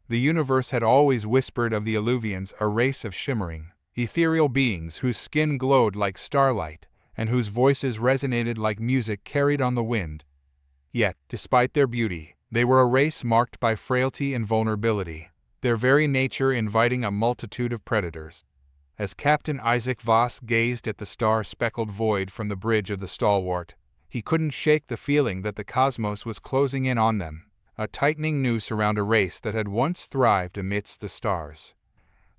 The universe had always whispered of the Illuvians, a race of shimmering, ethereal beings whose skin glowed like starlight, and whose voices resonated like music carried on the wind. Yet, despite their beauty, they were a race marked by frailty and vulnerability, their very nature inviting a multitude of predators. As Captain Isaac Voss gazed at the star-speckled void from the bridge of the Stalwart, he couldn't shake the feeling that the cosmos was closing in on them, a tightening noose around a race that had once thrived amidst the stars.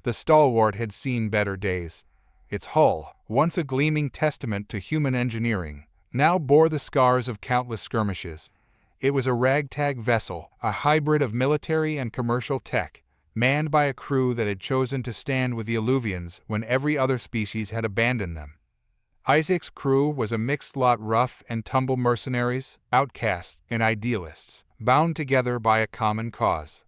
The Stalwart had seen better days. Its hull, once a gleaming testament to human engineering, now bore the scars of countless skirmishes. It was a ragtag vessel, a hybrid of military and commercial tech, manned by a crew that had chosen to stand with the Illuvians when every other species had abandoned them. Isaac's crew was a mixed lot, rough and tumble mercenaries, outcasts, and idealists, bound together by a common cause.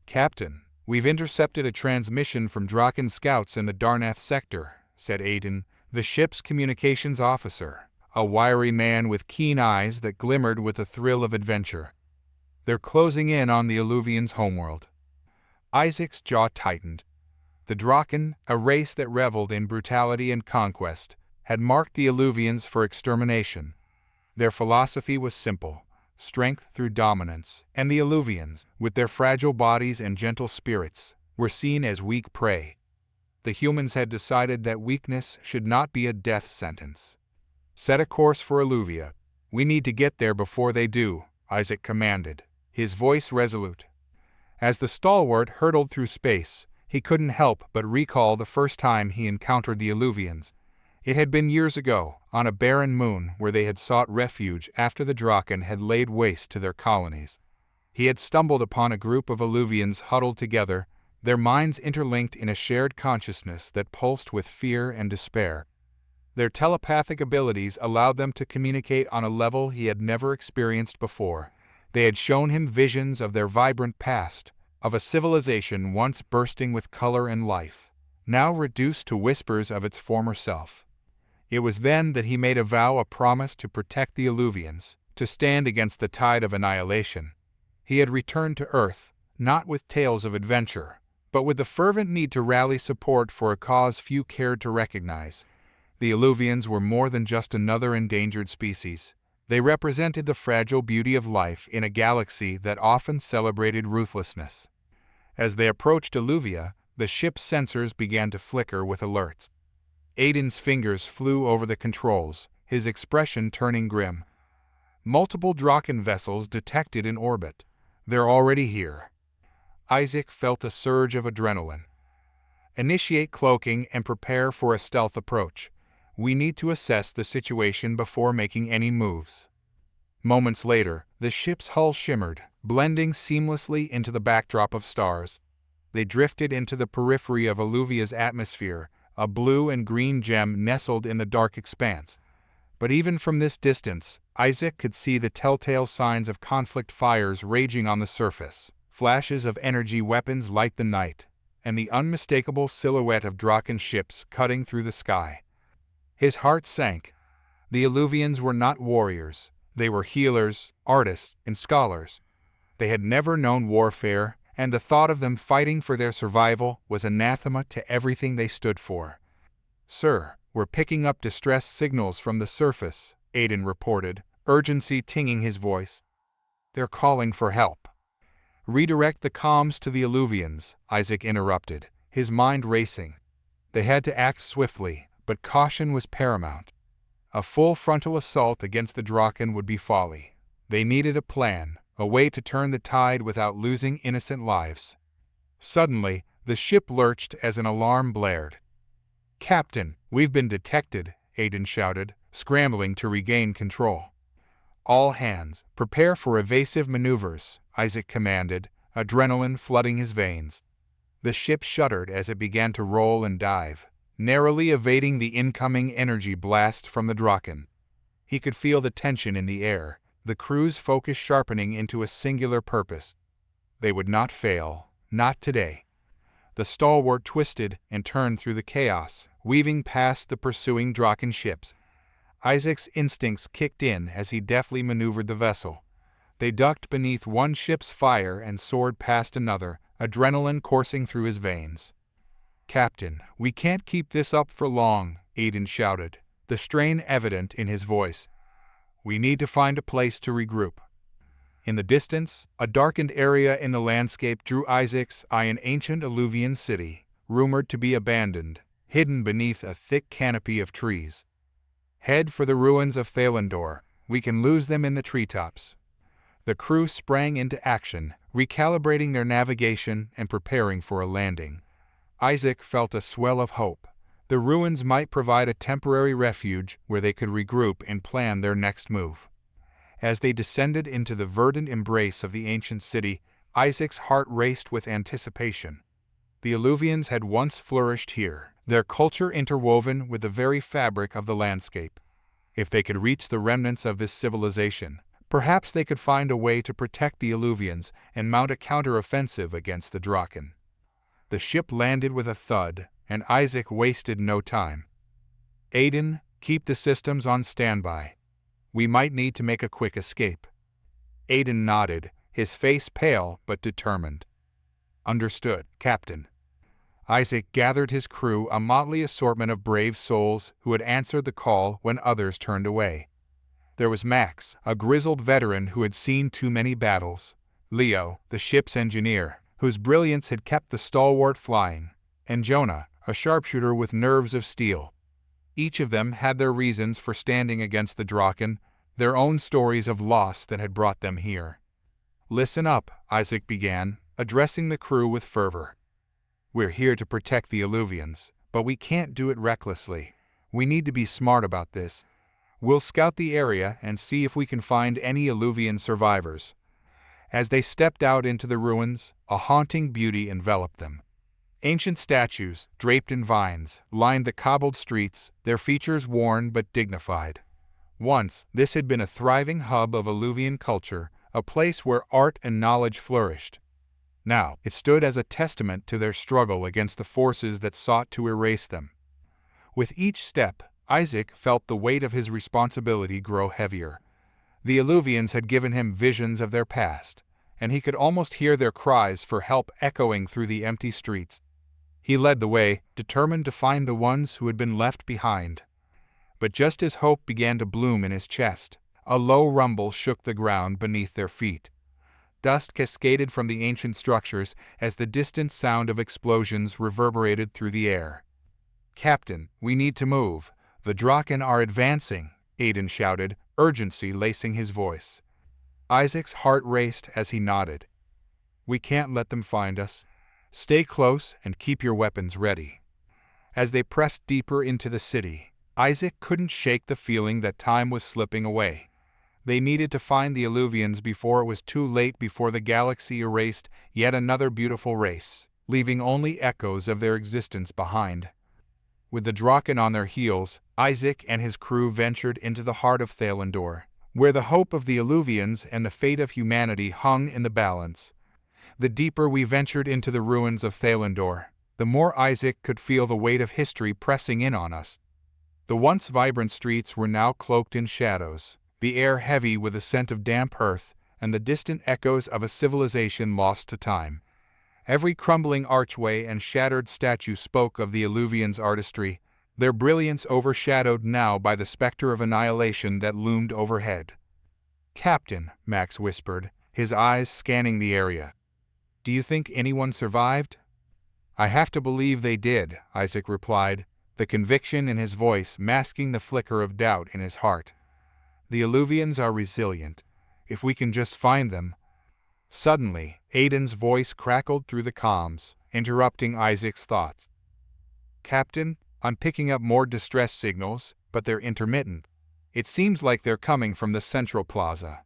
"Captain, we've intercepted a transmission from Draken scouts in the Darnath sector," said Aiden, the ship's communications officer, a wiry man with keen eyes that glimmered with the thrill of adventure. "They're closing in on the Illuvians' homeworld." Isaac's jaw tightened. The Draken, a race that reveled in brutality and conquest, had marked the Illuvians for extermination. Their philosophy was simple: strength through dominance, and the Illuvians, with their fragile bodies and gentle spirits, were seen as weak prey. The humans had decided that weakness should not be a death sentence. "Set a course for Illuvia. We need to get there before they do," Isaac commanded, his voice resolute. As the Stalwart hurtled through space, he couldn't help but recall the first time he encountered the Illuvians. It had been years ago, on a barren moon where they had sought refuge after the Draken had laid waste to their colonies. He had stumbled upon a group of Illuvians huddled together, their minds interlinked in a shared consciousness that pulsed with fear and despair. Their telepathic abilities allowed them to communicate on a level he had never experienced before. They had shown him visions of their vibrant past, of a civilization once bursting with color and life, now reduced to whispers of its former self. It was then that he made a vow, a promise to protect the Illuvians, to stand against the tide of annihilation. He had returned to Earth, not with tales of adventure, but with the fervent need to rally support for a cause few cared to recognize. The Illuvians were more than just another endangered species. They represented the fragile beauty of life in a galaxy that often celebrated ruthlessness. As they approached Illuvia, the ship's sensors began to flicker with alerts. Aiden's fingers flew over the controls, his expression turning grim. "Multiple Draken vessels detected in orbit. They're already here." Isaac felt a surge of adrenaline. "Initiate cloaking and prepare for a stealth approach. We need to assess the situation before making any moves." Moments later, the ship's hull shimmered, blending seamlessly into the backdrop of stars. They drifted into the periphery of Illuvia's atmosphere, a blue and green gem nestled in the dark expanse. But even from this distance, Isaac could see the telltale signs of conflict, fires raging on the surface, flashes of energy weapons light the night, and the unmistakable silhouette of Draken ships cutting through the sky. His heart sank. The Illuvians were not warriors. They were healers, artists, and scholars. They had never known warfare, and the thought of them fighting for their survival was anathema to everything they stood for. "Sir, we're picking up distress signals from the surface," Aiden reported, urgency tinging his voice. "They're calling for help." "Redirect the comms to the Illuvians," Isaac interrupted, his mind racing. They had to act swiftly, but caution was paramount. A full frontal assault against the Draken would be folly. They needed a plan, a way to turn the tide without losing innocent lives. Suddenly, the ship lurched as an alarm blared. "Captain, we've been detected," Aiden shouted, scrambling to regain control. "All hands, prepare for evasive maneuvers," Isaac commanded, adrenaline flooding his veins. The ship shuddered as it began to roll and dive, narrowly evading the incoming energy blast from the Draken. He could feel the tension in the air, the crew's focus sharpening into a singular purpose. They would not fail, not today. The Stalwart twisted and turned through the chaos, weaving past the pursuing Draken ships. Isaac's instincts kicked in as he deftly maneuvered the vessel. They ducked beneath one ship's fire and soared past another, adrenaline coursing through his veins. "Captain, we can't keep this up for long," Aiden shouted, the strain evident in his voice. "We need to find a place to regroup." In the distance, a darkened area in the landscape drew Isaac's eye, an ancient alluvian city, rumored to be abandoned, hidden beneath a thick canopy of trees. "Head for the ruins of Thalandor. We can lose them in the treetops." The crew sprang into action, recalibrating their navigation and preparing for a landing. Isaac felt a swell of hope. The ruins might provide a temporary refuge where they could regroup and plan their next move. As they descended into the verdant embrace of the ancient city, Isaac's heart raced with anticipation. The Alluvians had once flourished here, their culture interwoven with the very fabric of the landscape. If they could reach the remnants of this civilization, perhaps they could find a way to protect the Alluvians and mount a counter-offensive against the Draken. The ship landed with a thud, and Isaac wasted no time. "Aiden, keep the systems on standby. We might need to make a quick escape." Aiden nodded, his face pale but determined. "Understood, Captain." Isaac gathered his crew, a motley assortment of brave souls who had answered the call when others turned away. There was Max, a grizzled veteran who had seen too many battles; Leo, the ship's engineer, whose brilliance had kept the stalwart flying; and Jonah, a sharpshooter with nerves of steel. Each of them had their reasons for standing against the Draken, their own stories of loss that had brought them here. "Listen up," Isaac began, addressing the crew with fervor. "We're here to protect the Alluvians, but we can't do it recklessly. We need to be smart about this. We'll scout the area and see if we can find any Alluvian survivors." As they stepped out into the ruins, a haunting beauty enveloped them. Ancient statues, draped in vines, lined the cobbled streets, their features worn but dignified. Once, this had been a thriving hub of Alluvian culture, a place where art and knowledge flourished. Now, it stood as a testament to their struggle against the forces that sought to erase them. With each step, Isaac felt the weight of his responsibility grow heavier. The Alluvians had given him visions of their past, and he could almost hear their cries for help echoing through the empty streets. He led the way, determined to find the ones who had been left behind. But just as hope began to bloom in his chest, a low rumble shook the ground beneath their feet. Dust cascaded from the ancient structures as the distant sound of explosions reverberated through the air. "Captain, we need to move. The Draken are advancing," Aiden shouted, urgency lacing his voice. Isaac's heart raced as he nodded. "We can't let them find us. Stay close and keep your weapons ready." As they pressed deeper into the city, Isaac couldn't shake the feeling that time was slipping away. They needed to find the Alluvians before it was too late, before the galaxy erased yet another beautiful race, leaving only echoes of their existence behind. With the Draken on their heels, Isaac and his crew ventured into the heart of Thalandor, where the hope of the Alluvians and the fate of humanity hung in the balance. The deeper we ventured into the ruins of Thalandor, the more Isaac could feel the weight of history pressing in on us. The once vibrant streets were now cloaked in shadows, the air heavy with the scent of damp earth and the distant echoes of a civilization lost to time. Every crumbling archway and shattered statue spoke of the Alluvians' artistry, their brilliance overshadowed now by the specter of annihilation that loomed overhead. "Captain," Max whispered, his eyes scanning the area. "Do you think anyone survived?" "I have to believe they did," Isaac replied, the conviction in his voice masking the flicker of doubt in his heart. "The Alluvians are resilient. If we can just find them." Suddenly, Aiden's voice crackled through the comms, interrupting Isaac's thoughts. "Captain, I'm picking up more distress signals, but they're intermittent. It seems like they're coming from the central plaza."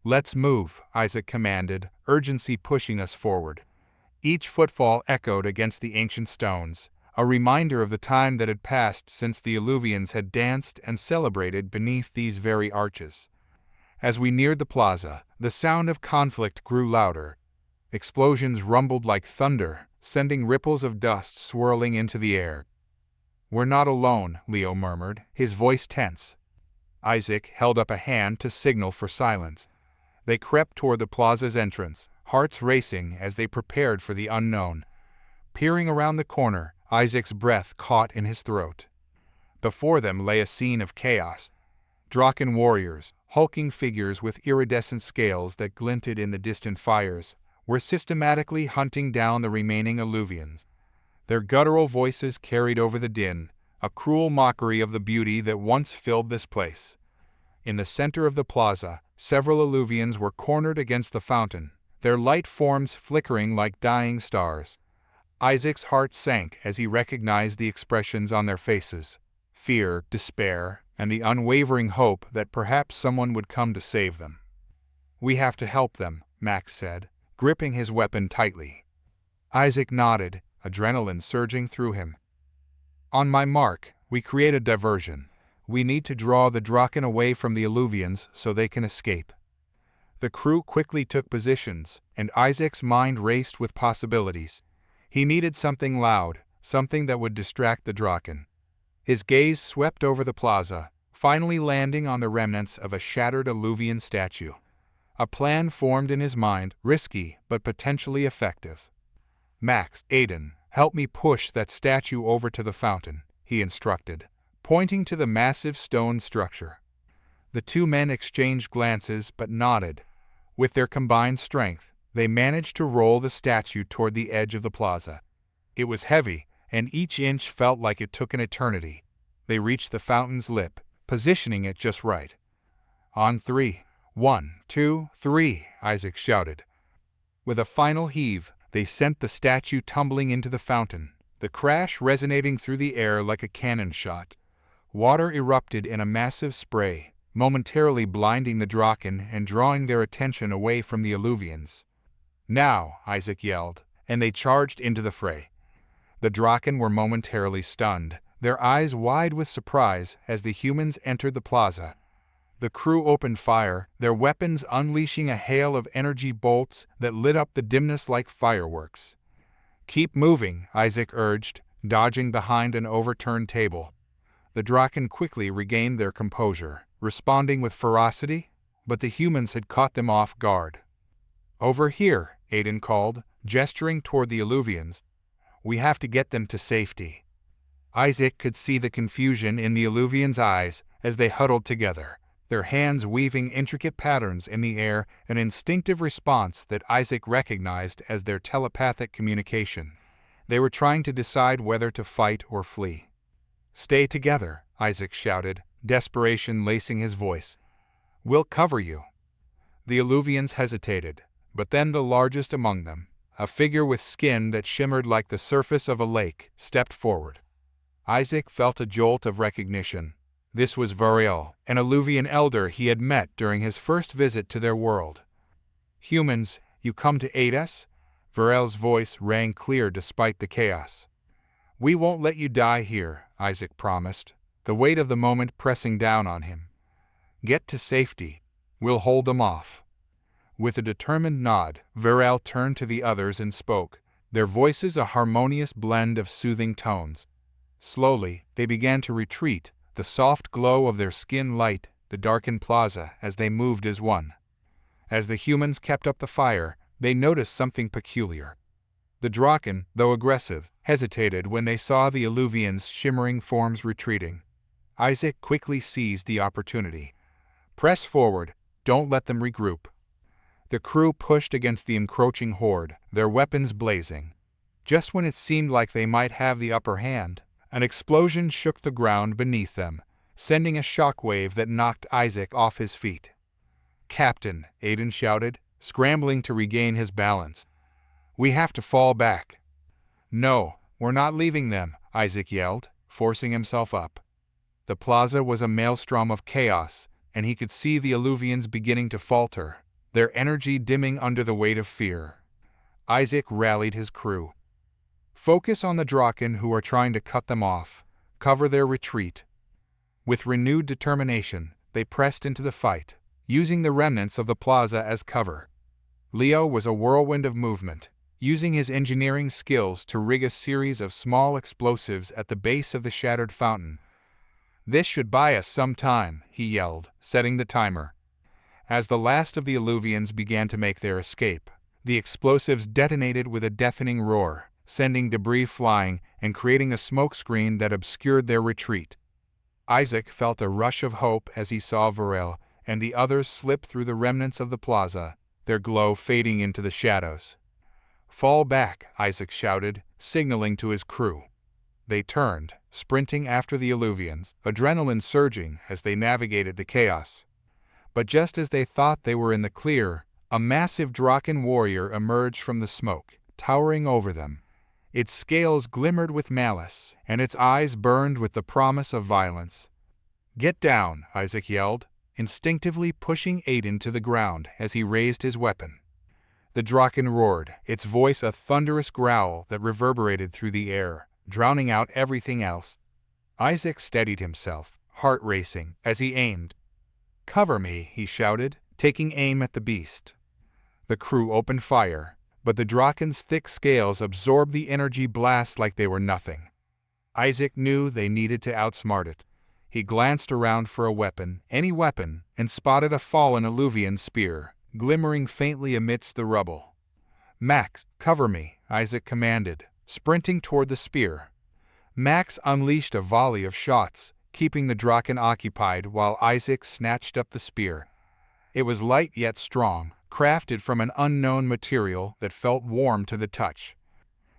"Let's move," Isaac commanded, urgency pushing us forward. Each footfall echoed against the ancient stones, a reminder of the time that had passed since the Alluvians had danced and celebrated beneath these very arches. As we neared the plaza, the sound of conflict grew louder. Explosions rumbled like thunder, sending ripples of dust swirling into the air. "We're not alone," Leo murmured, his voice tense. Isaac held up a hand to signal for silence. They crept toward the plaza's entrance, hearts racing as they prepared for the unknown. Peering around the corner, Isaac's breath caught in his throat. Before them lay a scene of chaos. Draken warriors, hulking figures with iridescent scales that glinted in the distant fires, were systematically hunting down the remaining Illuvians. Their guttural voices carried over the din, a cruel mockery of the beauty that once filled this place. In the center of the plaza, several Illuvians were cornered against the fountain, their light forms flickering like dying stars. Isaac's heart sank as he recognized the expressions on their faces: fear, despair, and the unwavering hope that perhaps someone would come to save them. "We have to help them," Max said, gripping his weapon tightly. Isaac nodded, adrenaline surging through him. "On my mark, we create a diversion. We need to draw the Draken away from the Illuvians so they can escape." The crew quickly took positions, and Isaac's mind raced with possibilities. He needed something loud, something that would distract the Draken. His gaze swept over the plaza, finally landing on the remnants of a shattered Illuvian statue. A plan formed in his mind, risky but potentially effective. "Max, Aiden, help me push that statue over to the fountain," he instructed, pointing to the massive stone structure. The two men exchanged glances but nodded. With their combined strength, they managed to roll the statue toward the edge of the plaza. It was heavy, and each inch felt like it took an eternity. They reached the fountain's lip, positioning it just right. "On three. 1, 2, 3, Isaac shouted. With a final heave, they sent the statue tumbling into the fountain, the crash resonating through the air like a cannon shot. Water erupted in a massive spray, momentarily blinding the Draken and drawing their attention away from the Illuvians. "Now!" Isaac yelled, and they charged into the fray. The Draken were momentarily stunned, their eyes wide with surprise as the humans entered the plaza. The crew opened fire, their weapons unleashing a hail of energy bolts that lit up the dimness like fireworks. "Keep moving," Isaac urged, dodging behind an overturned table. The Draken quickly regained their composure, responding with ferocity, but the humans had caught them off guard. "Over here," Aiden called, gesturing toward the Illuvians. "We have to get them to safety." Isaac could see the confusion in the Illuvians' eyes as they huddled together, their hands weaving intricate patterns in the air, an instinctive response that Isaac recognized as their telepathic communication. They were trying to decide whether to fight or flee. "Stay together," Isaac shouted, desperation lacing his voice. "We'll cover you." The Illuvians hesitated, but then the largest among them, a figure with skin that shimmered like the surface of a lake, stepped forward. Isaac felt a jolt of recognition. This was Varel, an Illuvian elder he had met during his first visit to their world. "Humans, you come to aid us?" Varel's voice rang clear despite the chaos. "We won't let you die here," Isaac promised, the weight of the moment pressing down on him. "Get to safety. We'll hold them off." With a determined nod, Varel turned to the others and spoke, their voices a harmonious blend of soothing tones. Slowly, they began to retreat, the soft glow of their skin light the darkened plaza as they moved as one. As the humans kept up the fire, they noticed something peculiar. The Draken, though aggressive, hesitated when they saw the Illuvians' shimmering forms retreating. Isaac quickly seized the opportunity. "Press forward, don't let them regroup." The crew pushed against the encroaching horde, their weapons blazing. Just when it seemed like they might have the upper hand, an explosion shook the ground beneath them, sending a shockwave that knocked Isaac off his feet. "Captain," Aiden shouted, scrambling to regain his balance. "We have to fall back." "No, we're not leaving them," Isaac yelled, forcing himself up. The plaza was a maelstrom of chaos, and he could see the Illuvians beginning to falter, their energy dimming under the weight of fear. Isaac rallied his crew. "Focus on the Draken who are trying to cut them off. Cover their retreat." With renewed determination, they pressed into the fight, using the remnants of the plaza as cover. Leo was a whirlwind of movement, using his engineering skills to rig a series of small explosives at the base of the shattered fountain. "This should buy us some time," he yelled, setting the timer. As the last of the Illuvians began to make their escape, The explosives detonated with a deafening roar, sending debris flying and creating a smokescreen that obscured their retreat. Isaac felt a rush of hope as he saw Varel and the others slip through the remnants of the plaza, their glow fading into the shadows. "Fall back," Isaac shouted, signaling to his crew. They turned, sprinting after the Illuvians, adrenaline surging as they navigated the chaos. But just as they thought they were in the clear, a massive Draken warrior emerged from the smoke, towering over them. Its scales glimmered with malice, and its eyes burned with the promise of violence. "Get down," Isaac yelled, instinctively pushing Aiden to the ground as he raised his weapon. The Draken roared, its voice a thunderous growl that reverberated through the air, drowning out everything else. Isaac steadied himself, heart racing, as he aimed. "Cover me," he shouted, taking aim at the beast. The crew opened fire, but the Draken's thick scales absorbed the energy blast like they were nothing. Isaac knew they needed to outsmart it. He glanced around for a weapon, any weapon, and spotted a fallen Illuvian spear, glimmering faintly amidst the rubble. "Max, cover me," Isaac commanded, sprinting toward the spear. Max unleashed a volley of shots, keeping the Draken occupied while Isaac snatched up the spear. It was light yet strong, crafted from an unknown material that felt warm to the touch.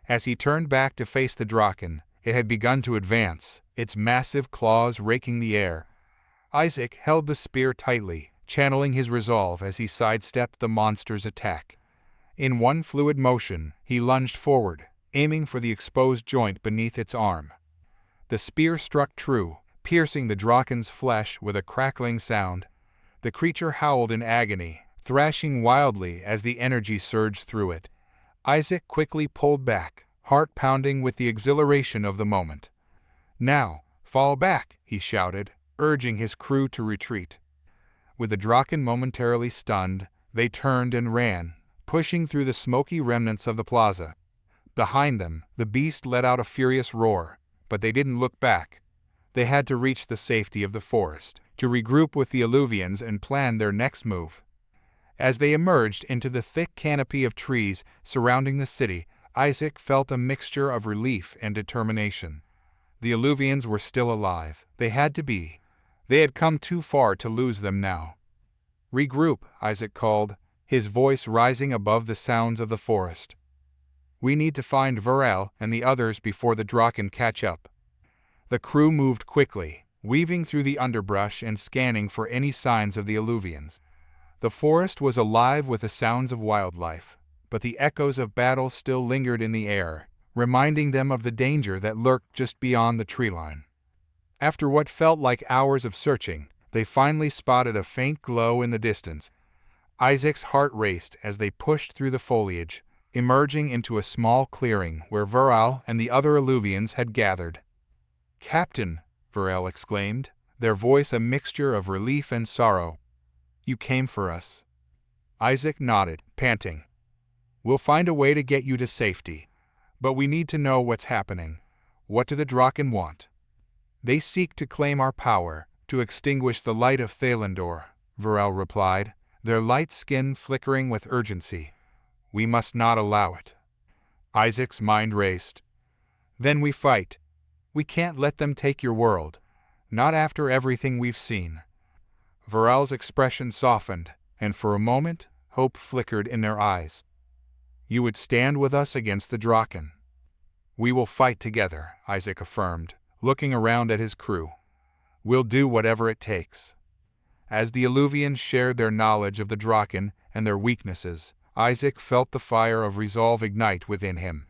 As he turned back to face the Draken, it had begun to advance, its massive claws raking the air. Isaac held the spear tightly, channeling his resolve as he sidestepped the monster's attack. In one fluid motion, he lunged forward, aiming for the exposed joint beneath its arm. The spear struck true, piercing the Draken's flesh with a crackling sound. The creature howled in agony, thrashing wildly as the energy surged through it. Isaac quickly pulled back, heart pounding with the exhilaration of the moment. "Now, fall back," he shouted, urging his crew to retreat. With the Draken momentarily stunned, they turned and ran, pushing through the smoky remnants of the plaza. Behind them, the beast let out a furious roar, but they didn't look back. They had to reach the safety of the forest, to regroup with the Illuvians and plan their next move. As they emerged into the thick canopy of trees surrounding the city, Isaac felt a mixture of relief and determination. The Illuvians were still alive. They had to be. They had come too far to lose them now. "Regroup," Isaac called, his voice rising above the sounds of the forest. "We need to find Varel and the others before the Draken catch up." The crew moved quickly, weaving through the underbrush and scanning for any signs of the Illuvians. The forest was alive with the sounds of wildlife, but the echoes of battle still lingered in the air, reminding them of the danger that lurked just beyond the tree line. After what felt like hours of searching, they finally spotted a faint glow in the distance. Isaac's heart raced as they pushed through the foliage, emerging into a small clearing where Varel and the other Illuvians had gathered. "Captain," Varel exclaimed, their voice a mixture of relief and sorrow. "You came for us." Isaac nodded, panting. "We'll find a way to get you to safety. But we need to know what's happening. What do the Draken want?" "They seek to claim our power, to extinguish the light of Thalandor," Varel replied, their light skin flickering with urgency. "We must not allow it." Isaac's mind raced. "Then we fight. We can't let them take your world. Not after everything we've seen." Varel's expression softened, and for a moment, hope flickered in their eyes. "You would stand with us against the Draken." "We will fight together," Isaac affirmed, looking around at his crew. "We'll do whatever it takes." As the Illuvians shared their knowledge of the Draken and their weaknesses, Isaac felt the fire of resolve ignite within him.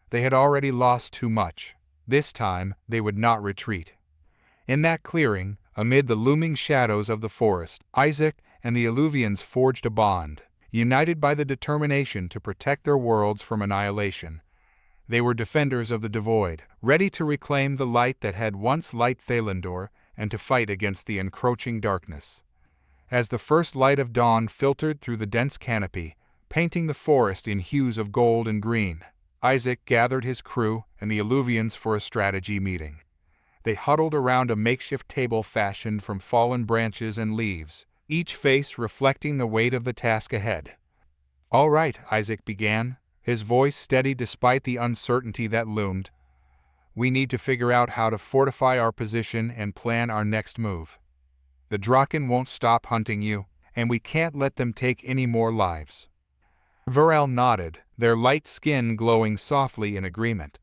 They had already lost too much. This time, they would not retreat. In that clearing, amid the looming shadows of the forest, Isaac and the Illuvians forged a bond, united by the determination to protect their worlds from annihilation. They were defenders of the Devoid, ready to reclaim the light that had once light Thalandor and to fight against the encroaching darkness. As the first light of dawn filtered through the dense canopy, painting the forest in hues of gold and green, Isaac gathered his crew and the Illuvians for a strategy meeting. They huddled around a makeshift table fashioned from fallen branches and leaves, each face reflecting the weight of the task ahead. All right, Isaac began, his voice steady despite the uncertainty that loomed. We need to figure out how to fortify our position and plan our next move. The Draken won't stop hunting you, and we can't let them take any more lives. Varel nodded, their light skin glowing softly in agreement.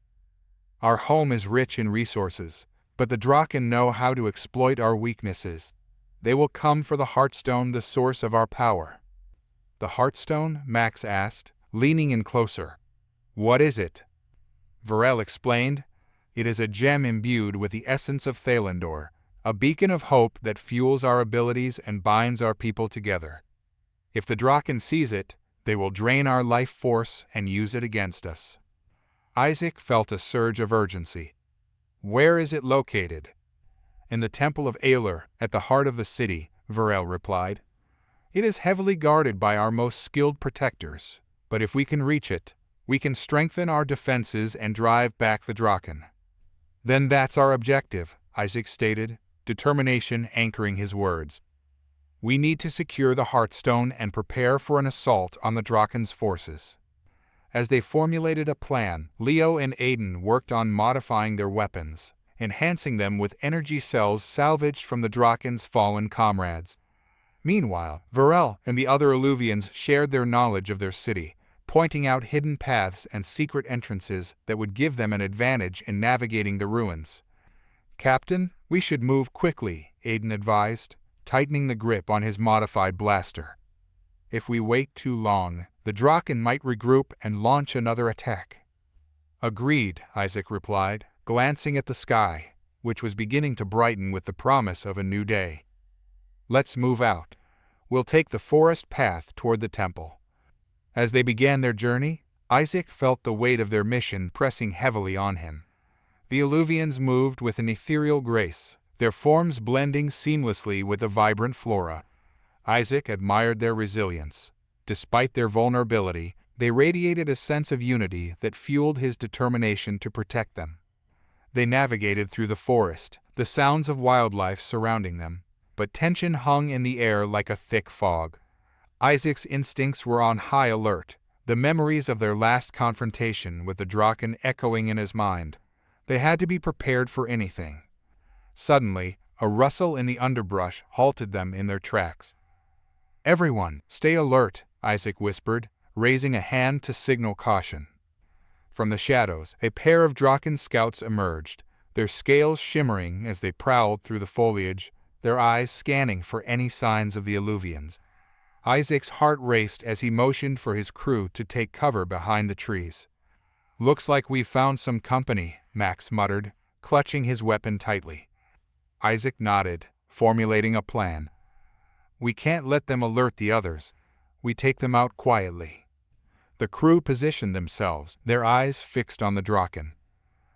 Our home is rich in resources, but the Draken know how to exploit our weaknesses. They will come for the Heartstone, the source of our power. The Heartstone? Max asked, leaning in closer. What is it? Varel explained. It is a gem imbued with the essence of Thalandor, a beacon of hope that fuels our abilities and binds our people together. If the Draken sees it, they will drain our life force and use it against us. Isaac felt a surge of urgency. Where is it located? In the Temple of Aelur, at the heart of the city, Varel replied. It is heavily guarded by our most skilled protectors, but if we can reach it, we can strengthen our defenses and drive back the Draken. Then that's our objective, Isaac stated, determination anchoring his words. We need to secure the Heartstone and prepare for an assault on the Draken's forces. As they formulated a plan, Leo and Aiden worked on modifying their weapons, enhancing them with energy cells salvaged from the Draken's fallen comrades. Meanwhile, Varel and the other Illuvians shared their knowledge of their city, pointing out hidden paths and secret entrances that would give them an advantage in navigating the ruins. Captain, we should move quickly, Aiden advised, tightening the grip on his modified blaster. If we wait too long, the Draken might regroup and launch another attack. Agreed, Isaac replied, glancing at the sky, which was beginning to brighten with the promise of a new day. Let's move out. We'll take the forest path toward the temple. As they began their journey, Isaac felt the weight of their mission pressing heavily on him. The Illuvians moved with an ethereal grace, their forms blending seamlessly with the vibrant flora. Isaac admired their resilience. Despite their vulnerability, they radiated a sense of unity that fueled his determination to protect them. They navigated through the forest, the sounds of wildlife surrounding them, but tension hung in the air like a thick fog. Isaac's instincts were on high alert, the memories of their last confrontation with the Draken echoing in his mind. They had to be prepared for anything. Suddenly, a rustle in the underbrush halted them in their tracks. Everyone, stay alert, Isaac whispered, raising a hand to signal caution. From the shadows, a pair of Draken scouts emerged, their scales shimmering as they prowled through the foliage, their eyes scanning for any signs of the Illuvians. Isaac's heart raced as he motioned for his crew to take cover behind the trees. Looks like we've found some company, Max muttered, clutching his weapon tightly. Isaac nodded, formulating a plan. We can't let them alert the others. We take them out quietly. The crew positioned themselves, their eyes fixed on the Draken.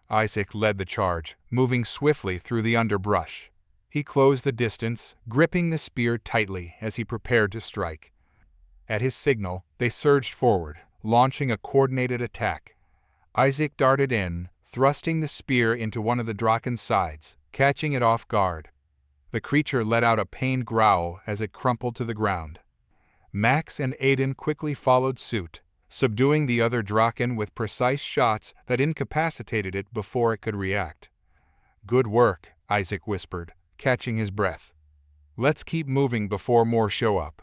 Isaac led the charge, moving swiftly through the underbrush. He closed the distance, gripping the spear tightly as he prepared to strike. At his signal, they surged forward, launching a coordinated attack. Isaac darted in, thrusting the spear into one of the Draken's sides, catching it off guard. The creature let out a pained growl as it crumpled to the ground. Max and Aiden quickly followed suit, subduing the other Draken with precise shots that incapacitated it before it could react. Good work, Isaac whispered, catching his breath. Let's keep moving before more show up.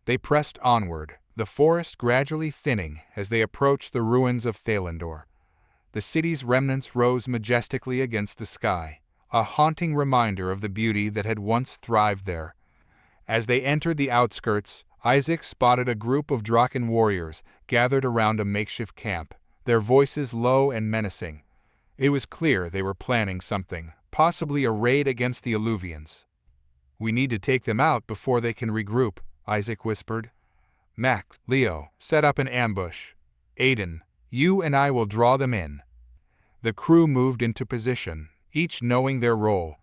They pressed onward, the forest gradually thinning as they approached the ruins of Thalandor. The city's remnants rose majestically against the sky, a haunting reminder of the beauty that had once thrived there. As they entered the outskirts, Isaac spotted a group of Draken warriors gathered around a makeshift camp, their voices low and menacing. It was clear they were planning something, possibly a raid against the Illuvians. We need to take them out before they can regroup, Isaac whispered. Max, Leo, set up an ambush. Aiden, you and I will draw them in. The crew moved into position, each knowing their role.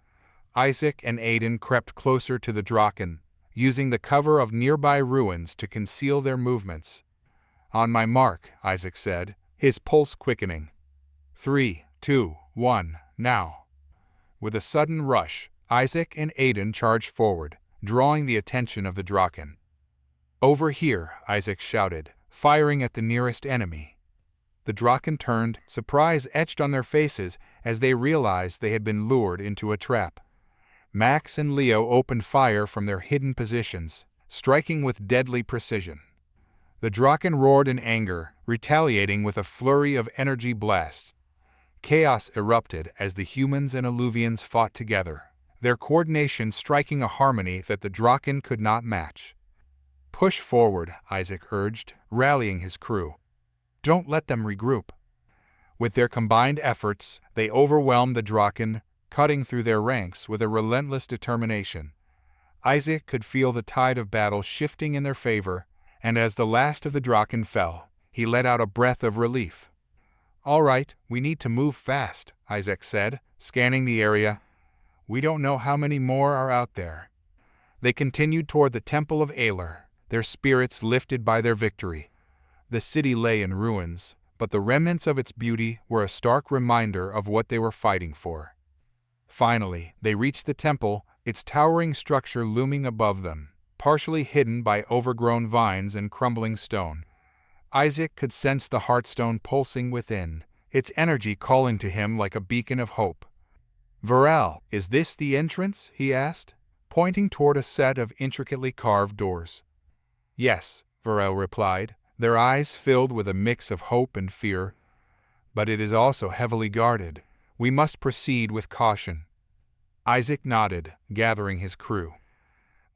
Isaac and Aiden crept closer to the Draken, using the cover of nearby ruins to conceal their movements. On my mark, Isaac said, his pulse quickening. 3, 2, 1, now. With a sudden rush, Isaac and Aiden charged forward, drawing the attention of the Draken. Over here, Isaac shouted, firing at the nearest enemy. The Draken turned, surprise etched on their faces as they realized they had been lured into a trap. Max and Leo opened fire from their hidden positions, striking with deadly precision. The Draken roared in anger, retaliating with a flurry of energy blasts. Chaos erupted as the humans and Illuvians fought together, their coordination striking a harmony that the Draken could not match. "Push forward," Isaac urged, rallying his crew. "Don't let them regroup." With their combined efforts, they overwhelmed the Draken, cutting through their ranks with a relentless determination. Isaac could feel the tide of battle shifting in their favor, and as the last of the Draken fell, he let out a breath of relief. "All right, we need to move fast," Isaac said, scanning the area. "We don't know how many more are out there." They continued toward the Temple of Alar, their spirits lifted by their victory. The city lay in ruins, but the remnants of its beauty were a stark reminder of what they were fighting for. Finally, they reached the temple, its towering structure looming above them, partially hidden by overgrown vines and crumbling stone. Isaac could sense the heartstone pulsing within, its energy calling to him like a beacon of hope. "Varel, is this the entrance?" he asked, pointing toward a set of intricately carved doors. "Yes," Varel replied, their eyes filled with a mix of hope and fear. "But it is also heavily guarded. We must proceed with caution." Isaac nodded, gathering his crew.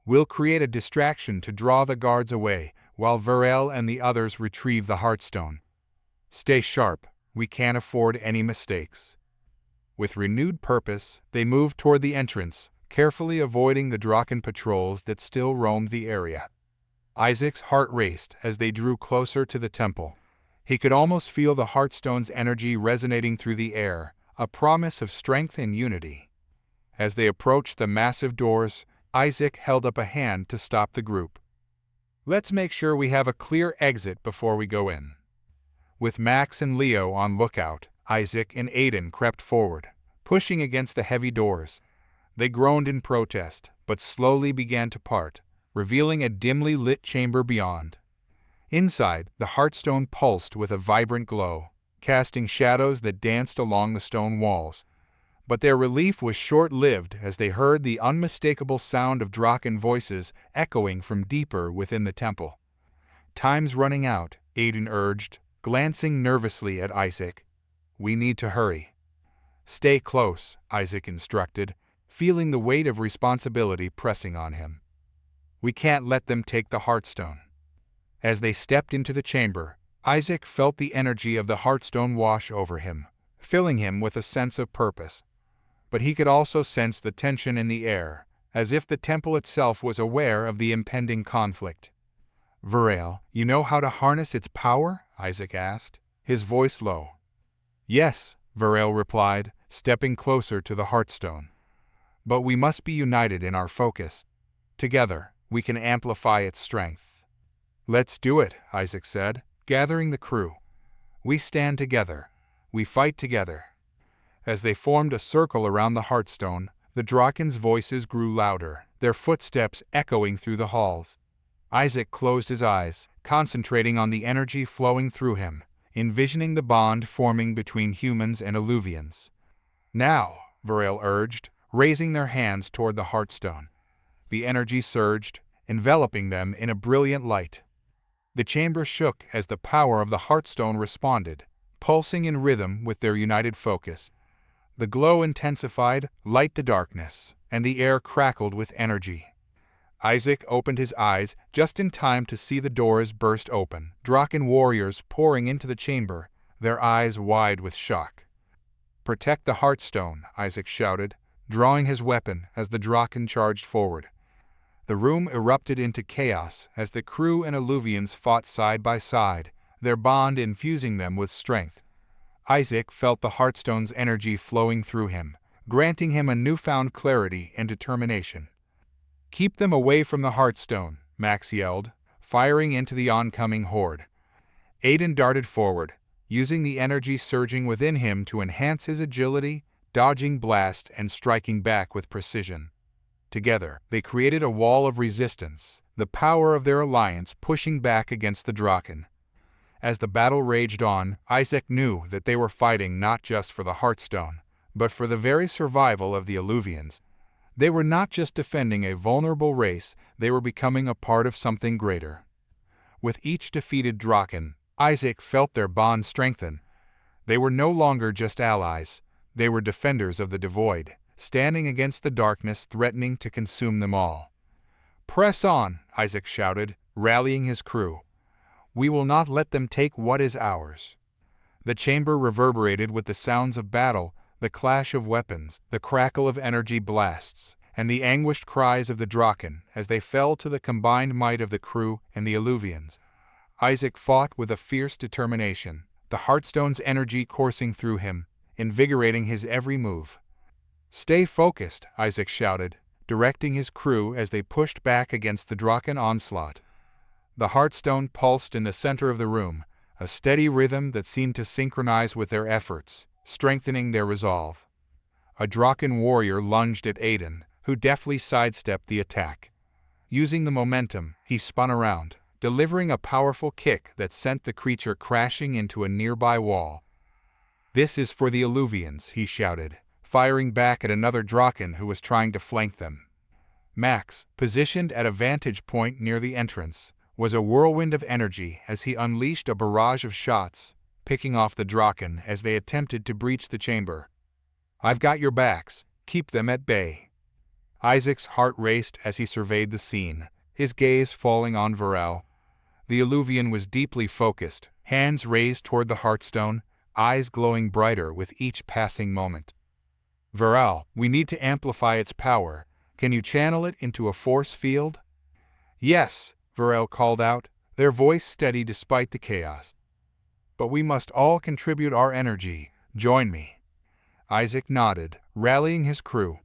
"We'll create a distraction to draw the guards away, while Varel and the others retrieve the Heartstone. Stay sharp, we can't afford any mistakes." With renewed purpose, they moved toward the entrance, carefully avoiding the Draken patrols that still roamed the area. Isaac's heart raced as they drew closer to the temple. He could almost feel the Heartstone's energy resonating through the air, a promise of strength and unity. As they approached the massive doors, Isaac held up a hand to stop the group. "Let's make sure we have a clear exit before we go in." With Max and Leo on lookout, Isaac and Aiden crept forward, pushing against the heavy doors. They groaned in protest, but slowly began to part, revealing a dimly lit chamber beyond. Inside, the Heartstone pulsed with a vibrant glow, casting shadows that danced along the stone walls. But their relief was short-lived as they heard the unmistakable sound of Draken voices echoing from deeper within the temple. "Time's running out," Aiden urged, glancing nervously at Isaac. "We need to hurry." "Stay close," Isaac instructed, feeling the weight of responsibility pressing on him. "We can't let them take the Heartstone." As they stepped into the chamber, Isaac felt the energy of the Heartstone wash over him, filling him with a sense of purpose. But he could also sense the tension in the air, as if the temple itself was aware of the impending conflict. "Varel, you know how to harness its power?" Isaac asked, his voice low. "Yes," Varel replied, stepping closer to the Heartstone. "But we must be united in our focus. Together, we can amplify its strength." "Let's do it," Isaac said, gathering the crew. "We stand together. We fight together." As they formed a circle around the Heartstone, the Draken's voices grew louder, their footsteps echoing through the halls. Isaac closed his eyes, concentrating on the energy flowing through him, envisioning the bond forming between humans and Illuvians. "Now," Varel urged, raising their hands toward the Heartstone. The energy surged, enveloping them in a brilliant light. The chamber shook as the power of the Heartstone responded, pulsing in rhythm with their united focus. The glow intensified, light the darkness, and the air crackled with energy. Isaac opened his eyes just in time to see the doors burst open, Draken warriors pouring into the chamber, their eyes wide with shock. "Protect the Heartstone," Isaac shouted, drawing his weapon as the Draken charged forward. The room erupted into chaos as the crew and Illuvians fought side by side, their bond infusing them with strength. Isaac felt the Heartstone's energy flowing through him, granting him a newfound clarity and determination. "Keep them away from the Heartstone," Max yelled, firing into the oncoming horde. Aiden darted forward, using the energy surging within him to enhance his agility, dodging blasts and striking back with precision. Together, they created a wall of resistance, the power of their alliance pushing back against the Draken. As the battle raged on, Isaac knew that they were fighting not just for the Heartstone, but for the very survival of the Illuvians. They were not just defending a vulnerable race, they were becoming a part of something greater. With each defeated Draken, Isaac felt their bond strengthen. They were no longer just allies, they were defenders of the Devoid, standing against the darkness threatening to consume them all. "Press on," Isaac shouted, rallying his crew. "We will not let them take what is ours." The chamber reverberated with the sounds of battle, the clash of weapons, the crackle of energy blasts, and the anguished cries of the Draken as they fell to the combined might of the crew and the Illuvians. Isaac fought with a fierce determination, the Heartstone's energy coursing through him, invigorating his every move. "Stay focused," Isaac shouted, directing his crew as they pushed back against the Draken onslaught. The Heartstone pulsed in the center of the room, a steady rhythm that seemed to synchronize with their efforts, strengthening their resolve. A Draken warrior lunged at Aiden, who deftly sidestepped the attack. Using the momentum, he spun around, delivering a powerful kick that sent the creature crashing into a nearby wall. "This is for the Illuvians," he shouted, firing back at another Draken who was trying to flank them. Max, positioned at a vantage point near the entrance, was a whirlwind of energy as he unleashed a barrage of shots, picking off the Draken as they attempted to breach the chamber. "I've got your backs, keep them at bay." Isaac's heart raced as he surveyed the scene, his gaze falling on Varel. The Illuvian was deeply focused, hands raised toward the Heartstone, eyes glowing brighter with each passing moment. "Varel, we need to amplify its power. Can you channel it into a force field?" "Yes," Varel called out, their voice steady despite the chaos. "But we must all contribute our energy. Join me." Isaac nodded, rallying his crew.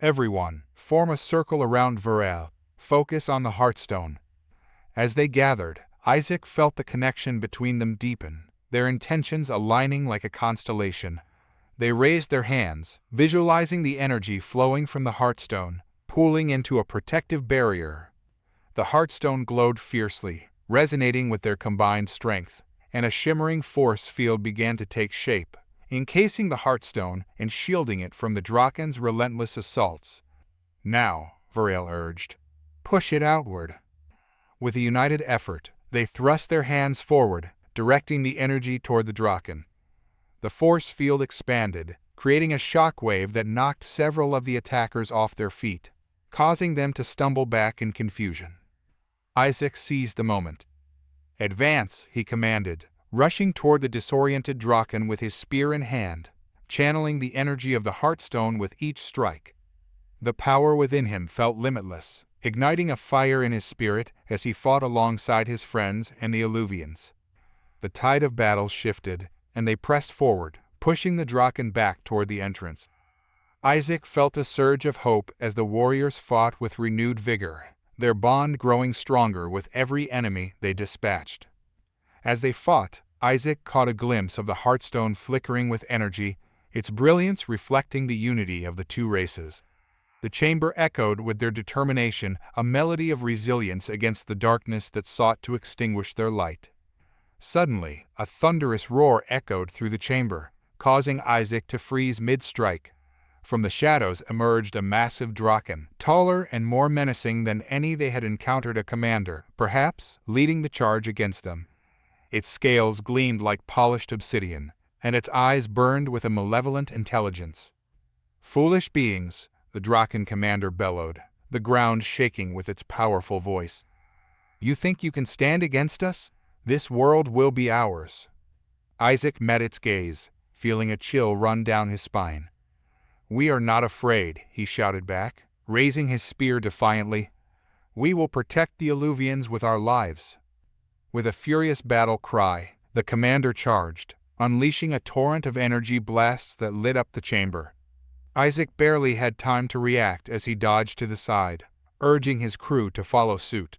"Everyone, form a circle around Varel. Focus on the Heartstone." As they gathered, Isaac felt the connection between them deepen, their intentions aligning like a constellation. They raised their hands, visualizing the energy flowing from the Heartstone, pooling into a protective barrier. The Heartstone glowed fiercely, resonating with their combined strength, and a shimmering force field began to take shape, encasing the Heartstone and shielding it from the Draken's relentless assaults. "Now," Varel urged, "push it outward." With a united effort, they thrust their hands forward, directing the energy toward the Draken. The force field expanded, creating a shockwave that knocked several of the attackers off their feet, causing them to stumble back in confusion. Isaac seized the moment. "Advance," he commanded, rushing toward the disoriented Draken with his spear in hand, channeling the energy of the Heartstone with each strike. The power within him felt limitless, igniting a fire in his spirit as he fought alongside his friends and the Illuvians. The tide of battle shifted, and they pressed forward, pushing the Draken back toward the entrance. Isaac felt a surge of hope as the warriors fought with renewed vigor, their bond growing stronger with every enemy they dispatched. As they fought, Isaac caught a glimpse of the Heartstone flickering with energy, its brilliance reflecting the unity of the two races. The chamber echoed with their determination, a melody of resilience against the darkness that sought to extinguish their light. Suddenly, a thunderous roar echoed through the chamber, causing Isaac to freeze mid-strike. From the shadows emerged a massive Draken, taller and more menacing than any they had encountered, a commander, perhaps, leading the charge against them. Its scales gleamed like polished obsidian, and its eyes burned with a malevolent intelligence. "Foolish beings," the Draken commander bellowed, the ground shaking with its powerful voice. "You think you can stand against us? This world will be ours." Isaac met its gaze, feeling a chill run down his spine. "We are not afraid," he shouted back, raising his spear defiantly. "We will protect the Illuvians with our lives." With a furious battle cry, the commander charged, unleashing a torrent of energy blasts that lit up the chamber. Isaac barely had time to react as he dodged to the side, urging his crew to follow suit.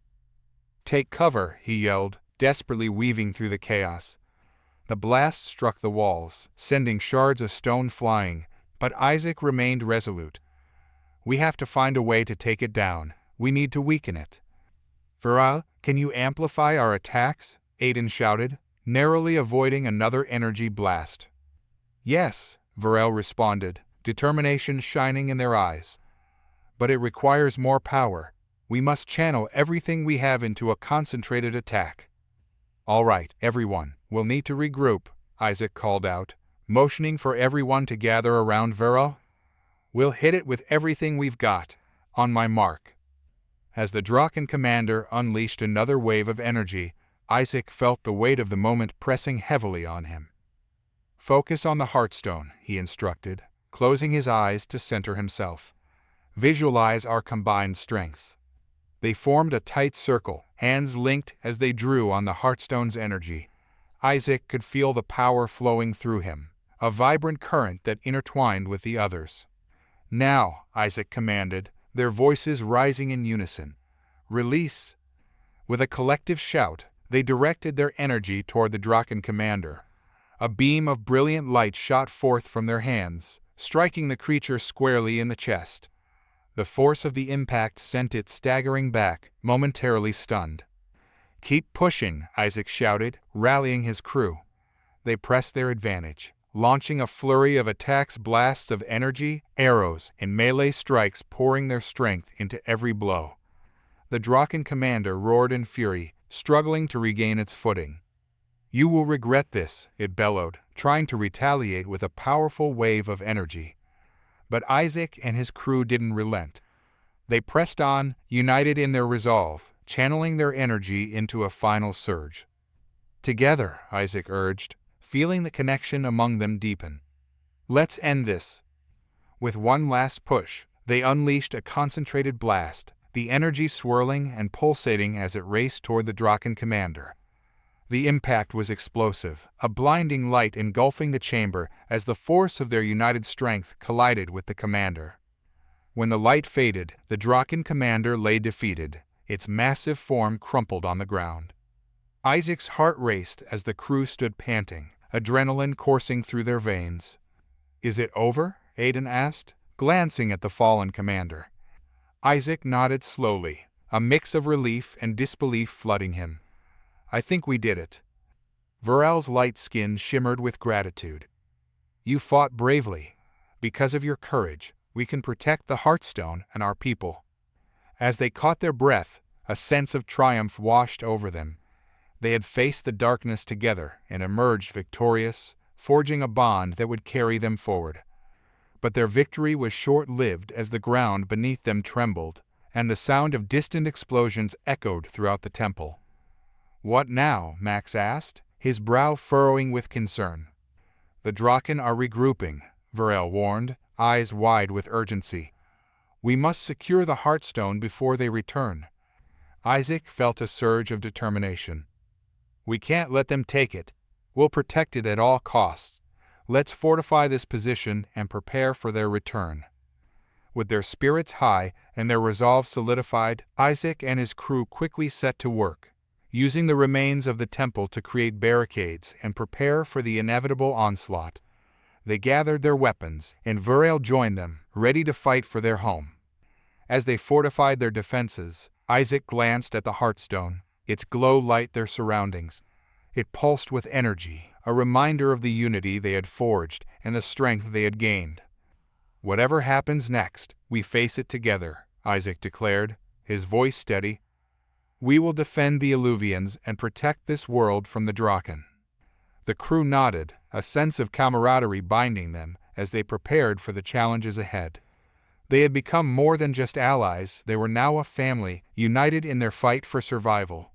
"Take cover," he yelled, desperately weaving through the chaos. The blast struck the walls, sending shards of stone flying, but Isaac remained resolute. "We have to find a way to take it down. We need to weaken it." "Varel, can you amplify our attacks?" Aiden shouted, narrowly avoiding another energy blast. Yes, Varel responded, determination shining in their eyes. But it requires more power. We must channel everything we have into a concentrated attack. All right, everyone, we'll need to regroup, Isaac called out, motioning for everyone to gather around Varel. We'll hit it with everything we've got. On my mark. As the Draken commander unleashed another wave of energy, Isaac felt the weight of the moment pressing heavily on him. Focus on the Heartstone, he instructed, closing his eyes to center himself. Visualize our combined strength. They formed a tight circle, hands linked as they drew on the Heartstone's energy. Isaac could feel the power flowing through him, a vibrant current that intertwined with the others. Now, Isaac commanded, their voices rising in unison. Release! With a collective shout, they directed their energy toward the Draken commander. A beam of brilliant light shot forth from their hands, striking the creature squarely in the chest. The force of the impact sent it staggering back, momentarily stunned. Keep pushing, Isaac shouted, rallying his crew. They pressed their advantage, launching a flurry of attacks, blasts of energy, arrows, and melee strikes pouring their strength into every blow. The Draken commander roared in fury, struggling to regain its footing. You will regret this, it bellowed, trying to retaliate with a powerful wave of energy. But Isaac and his crew didn't relent. They pressed on, united in their resolve, channeling their energy into a final surge. Together, Isaac urged, feeling the connection among them deepen. Let's end this. With one last push, they unleashed a concentrated blast, the energy swirling and pulsating as it raced toward the Draken commander. The impact was explosive, a blinding light engulfing the chamber as the force of their united strength collided with the commander. When the light faded, the Draken commander lay defeated, its massive form crumpled on the ground. Isaac's heart raced as the crew stood panting, adrenaline coursing through their veins. Is it over? Aiden asked, glancing at the fallen commander. Isaac nodded slowly, a mix of relief and disbelief flooding him. I think we did it. Varel's light skin shimmered with gratitude. You fought bravely. Because of your courage, we can protect the Heartstone and our people. As they caught their breath, a sense of triumph washed over them. They had faced the darkness together and emerged victorious, forging a bond that would carry them forward. But their victory was short-lived as the ground beneath them trembled, and the sound of distant explosions echoed throughout the temple. What now? Max asked, his brow furrowing with concern. The Draken are regrouping, Varel warned, eyes wide with urgency. We must secure the Heartstone before they return. Isaac felt a surge of determination. We can't let them take it. We'll protect it at all costs. Let's fortify this position and prepare for their return. With their spirits high and their resolve solidified, Isaac and his crew quickly set to work, using the remains of the temple to create barricades and prepare for the inevitable onslaught. They gathered their weapons, and Varel joined them, ready to fight for their home. As they fortified their defenses, Isaac glanced at the Heartstone, its glow light their surroundings. It pulsed with energy, a reminder of the unity they had forged and the strength they had gained. Whatever happens next, we face it together, Isaac declared, his voice steady. We will defend the Illuvians and protect this world from the Draken. The crew nodded, a sense of camaraderie binding them as they prepared for the challenges ahead. They had become more than just allies, they were now a family, united in their fight for survival.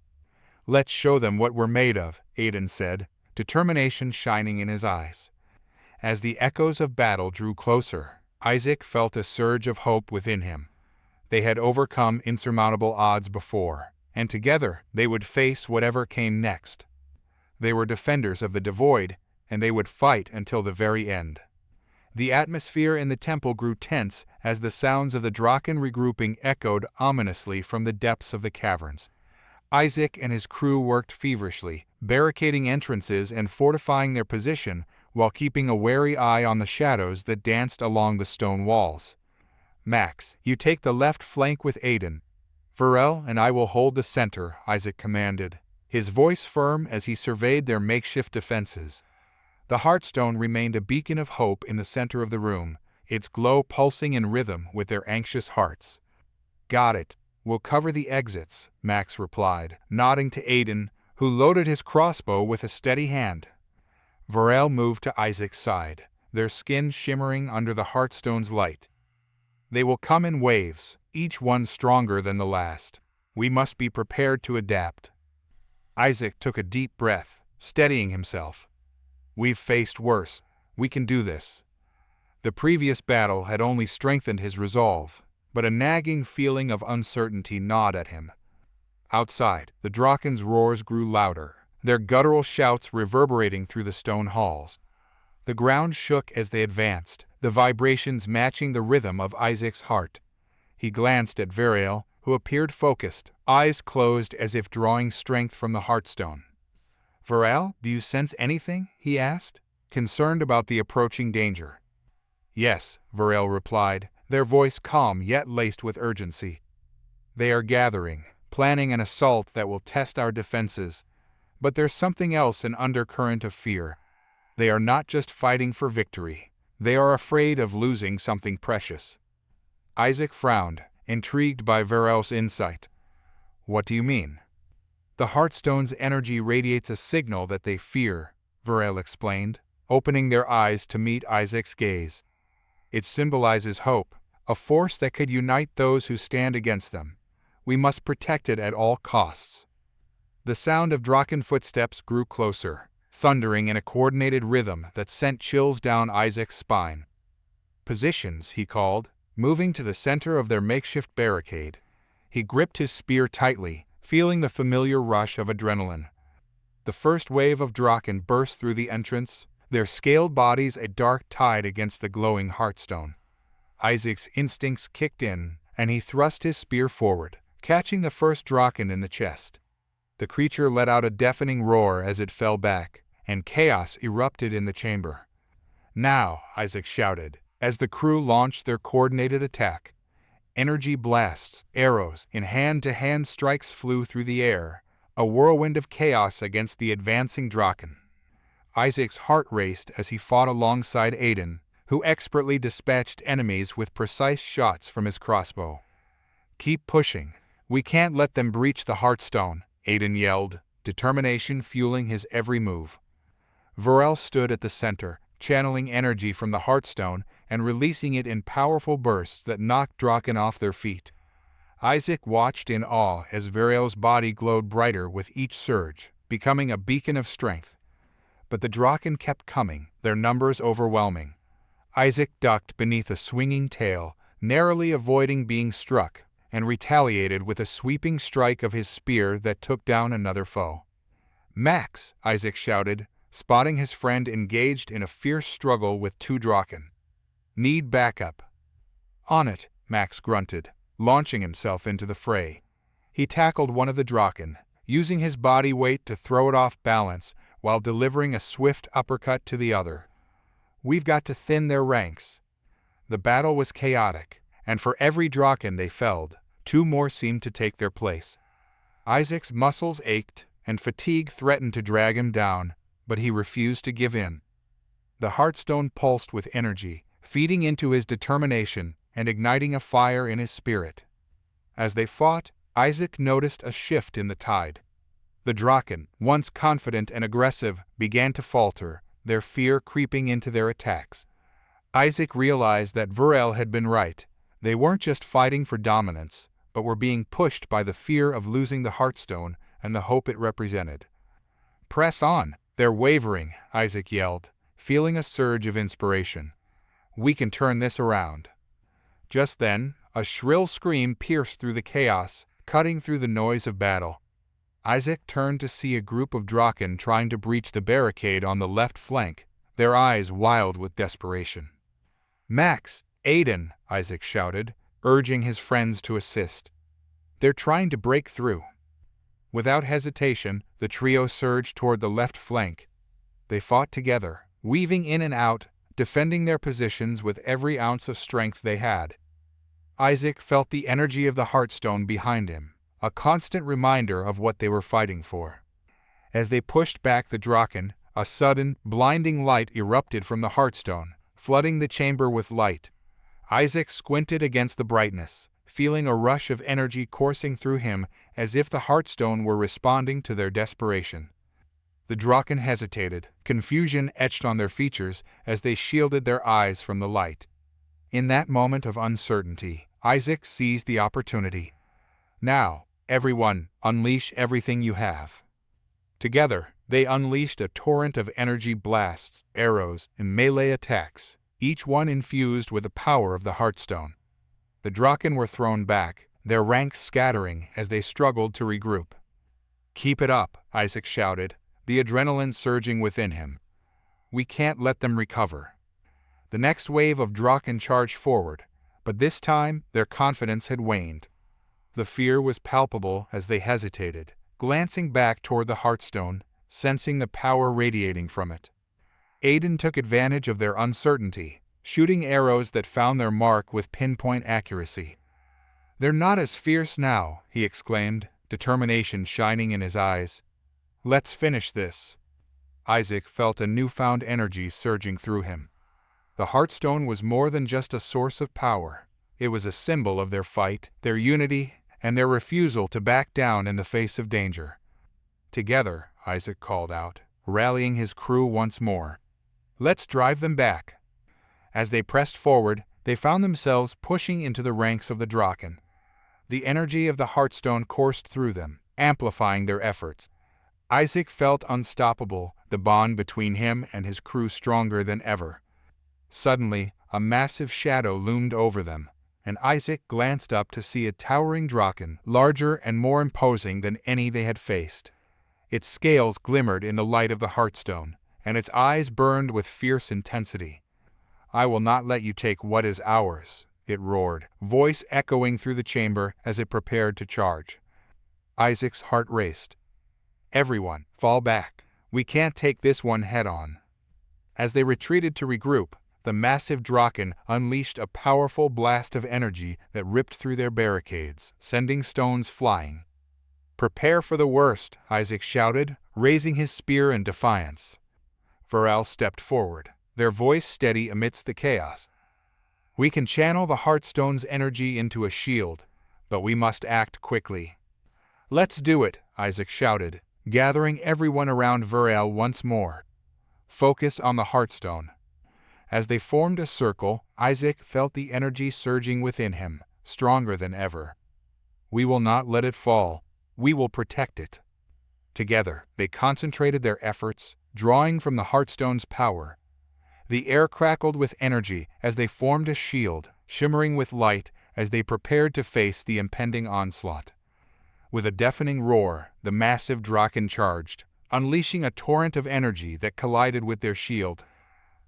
Let's show them what we're made of, Aiden said, determination shining in his eyes. As the echoes of battle drew closer, Isaac felt a surge of hope within him. They had overcome insurmountable odds before, and together they would face whatever came next. They were defenders of the Devoid, and they would fight until the very end. The atmosphere in the temple grew tense as the sounds of the Draken regrouping echoed ominously from the depths of the caverns. Isaac and his crew worked feverishly, barricading entrances and fortifying their position while keeping a wary eye on the shadows that danced along the stone walls. Max, you take the left flank with Aiden. Varel and I will hold the center, Isaac commanded, his voice firm as he surveyed their makeshift defenses. The Heartstone remained a beacon of hope in the center of the room, its glow pulsing in rhythm with their anxious hearts. "Got it. We'll cover the exits," Max replied, nodding to Aiden, who loaded his crossbow with a steady hand. Varel moved to Isaac's side, their skin shimmering under the Heartstone's light. "They will come in waves, each one stronger than the last. We must be prepared to adapt." Isaac took a deep breath, steadying himself. "We've faced worse. We can do this." The previous battle had only strengthened his resolve, but a nagging feeling of uncertainty gnawed at him. Outside, the Drakken's roars grew louder, their guttural shouts reverberating through the stone halls. The ground shook as they advanced, the vibrations matching the rhythm of Isaac's heart. He glanced at Variel, who appeared focused, eyes closed as if drawing strength from the Heartstone. "Varel, do you sense anything?" he asked, concerned about the approaching danger. "Yes," Varel replied, their voice calm yet laced with urgency. "They are gathering, planning an assault that will test our defenses. But there's something else, an undercurrent of fear. They are not just fighting for victory. They are afraid of losing something precious." Isaac frowned, intrigued by Varel's insight. "What do you mean?" "The Heartstone's energy radiates a signal that they fear," Varel explained, opening their eyes to meet Isaac's gaze. "It symbolizes hope, a force that could unite those who stand against them. We must protect it at all costs." The sound of Draken footsteps grew closer, thundering in a coordinated rhythm that sent chills down Isaac's spine. "Positions," he called, moving to the center of their makeshift barricade. He gripped his spear tightly, feeling the familiar rush of adrenaline. The first wave of Draken burst through the entrance, their scaled bodies a dark tide against the glowing Heartstone. Isaac's instincts kicked in, and he thrust his spear forward, catching the first Draken in the chest. The creature let out a deafening roar as it fell back, and chaos erupted in the chamber. "Now," Isaac shouted, as the crew launched their coordinated attack. Energy blasts, arrows, and hand-to-hand strikes flew through the air, a whirlwind of chaos against the advancing Draken. Isaac's heart raced as he fought alongside Aiden, who expertly dispatched enemies with precise shots from his crossbow. "Keep pushing. We can't let them breach the Heartstone," Aiden yelled, determination fueling his every move. Varel stood at the center, channeling energy from the Heartstone and releasing it in powerful bursts that knocked Draken off their feet. Isaac watched in awe as Varel's body glowed brighter with each surge, becoming a beacon of strength. But the Draken kept coming, their numbers overwhelming. Isaac ducked beneath a swinging tail, narrowly avoiding being struck, and retaliated with a sweeping strike of his spear that took down another foe. "Max!" Isaac shouted, spotting his friend engaged in a fierce struggle with two Draken. "Need backup." "On it," Max grunted, launching himself into the fray. He tackled one of the Draken, using his body weight to throw it off balance while delivering a swift uppercut to the other. "We've got to thin their ranks." The battle was chaotic, and for every Draken they felled, two more seemed to take their place. Isaac's muscles ached, and fatigue threatened to drag him down, but he refused to give in. The Heartstone pulsed with energy, feeding into his determination and igniting a fire in his spirit. As they fought, Isaac noticed a shift in the tide. The Draken, once confident and aggressive, began to falter, their fear creeping into their attacks. Isaac realized that Varel had been right. They weren't just fighting for dominance, but were being pushed by the fear of losing the Heartstone and the hope it represented. "Press on! They're wavering," Isaac yelled, feeling a surge of inspiration. "We can turn this around." Just then, a shrill scream pierced through the chaos, cutting through the noise of battle. Isaac turned to see a group of Draken trying to breach the barricade on the left flank, their eyes wild with desperation. "Max! Aiden!" Isaac shouted, urging his friends to assist. "They're trying to break through." Without hesitation, the trio surged toward the left flank. They fought together, weaving in and out, defending their positions with every ounce of strength they had. Isaac felt the energy of the Heartstone behind him, a constant reminder of what they were fighting for. As they pushed back the Draken, a sudden, blinding light erupted from the Heartstone, flooding the chamber with light. Isaac squinted against the brightness, feeling a rush of energy coursing through him as if the Heartstone were responding to their desperation. The Draken hesitated, confusion etched on their features as they shielded their eyes from the light. In that moment of uncertainty, Isaac seized the opportunity. "Now, everyone, unleash everything you have." Together, they unleashed a torrent of energy blasts, arrows, and melee attacks, each one infused with the power of the Heartstone. The Draken were thrown back, their ranks scattering as they struggled to regroup. "Keep it up," Isaac shouted, the adrenaline surging within him. "We can't let them recover." The next wave of Draken charged forward, but this time their confidence had waned. The fear was palpable as they hesitated, glancing back toward the Heartstone, sensing the power radiating from it. Aiden took advantage of their uncertainty, shooting arrows that found their mark with pinpoint accuracy. "They're not as fierce now," he exclaimed, determination shining in his eyes. "Let's finish this." Isaac felt a newfound energy surging through him. The Heartstone was more than just a source of power. It was a symbol of their fight, their unity, and their refusal to back down in the face of danger. "Together," Isaac called out, rallying his crew once more. "Let's drive them back." As they pressed forward, they found themselves pushing into the ranks of the Draken. The energy of the Heartstone coursed through them, amplifying their efforts. Isaac felt unstoppable, the bond between him and his crew stronger than ever. Suddenly, a massive shadow loomed over them, and Isaac glanced up to see a towering Draken, larger and more imposing than any they had faced. Its scales glimmered in the light of the Heartstone, and its eyes burned with fierce intensity. "I will not let you take what is ours," it roared, voice echoing through the chamber as it prepared to charge. Isaac's heart raced. "Everyone, fall back. We can't take this one head-on." As they retreated to regroup, the massive Draken unleashed a powerful blast of energy that ripped through their barricades, sending stones flying. "Prepare for the worst," Isaac shouted, raising his spear in defiance. Varel stepped forward, their voice steady amidst the chaos. "We can channel the Heartstone's energy into a shield, but we must act quickly." "Let's do it," Isaac shouted, gathering everyone around Varel once more. "Focus on the Heartstone." As they formed a circle, Isaac felt the energy surging within him, stronger than ever. "We will not let it fall. We will protect it." Together, they concentrated their efforts, drawing from the Heartstone's power. The air crackled with energy as they formed a shield, shimmering with light as they prepared to face the impending onslaught. With a deafening roar, the massive Draken charged, unleashing a torrent of energy that collided with their shield.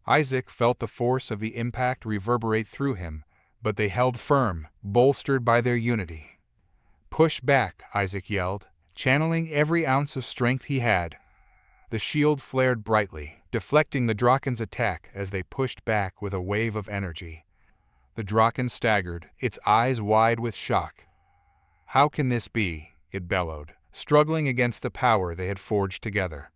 Isaac felt the force of the impact reverberate through him, but they held firm, bolstered by their unity. "Push back," Isaac yelled, channeling every ounce of strength he had. The shield flared brightly, deflecting the Draken's attack as they pushed back with a wave of energy. The Draken staggered, its eyes wide with shock. "How can this be?" it bellowed, struggling against the power they had forged together.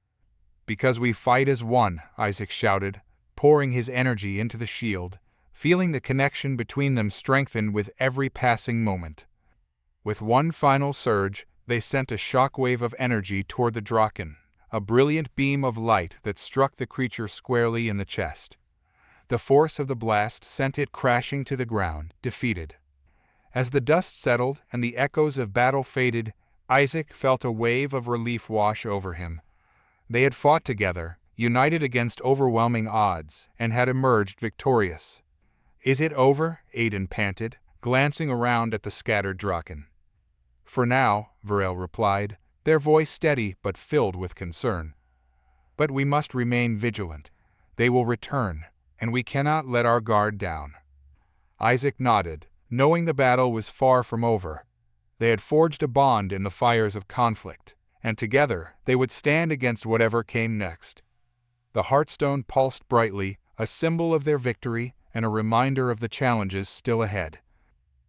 "Because we fight as one," Isaac shouted, pouring his energy into the shield, feeling the connection between them strengthen with every passing moment. With one final surge, they sent a shockwave of energy toward the Draken, a brilliant beam of light that struck the creature squarely in the chest. The force of the blast sent it crashing to the ground, defeated. As the dust settled and the echoes of battle faded, Isaac felt a wave of relief wash over him. They had fought together, united against overwhelming odds, and had emerged victorious. "Is it over?" Aiden panted, glancing around at the scattered Draken. "For now," Varel replied, their voice steady but filled with concern. "But we must remain vigilant. They will return, and we cannot let our guard down." Isaac nodded, knowing the battle was far from over. They had forged a bond in the fires of conflict, and together they would stand against whatever came next. The Heartstone pulsed brightly, a symbol of their victory and a reminder of the challenges still ahead.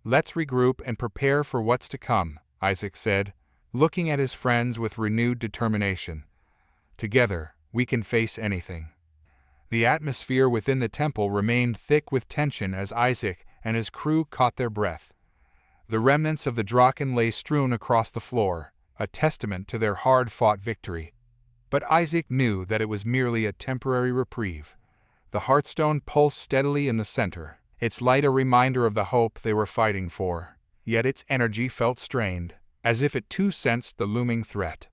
"Let's regroup and prepare for what's to come," Isaac said, looking at his friends with renewed determination. Together, we can face anything. The atmosphere within the temple remained thick with tension as Isaac and his crew caught their breath. The remnants of the Draken lay strewn across the floor, a testament to their hard-fought victory. But Isaac knew that it was merely a temporary reprieve. The Heartstone pulsed steadily in the center, its light a reminder of the hope they were fighting for. Yet its energy felt strained, as if it too sensed the looming threat.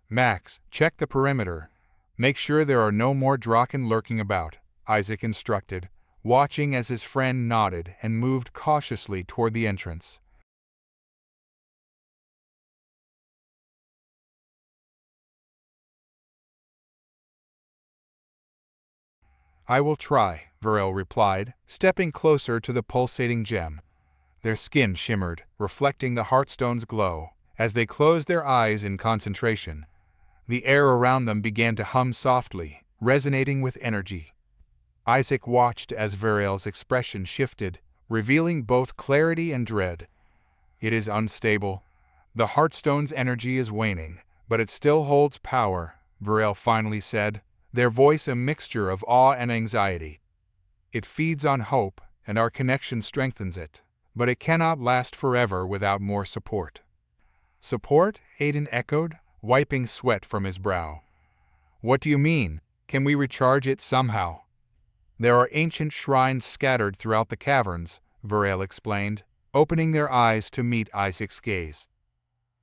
"Max, check the perimeter. Make sure there are no more Draken lurking about," Isaac instructed, watching as his friend nodded and moved cautiously toward the entrance. "I will try," Varel replied, stepping closer to the pulsating gem. Their skin shimmered, reflecting the Heartstone's glow. As they closed their eyes in concentration, the air around them began to hum softly, resonating with energy. Isaac watched as Varel's expression shifted, revealing both clarity and dread. "It is unstable. The Heartstone's energy is waning, but it still holds power," Varel finally said, their voice a mixture of awe and anxiety. "It feeds on hope, and our connection strengthens it, but it cannot last forever without more support." "Support?" Aiden echoed, wiping sweat from his brow. "What do you mean? Can we recharge it somehow?" "There are ancient shrines scattered throughout the caverns," Varel explained, opening their eyes to meet Isaac's gaze.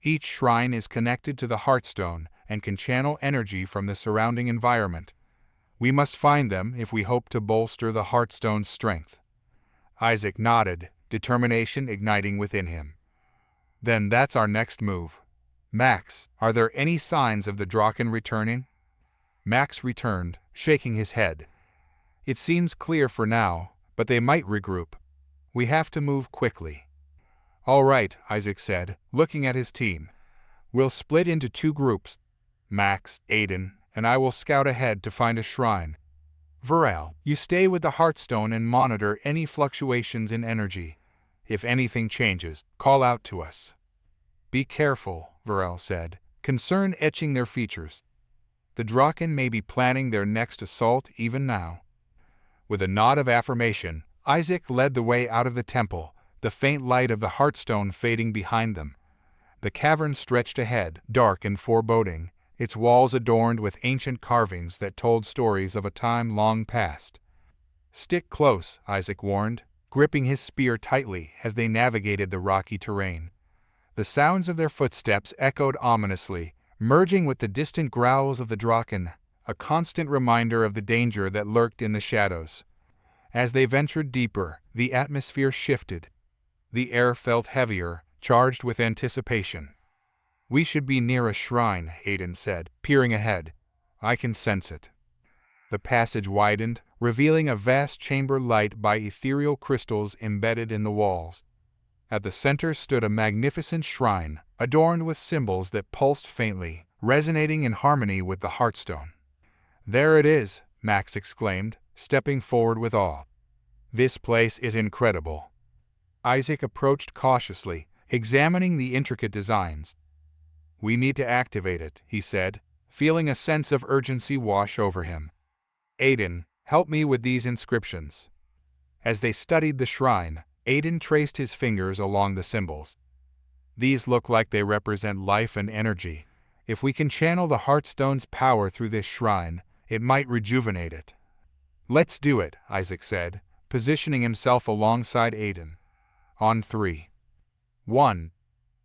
"Each shrine is connected to the Heartstone and can channel energy from the surrounding environment. We must find them if we hope to bolster the Heartstone's strength." Isaac nodded, determination igniting within him. "Then that's our next move. Max, are there any signs of the Draken returning?" Max returned, shaking his head. "It seems clear for now, but they might regroup. We have to move quickly." "All right," Isaac said, looking at his team. "We'll split into two groups. Max, Aiden, and I will scout ahead to find a shrine. Varel, you stay with the Heartstone and monitor any fluctuations in energy. If anything changes, call out to us." "Be careful," Varel said, concern etching their features. "The Draken may be planning their next assault even now." With a nod of affirmation, Isaac led the way out of the temple, the faint light of the Heartstone fading behind them. The cavern stretched ahead, dark and foreboding, its walls adorned with ancient carvings that told stories of a time long past. "Stick close," Isaac warned, gripping his spear tightly as they navigated the rocky terrain. The sounds of their footsteps echoed ominously, merging with the distant growls of the Draken, a constant reminder of the danger that lurked in the shadows. As they ventured deeper, the atmosphere shifted. The air felt heavier, charged with anticipation. "We should be near a shrine," Aiden said, peering ahead. "I can sense it." The passage widened, revealing a vast chamber light by ethereal crystals embedded in the walls. At the center stood a magnificent shrine, adorned with symbols that pulsed faintly, resonating in harmony with the Heartstone. "There it is," Max exclaimed, stepping forward with awe. "This place is incredible." Isaac approached cautiously, examining the intricate designs. "We need to activate it," he said, feeling a sense of urgency wash over him. "Aiden, help me with these inscriptions." As they studied the shrine, Aiden traced his fingers along the symbols. "These look like they represent life and energy. If we can channel the Heartstone's power through this shrine, it might rejuvenate it." "Let's do it," Isaac said, positioning himself alongside Aiden. "On 3. 1,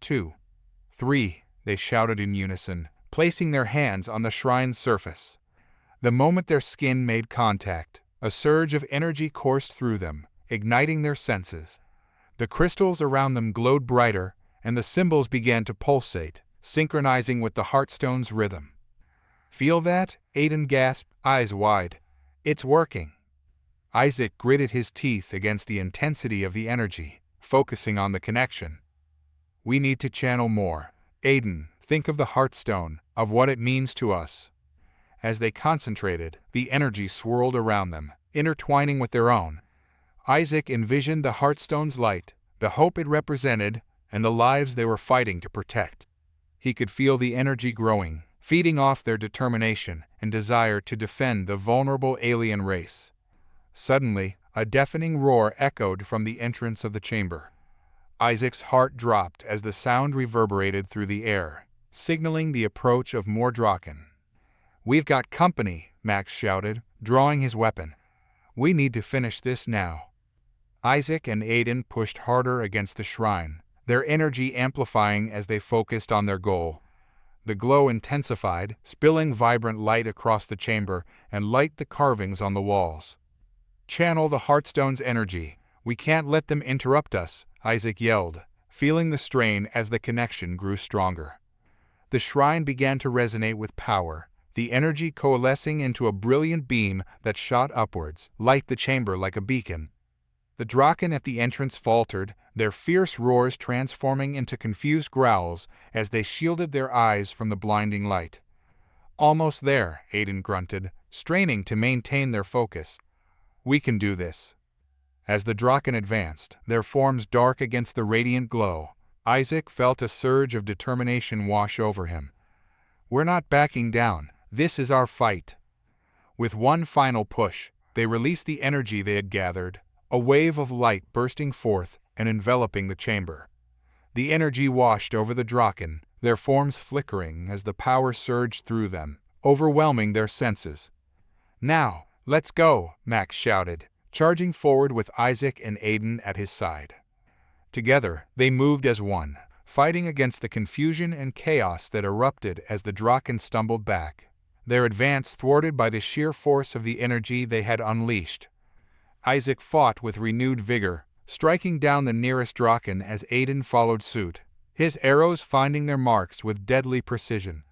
2, 3, they shouted in unison, placing their hands on the shrine's surface. The moment their skin made contact, a surge of energy coursed through them, igniting their senses. The crystals around them glowed brighter, and the symbols began to pulsate, synchronizing with the Heartstone's rhythm. "Feel that?" Aiden gasped, eyes wide. "It's working." Isaac gritted his teeth against the intensity of the energy, focusing on the connection. "We need to channel more. Aiden, think of the Heartstone, of what it means to us." As they concentrated, the energy swirled around them, intertwining with their own. Isaac envisioned the Heartstone's light, the hope it represented, and the lives they were fighting to protect. He could feel the energy growing, feeding off their determination and desire to defend the vulnerable alien race. Suddenly, a deafening roar echoed from the entrance of the chamber. Isaac's heart dropped as the sound reverberated through the air, signaling the approach of more Draken. "We've got company," Max shouted, drawing his weapon. "We need to finish this now." Isaac and Aiden pushed harder against the shrine, their energy amplifying as they focused on their goal. The glow intensified, spilling vibrant light across the chamber and light the carvings on the walls. "Channel the Heartstone's energy. We can't let them interrupt us," Isaac yelled, feeling the strain as the connection grew stronger. The shrine began to resonate with power, the energy coalescing into a brilliant beam that shot upwards, light the chamber like a beacon. The Draken at the entrance faltered, their fierce roars transforming into confused growls as they shielded their eyes from the blinding light. "Almost there," Aiden grunted, straining to maintain their focus. "We can do this." As the Draken advanced, their forms dark against the radiant glow, Isaac felt a surge of determination wash over him. "We're not backing down. This is our fight." With one final push, they released the energy they had gathered, a wave of light bursting forth and enveloping the chamber. The energy washed over the Draken, their forms flickering as the power surged through them, overwhelming their senses. "Now, let's go," Max shouted, charging forward with Isaac and Aiden at his side. Together, they moved as one, fighting against the confusion and chaos that erupted as the Draken stumbled back, their advance thwarted by the sheer force of the energy they had unleashed. Isaac fought with renewed vigor, striking down the nearest Draken as Aiden followed suit, his arrows finding their marks with deadly precision.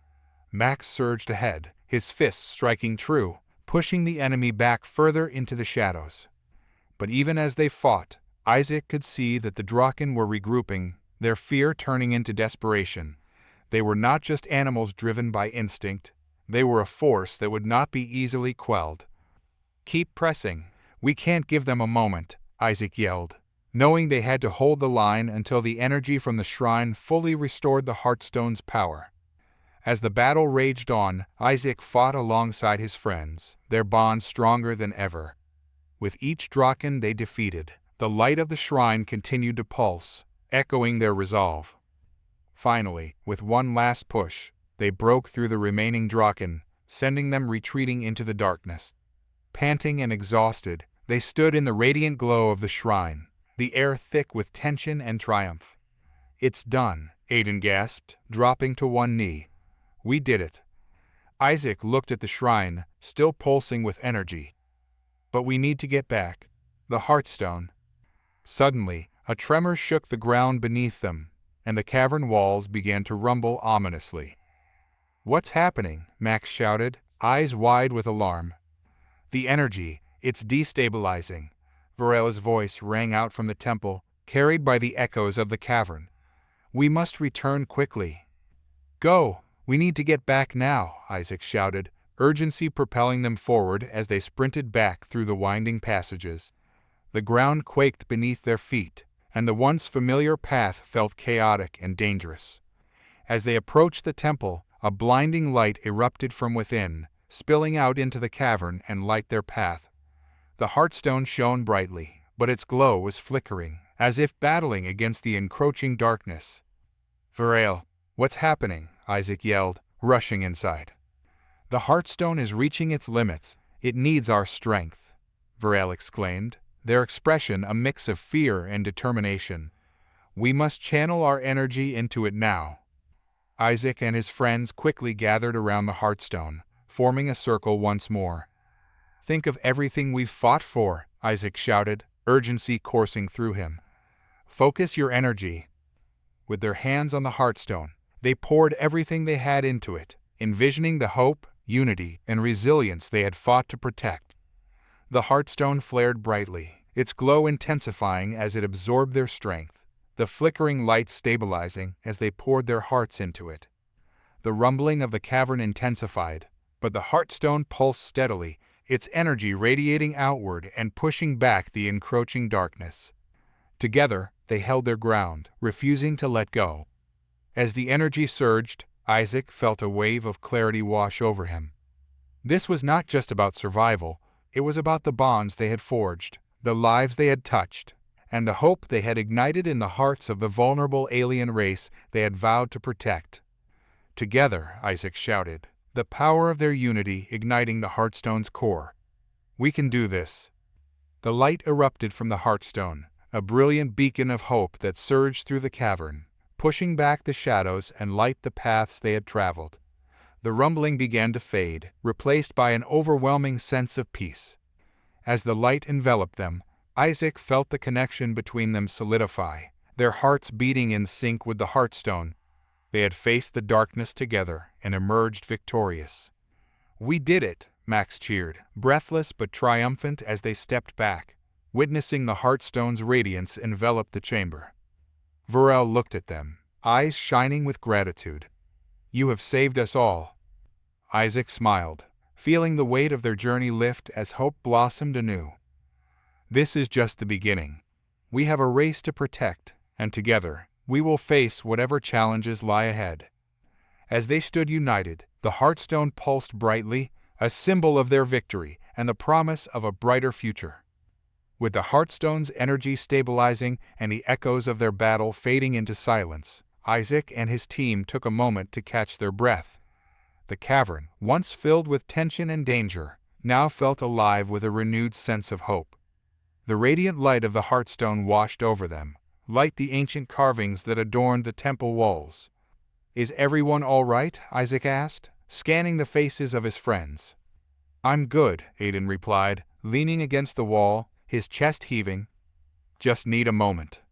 Max surged ahead, his fists striking true, pushing the enemy back further into the shadows. But even as they fought, Isaac could see that the Draken were regrouping, their fear turning into desperation. They were not just animals driven by instinct, they were a force that would not be easily quelled. "Keep pressing. We can't give them a moment," Isaac yelled, knowing they had to hold the line until the energy from the shrine fully restored the Heartstone's power. As the battle raged on, Isaac fought alongside his friends, their bond stronger than ever. With each Draken they defeated, the light of the shrine continued to pulse, echoing their resolve. Finally, with one last push, they broke through the remaining Draken, sending them retreating into the darkness. Panting and exhausted, they stood in the radiant glow of the shrine, the air thick with tension and triumph. "It's done," Aiden gasped, dropping to one knee. "We did it." Isaac looked at the shrine, still pulsing with energy. "But we need to get back. The Heartstone." Suddenly, a tremor shook the ground beneath them, and the cavern walls began to rumble ominously. "What's happening?" Max shouted, eyes wide with alarm. "The energy, it's destabilizing." Varela's voice rang out from the temple, carried by the echoes of the cavern. "We must return quickly." "Go! We need to get back now," Isaac shouted, urgency propelling them forward as they sprinted back through the winding passages. The ground quaked beneath their feet, and the once familiar path felt chaotic and dangerous. As they approached the temple, a blinding light erupted from within, spilling out into the cavern and light their path. The Heartstone shone brightly, but its glow was flickering, as if battling against the encroaching darkness. "Varel, what's happening?" Isaac yelled, rushing inside. "The Heartstone is reaching its limits. It needs our strength," Varel exclaimed, their expression a mix of fear and determination. "We must channel our energy into it now." Isaac and his friends quickly gathered around the Heartstone, forming a circle once more. "Think of everything we've fought for," Isaac shouted, urgency coursing through him. "Focus your energy." With their hands on the Heartstone, they poured everything they had into it, envisioning the hope, unity, and resilience they had fought to protect. The Heartstone flared brightly, its glow intensifying as it absorbed their strength, the flickering light stabilizing as they poured their hearts into it. The rumbling of the cavern intensified, but the Heartstone pulsed steadily, its energy radiating outward and pushing back the encroaching darkness. Together, they held their ground, refusing to let go. As the energy surged, Isaac felt a wave of clarity wash over him. This was not just about survival, it was about the bonds they had forged, the lives they had touched, and the hope they had ignited in the hearts of the vulnerable alien race they had vowed to protect. Together, Isaac shouted, the power of their unity igniting the Heartstone's core. We can do this. The light erupted from the Heartstone, a brilliant beacon of hope that surged through the cavern, pushing back the shadows and light the paths they had traveled. The rumbling began to fade, replaced by an overwhelming sense of peace. As the light enveloped them, Isaac felt the connection between them solidify, their hearts beating in sync with the Heartstone. They had faced the darkness together and emerged victorious. We did it, Max cheered, breathless but triumphant as they stepped back, witnessing the Heartstone's radiance envelop the chamber. Varel looked at them, eyes shining with gratitude. You have saved us all. Isaac smiled, feeling the weight of their journey lift as hope blossomed anew. This is just the beginning. We have a race to protect, and together, we will face whatever challenges lie ahead. As they stood united, the Heartstone pulsed brightly, a symbol of their victory and the promise of a brighter future. With the Heartstone's energy stabilizing and the echoes of their battle fading into silence, Isaac and his team took a moment to catch their breath. The cavern, once filled with tension and danger, now felt alive with a renewed sense of hope. The radiant light of the Heartstone washed over them, like the ancient carvings that adorned the temple walls. Is everyone all right? Isaac asked, scanning the faces of his friends. I'm good, Aiden replied, leaning against the wall, his chest heaving. Just need a moment.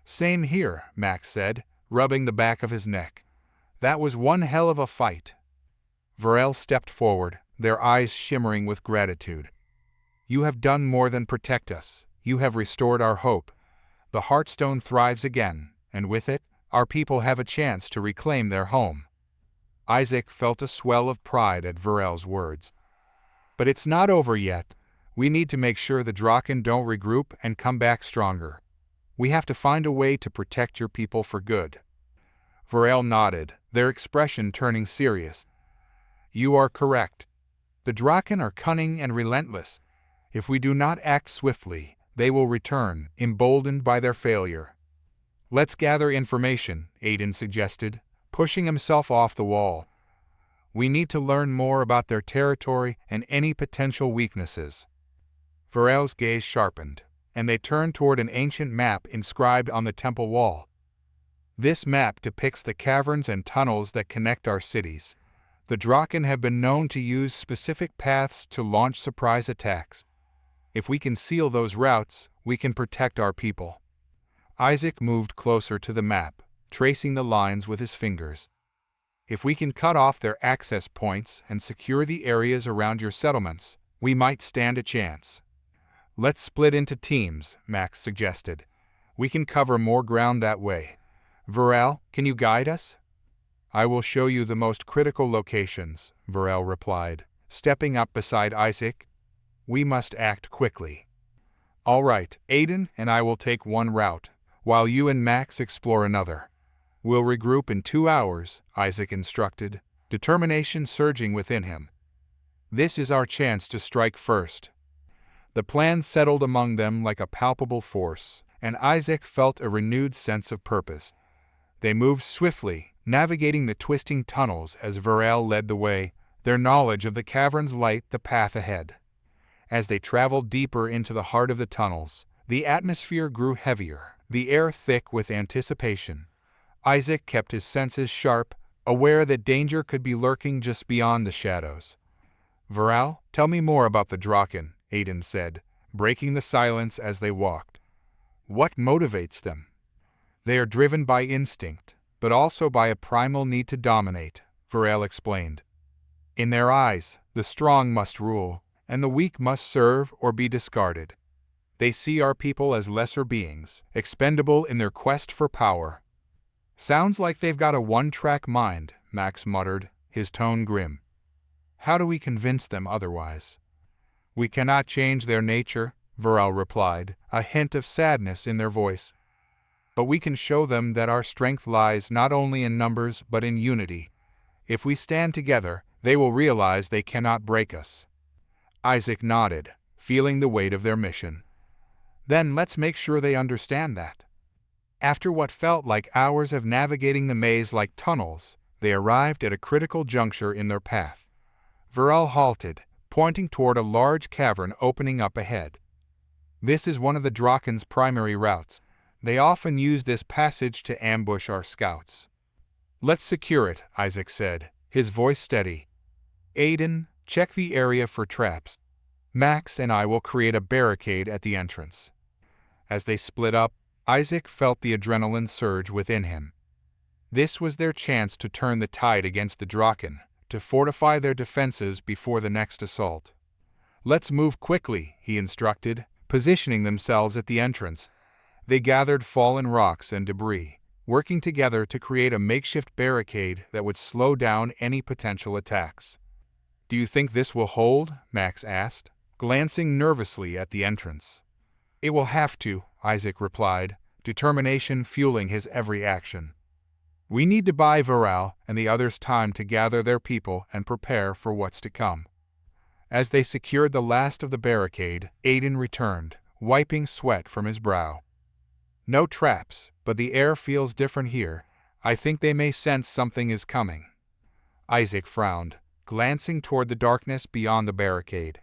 Same here, Max said, rubbing the back of his neck. That was one hell of a fight. Varel stepped forward, their eyes shimmering with gratitude. You have done more than protect us. You have restored our hope. The Heartstone thrives again, and with it, our people have a chance to reclaim their home. Isaac felt a swell of pride at Varel's words. But it's not over yet. We need to make sure the Draken don't regroup and come back stronger. We have to find a way to protect your people for good. Varel nodded, their expression turning serious. You are correct. The Draken are cunning and relentless. If we do not act swiftly, they will return, emboldened by their failure. Let's gather information, Aiden suggested, pushing himself off the wall. We need to learn more about their territory and any potential weaknesses. Varel's gaze sharpened, and they turned toward an ancient map inscribed on the temple wall. This map depicts the caverns and tunnels that connect our cities. The Draken have been known to use specific paths to launch surprise attacks. If we can seal those routes, we can protect our people. Isaac moved closer to the map, tracing the lines with his fingers. If we can cut off their access points and secure the areas around your settlements, we might stand a chance. Let's split into teams, Max suggested. We can cover more ground that way. Varel, can you guide us? I will show you the most critical locations, Varel replied, stepping up beside Isaac. We must act quickly. All right, Aiden and I will take one route, while you and Max explore another. We'll regroup in 2 hours, Isaac instructed, determination surging within him. This is our chance to strike first. The plan settled among them like a palpable force, and Isaac felt a renewed sense of purpose. They moved swiftly, navigating the twisting tunnels as Varel led the way, their knowledge of the caverns light the path ahead. As they traveled deeper into the heart of the tunnels, the atmosphere grew heavier, the air thick with anticipation. Isaac kept his senses sharp, aware that danger could be lurking just beyond the shadows. Varel, tell me more about the Draken, Aiden said, breaking the silence as they walked. What motivates them? They are driven by instinct, but also by a primal need to dominate, Varel explained. In their eyes, the strong must rule, and the weak must serve or be discarded. They see our people as lesser beings, expendable in their quest for power. Sounds like they've got a one-track mind, Max muttered, his tone grim. How do we convince them otherwise? We cannot change their nature, Varel replied, a hint of sadness in their voice. But we can show them that our strength lies not only in numbers but in unity. If we stand together, they will realize they cannot break us. Isaac nodded, feeling the weight of their mission. Then let's make sure they understand that. After what felt like hours of navigating the maze like tunnels, they arrived at a critical juncture in their path. Viral halted, pointing toward a large cavern opening up ahead. This is one of the Draken's primary routes. They often use this passage to ambush our scouts. Let's secure it, Isaac said, his voice steady. Aiden, check the area for traps. Max and I will create a barricade at the entrance. As they split up, Isaac felt the adrenaline surge within him. This was their chance to turn the tide against the Draken, to fortify their defenses before the next assault. Let's move quickly, he instructed, positioning themselves at the entrance. They gathered fallen rocks and debris, working together to create a makeshift barricade that would slow down any potential attacks. Do you think this will hold? Max asked, glancing nervously at the entrance. It will have to, Isaac replied, determination fueling his every action. We need to buy Viral and the others time to gather their people and prepare for what's to come. As they secured the last of the barricade, Aiden returned, wiping sweat from his brow. No traps, but the air feels different here. I think they may sense something is coming. Isaac frowned, glancing toward the darkness beyond the barricade.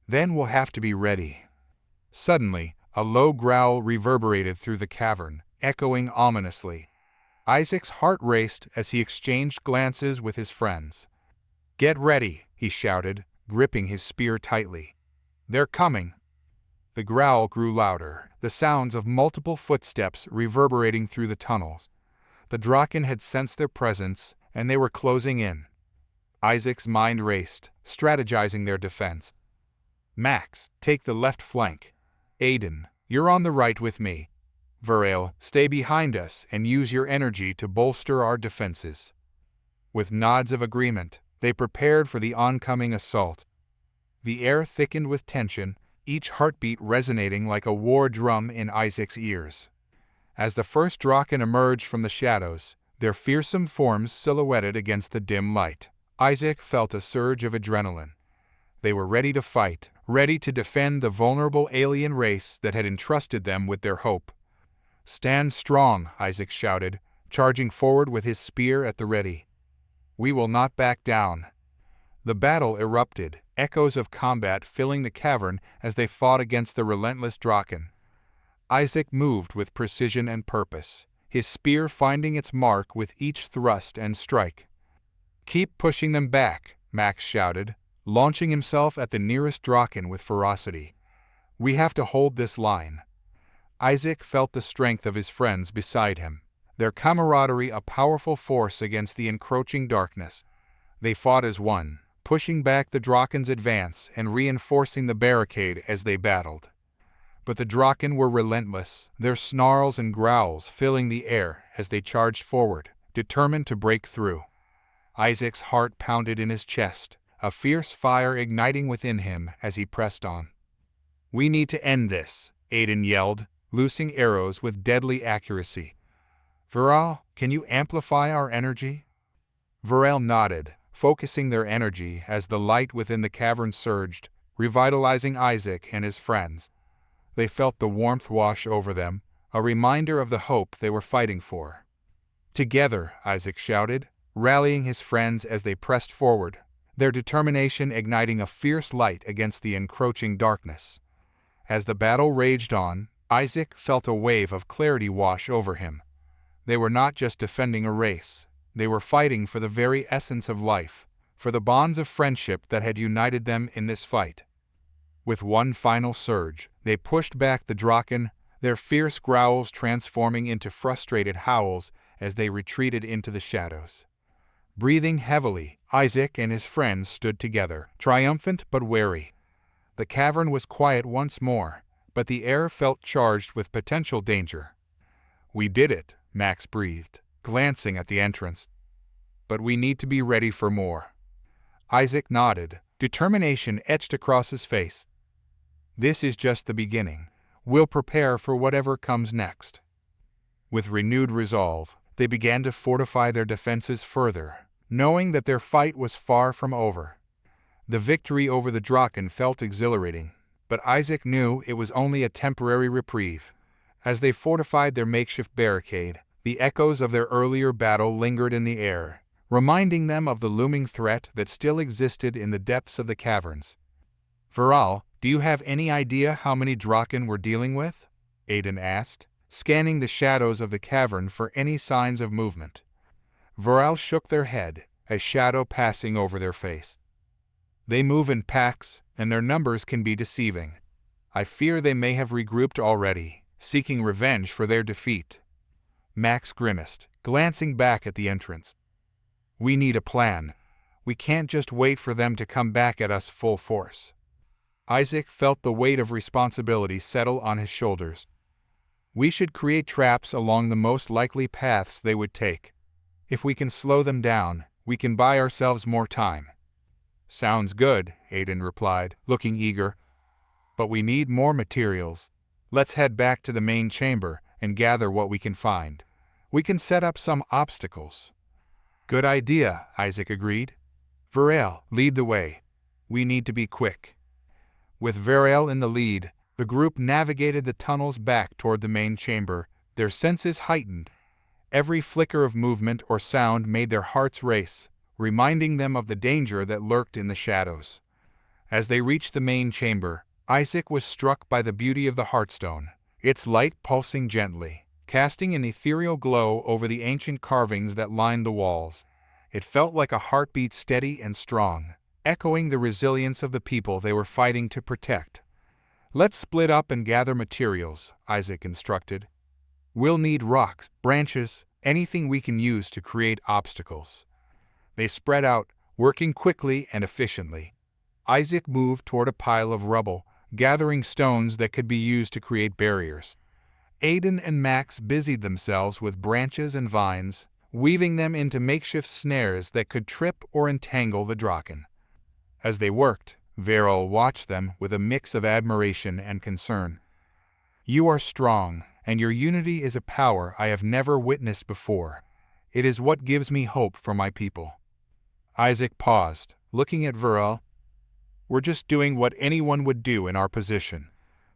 Then we'll have to be ready. Suddenly, a low growl reverberated through the cavern, echoing ominously. Isaac's heart raced as he exchanged glances with his friends. Get ready, he shouted, gripping his spear tightly. They're coming. The growl grew louder, the sounds of multiple footsteps reverberating through the tunnels. The Draken had sensed their presence, and they were closing in. Isaac's mind raced, strategizing their defense. Max, take the left flank. Aiden, you're on the right with me. Viral, stay behind us and use your energy to bolster our defenses. With nods of agreement, they prepared for the oncoming assault. The air thickened with tension, each heartbeat resonating like a war drum in Isaac's ears. As the first Draken emerged from the shadows, their fearsome forms silhouetted against the dim light, Isaac felt a surge of adrenaline. They were ready to fight, ready to defend the vulnerable alien race that had entrusted them with their hope. Stand strong, Isaac shouted, charging forward with his spear at the ready. We will not back down. The battle erupted, echoes of combat filling the cavern as they fought against the relentless Draken. Isaac moved with precision and purpose, his spear finding its mark with each thrust and strike. Keep pushing them back, Max shouted, launching himself at the nearest Draken with ferocity. We have to hold this line. Isaac felt the strength of his friends beside him, their camaraderie a powerful force against the encroaching darkness. They fought as one, pushing back the Draken's advance and reinforcing the barricade as they battled. But the Draken were relentless, their snarls and growls filling the air as they charged forward, determined to break through. Isaac's heart pounded in his chest, a fierce fire igniting within him as he pressed on. We need to end this, Aiden yelled, loosing arrows with deadly accuracy. Viral, can you amplify our energy? Viral nodded, focusing their energy as the light within the cavern surged, revitalizing Isaac and his friends. They felt the warmth wash over them, a reminder of the hope they were fighting for. Together, Isaac shouted, rallying his friends as they pressed forward, their determination igniting a fierce light against the encroaching darkness. As the battle raged on, Isaac felt a wave of clarity wash over him. They were not just defending a race. They were fighting for the very essence of life, for the bonds of friendship that had united them in this fight. With one final surge, they pushed back the Draken, their fierce growls transforming into frustrated howls as they retreated into the shadows. Breathing heavily, Isaac and his friends stood together, triumphant but wary. The cavern was quiet once more, but the air felt charged with potential danger. We did it, Max breathed, glancing at the entrance. But we need to be ready for more. Isaac nodded, determination etched across his face. This is just the beginning. We'll prepare for whatever comes next. With renewed resolve, they began to fortify their defenses further, knowing that their fight was far from over. The victory over the Draken felt exhilarating, but Isaac knew it was only a temporary reprieve. As they fortified their makeshift barricade, the echoes of their earlier battle lingered in the air, reminding them of the looming threat that still existed in the depths of the caverns. "Viral, do you have any idea how many Draken we're dealing with?" Aiden asked, scanning the shadows of the cavern for any signs of movement. Viral shook their head, a shadow passing over their face. "They move in packs, and their numbers can be deceiving. I fear they may have regrouped already, seeking revenge for their defeat." Max grimaced, glancing back at the entrance. "We need a plan. We can't just wait for them to come back at us full force." Isaac felt the weight of responsibility settle on his shoulders. "We should create traps along the most likely paths they would take. If we can slow them down, we can buy ourselves more time." "Sounds good," Aiden replied, looking eager. "But we need more materials. Let's head back to the main chamber and gather what we can find. We can set up some obstacles." "Good idea," Isaac agreed. "Varel, lead the way. We need to be quick." With Varel in the lead, the group navigated the tunnels back toward the main chamber, their senses heightened. Every flicker of movement or sound made their hearts race, reminding them of the danger that lurked in the shadows. As they reached the main chamber, Isaac was struck by the beauty of the Heartstone, its light pulsing gently, casting an ethereal glow over the ancient carvings that lined the walls. It felt like a heartbeat steady and strong, echoing the resilience of the people they were fighting to protect. "Let's split up and gather materials," Isaac instructed. "We'll need rocks, branches, anything we can use to create obstacles." They spread out, working quickly and efficiently. Isaac moved toward a pile of rubble, gathering stones that could be used to create barriers. Aiden and Max busied themselves with branches and vines, weaving them into makeshift snares that could trip or entangle the Draken. As they worked, Varel watched them with a mix of admiration and concern. "You are strong, and your unity is a power I have never witnessed before. It is what gives me hope for my people." Isaac paused, looking at Varel. "We're just doing what anyone would do in our position.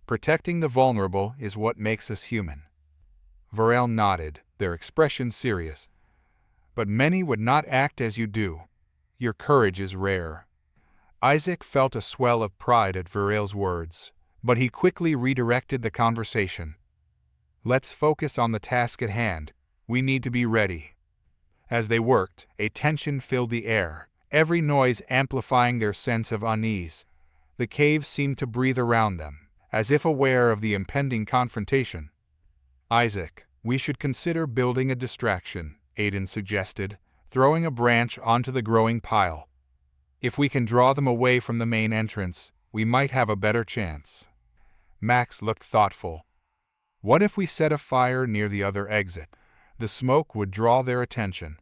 Protecting the vulnerable is what makes us human." Varel nodded, their expression serious. "But many would not act as you do. Your courage is rare." Isaac felt a swell of pride at Varel's words, but he quickly redirected the conversation. "Let's focus on the task at hand. We need to be ready." As they worked, a tension filled the air, every noise amplifying their sense of unease. The cave seemed to breathe around them, as if aware of the impending confrontation. "Isaac, we should consider building a distraction," Aiden suggested, throwing a branch onto the growing pile. "If we can draw them away from the main entrance, we might have a better chance." Max looked thoughtful. "What if we set a fire near the other exit? The smoke would draw their attention."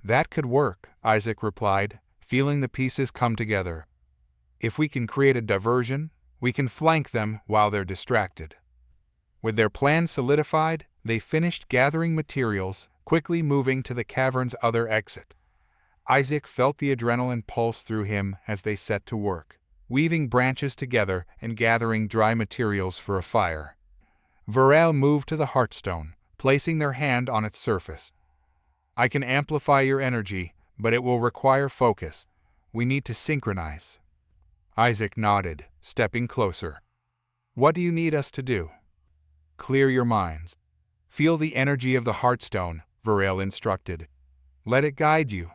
"That could work," Isaac replied, feeling the pieces come together. "If we can create a diversion, we can flank them while they're distracted." With their plan solidified, they finished gathering materials, quickly moving to the cavern's other exit. Isaac felt the adrenaline pulse through him as they set to work, weaving branches together and gathering dry materials for a fire. Varel moved to the Heartstone, placing their hand on its surface. "I can amplify your energy, but it will require focus. We need to synchronize." Isaac nodded, stepping closer. "What do you need us to do?" "Clear your minds. Feel the energy of the Heartstone," Varel instructed. "Let it guide you.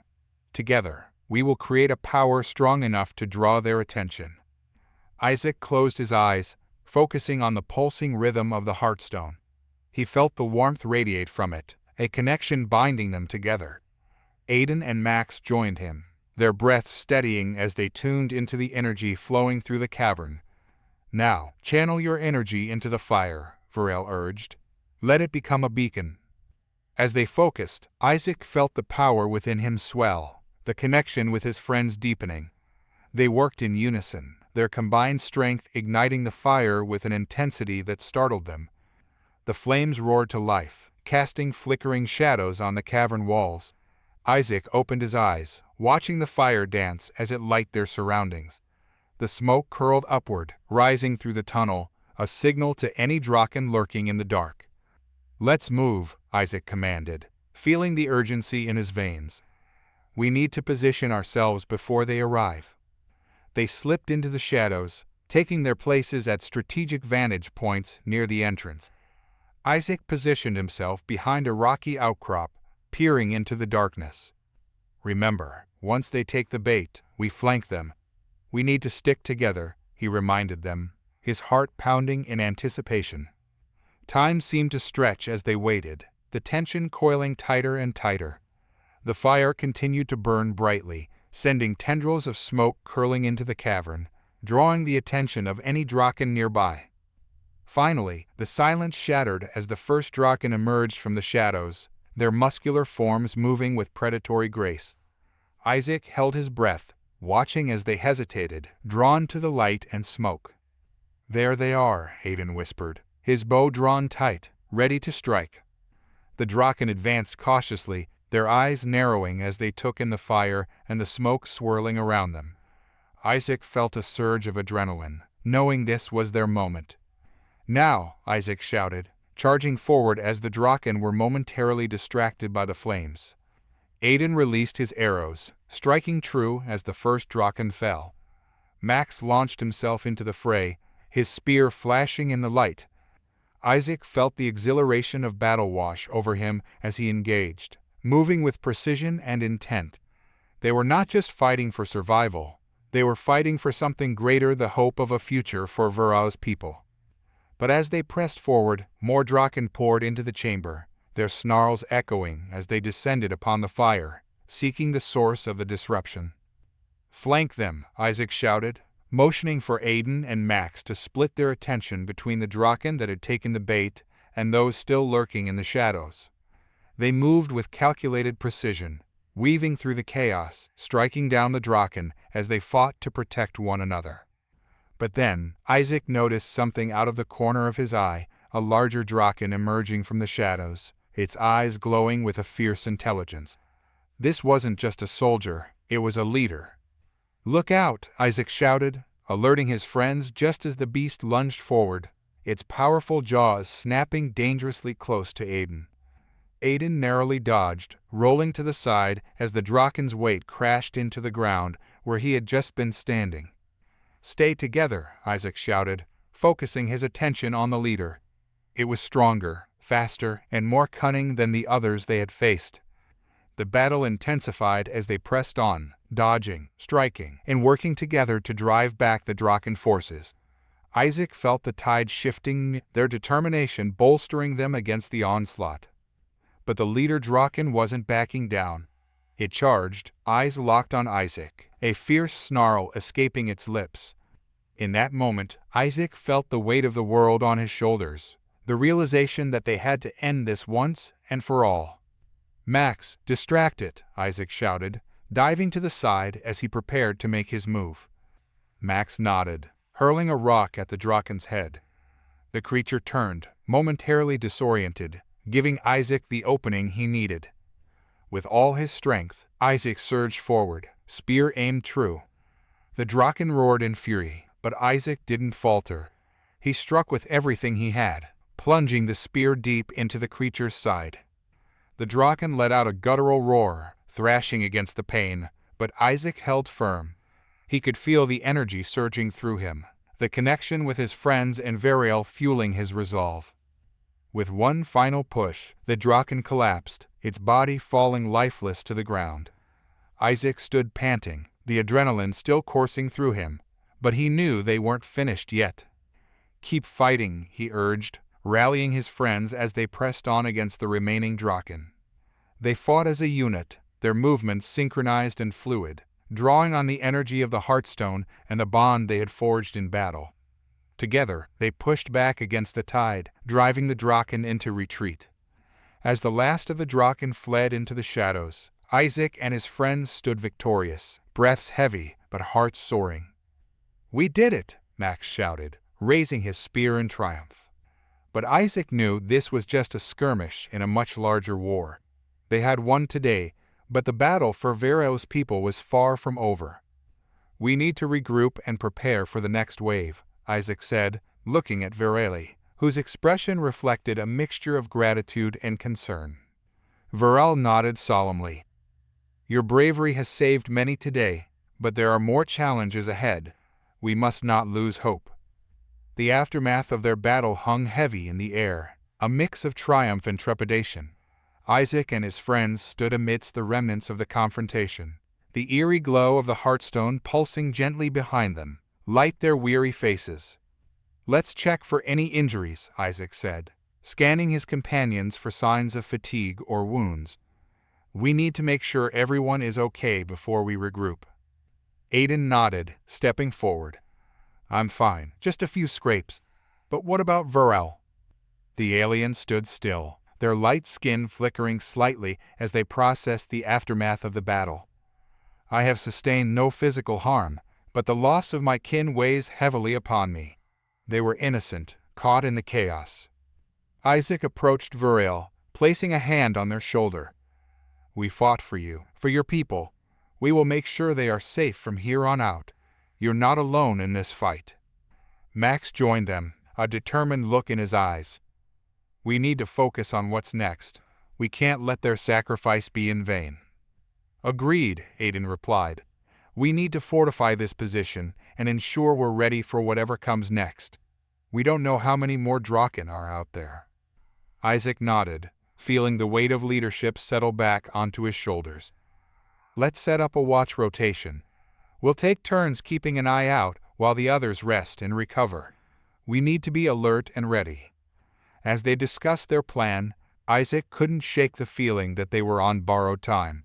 Together, we will create a power strong enough to draw their attention." Isaac closed his eyes, focusing on the pulsing rhythm of the Heartstone. He felt the warmth radiate from it, a connection binding them together. Aiden and Max joined him, their breaths steadying as they tuned into the energy flowing through the cavern. "Now, channel your energy into the fire," Varel urged. "Let it become a beacon." As they focused, Isaac felt the power within him swell, the connection with his friends deepening. They worked in unison, their combined strength igniting the fire with an intensity that startled them. The flames roared to life, casting flickering shadows on the cavern walls. Isaac opened his eyes, watching the fire dance as it lighted their surroundings. The smoke curled upward, rising through the tunnel, a signal to any Draken lurking in the dark. "Let's move," Isaac commanded, feeling the urgency in his veins. "We need to position ourselves before they arrive." They slipped into the shadows, taking their places at strategic vantage points near the entrance. Isaac positioned himself behind a rocky outcrop, peering into the darkness. "Remember, once they take the bait, we flank them. We need to stick together," he reminded them, his heart pounding in anticipation. Time seemed to stretch as they waited, the tension coiling tighter and tighter. The fire continued to burn brightly, sending tendrils of smoke curling into the cavern, drawing the attention of any Draken nearby. Finally, the silence shattered as the first Draken emerged from the shadows, their muscular forms moving with predatory grace. Isaac held his breath, watching as they hesitated, drawn to the light and smoke. "There they are," Aiden whispered, his bow drawn tight, ready to strike. The Draken advanced cautiously, their eyes narrowing as they took in the fire and the smoke swirling around them. Isaac felt a surge of adrenaline, knowing this was their moment. "Now!" Isaac shouted, charging forward as the Draken were momentarily distracted by the flames. Aiden released his arrows, striking true as the first Draken fell. Max launched himself into the fray, his spear flashing in the light. Isaac felt the exhilaration of battle wash over him as he engaged, moving with precision and intent. They were not just fighting for survival, they were fighting for something greater, the hope of a future for Vera's people. But as they pressed forward, more Draken poured into the chamber, their snarls echoing as they descended upon the fire, seeking the source of the disruption. "Flank them," Isaac shouted, motioning for Aiden and Max to split their attention between the Draken that had taken the bait and those still lurking in the shadows. They moved with calculated precision, weaving through the chaos, striking down the Draken as they fought to protect one another. But then, Isaac noticed something out of the corner of his eye, a larger Draken emerging from the shadows, its eyes glowing with a fierce intelligence. This wasn't just a soldier, it was a leader. "Look out!" Isaac shouted, alerting his friends just as the beast lunged forward, its powerful jaws snapping dangerously close to Aiden. Aiden narrowly dodged, rolling to the side as the Draken's weight crashed into the ground where he had just been standing. "Stay together," Isaac shouted, focusing his attention on the leader. It was stronger, faster, and more cunning than the others they had faced. The battle intensified as they pressed on, dodging, striking, and working together to drive back the Draken forces. Isaac felt the tide shifting, their determination bolstering them against the onslaught. But the leader Draken wasn't backing down. It charged, eyes locked on Isaac, a fierce snarl escaping its lips. In that moment, Isaac felt the weight of the world on his shoulders, the realization that they had to end this once and for all. "Max, distract it," Isaac shouted, diving to the side as he prepared to make his move. Max nodded, hurling a rock at the Draken's head. The creature turned, momentarily disoriented, giving Isaac the opening he needed. With all his strength, Isaac surged forward, spear aimed true. The Draken roared in fury, but Isaac didn't falter. He struck with everything he had, plunging the spear deep into the creature's side. The Draken let out a guttural roar, thrashing against the pain, but Isaac held firm. He could feel the energy surging through him, the connection with his friends and Variel fueling his resolve. With one final push, the Draken collapsed, its body falling lifeless to the ground. Isaac stood panting, the adrenaline still coursing through him, but he knew they weren't finished yet. "Keep fighting," he urged, rallying his friends as they pressed on against the remaining Draken. They fought as a unit, their movements synchronized and fluid, drawing on the energy of the Heartstone and the bond they had forged in battle. Together, they pushed back against the tide, driving the Draken into retreat. As the last of the Draken fled into the shadows, Isaac and his friends stood victorious, breaths heavy but hearts soaring. "We did it!" Max shouted, raising his spear in triumph. But Isaac knew this was just a skirmish in a much larger war. They had won today, But the battle for Vero's people was far from over. We need to regroup and prepare for the next wave, Isaac said, looking at Vireli, whose expression reflected a mixture of gratitude and concern. Viral nodded solemnly. Your bravery has saved many today, but there are more challenges ahead. We must not lose hope. The aftermath of their battle hung heavy in the air, a mix of triumph and trepidation. Isaac and his friends stood amidst the remnants of the confrontation, the eerie glow of the hearthstone pulsing gently behind them, light their weary faces. Let's check for any injuries, Isaac said, scanning his companions for signs of fatigue or wounds. We need to make sure everyone is okay before we regroup. Aiden nodded, stepping forward. I'm fine, just a few scrapes. But what about Viral? The alien stood still, their light skin flickering slightly as they processed the aftermath of the battle. I have sustained no physical harm, but the loss of my kin weighs heavily upon me. They were innocent, caught in the chaos. Isaac approached Viral, placing a hand on their shoulder. We fought for you, for your people. We will make sure they are safe from here on out. You're not alone in this fight. Max joined them, a determined look in his eyes. We need to focus on what's next. We can't let their sacrifice be in vain. Agreed, Aiden replied. We need to fortify this position and ensure we're ready for whatever comes next. We don't know how many more Draken are out there. Isaac nodded, feeling the weight of leadership settle back onto his shoulders. Let's set up a watch rotation. We'll take turns keeping an eye out while the others rest and recover. We need to be alert and ready. As they discussed their plan, Isaac couldn't shake the feeling that they were on borrowed time.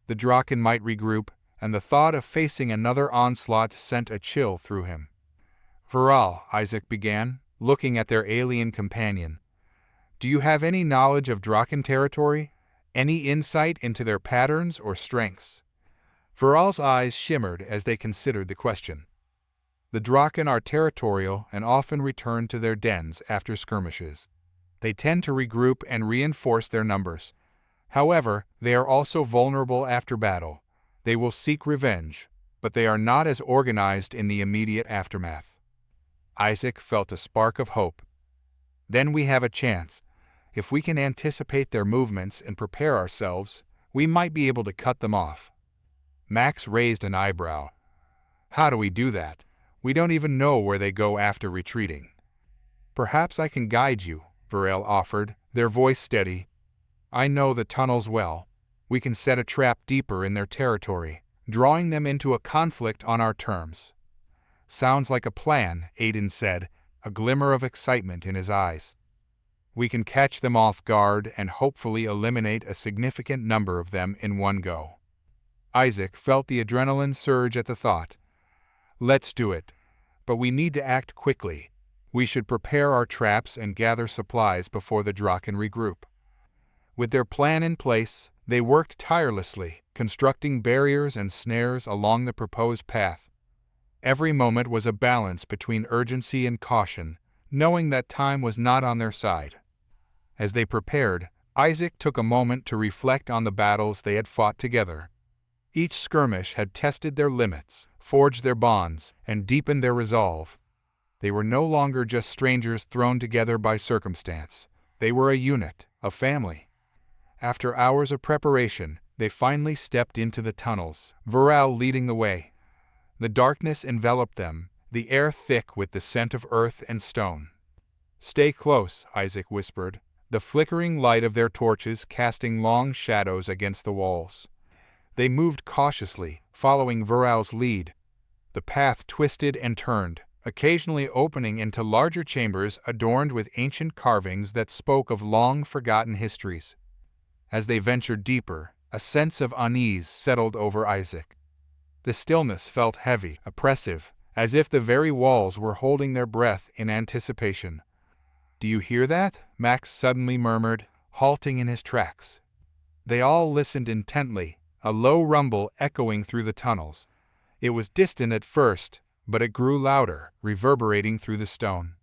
The Draken might regroup, and the thought of facing another onslaught sent a chill through him. Viral, Isaac began, looking at their alien companion. Do you have any knowledge of Draken territory? Any insight into their patterns or strengths? Viral's eyes shimmered as they considered the question. The Draken are territorial and often return to their dens after skirmishes. They tend to regroup and reinforce their numbers. However, they are also vulnerable after battle. They will seek revenge, but they are not as organized in the immediate aftermath. Isaac felt a spark of hope. Then we have a chance. If we can anticipate their movements and prepare ourselves, we might be able to cut them off. Max raised an eyebrow. How do we do that? We don't even know where they go after retreating. Perhaps I can guide you, Viral offered, their voice steady. I know the tunnels well. We can set a trap deeper in their territory, drawing them into a conflict on our terms. Sounds like a plan, Aiden said, a glimmer of excitement in his eyes. We can catch them off guard and hopefully eliminate a significant number of them in one go. Isaac felt the adrenaline surge at the thought. Let's do it. But we need to act quickly. We should prepare our traps and gather supplies before the Draken regroup. With their plan in place, they worked tirelessly, constructing barriers and snares along the proposed path. Every moment was a balance between urgency and caution, knowing that time was not on their side. As they prepared, Isaac took a moment to reflect on the battles they had fought together. Each skirmish had tested their limits, forged their bonds, and deepened their resolve. They were no longer just strangers thrown together by circumstance. They were a unit, a family. After hours of preparation, they finally stepped into the tunnels, Viral leading the way. The darkness enveloped them, the air thick with the scent of earth and stone. Stay close, Isaac whispered, the flickering light of their torches casting long shadows against the walls. They moved cautiously, following Viral's lead. The path twisted and turned, occasionally opening into larger chambers adorned with ancient carvings that spoke of long-forgotten histories. As they ventured deeper, a sense of unease settled over Isaac. The stillness felt heavy, oppressive, as if the very walls were holding their breath in anticipation. Do you hear that? Max suddenly murmured, halting in his tracks. They all listened intently, a low rumble echoing through the tunnels. It was distant at first, but it grew louder, reverberating through the stone.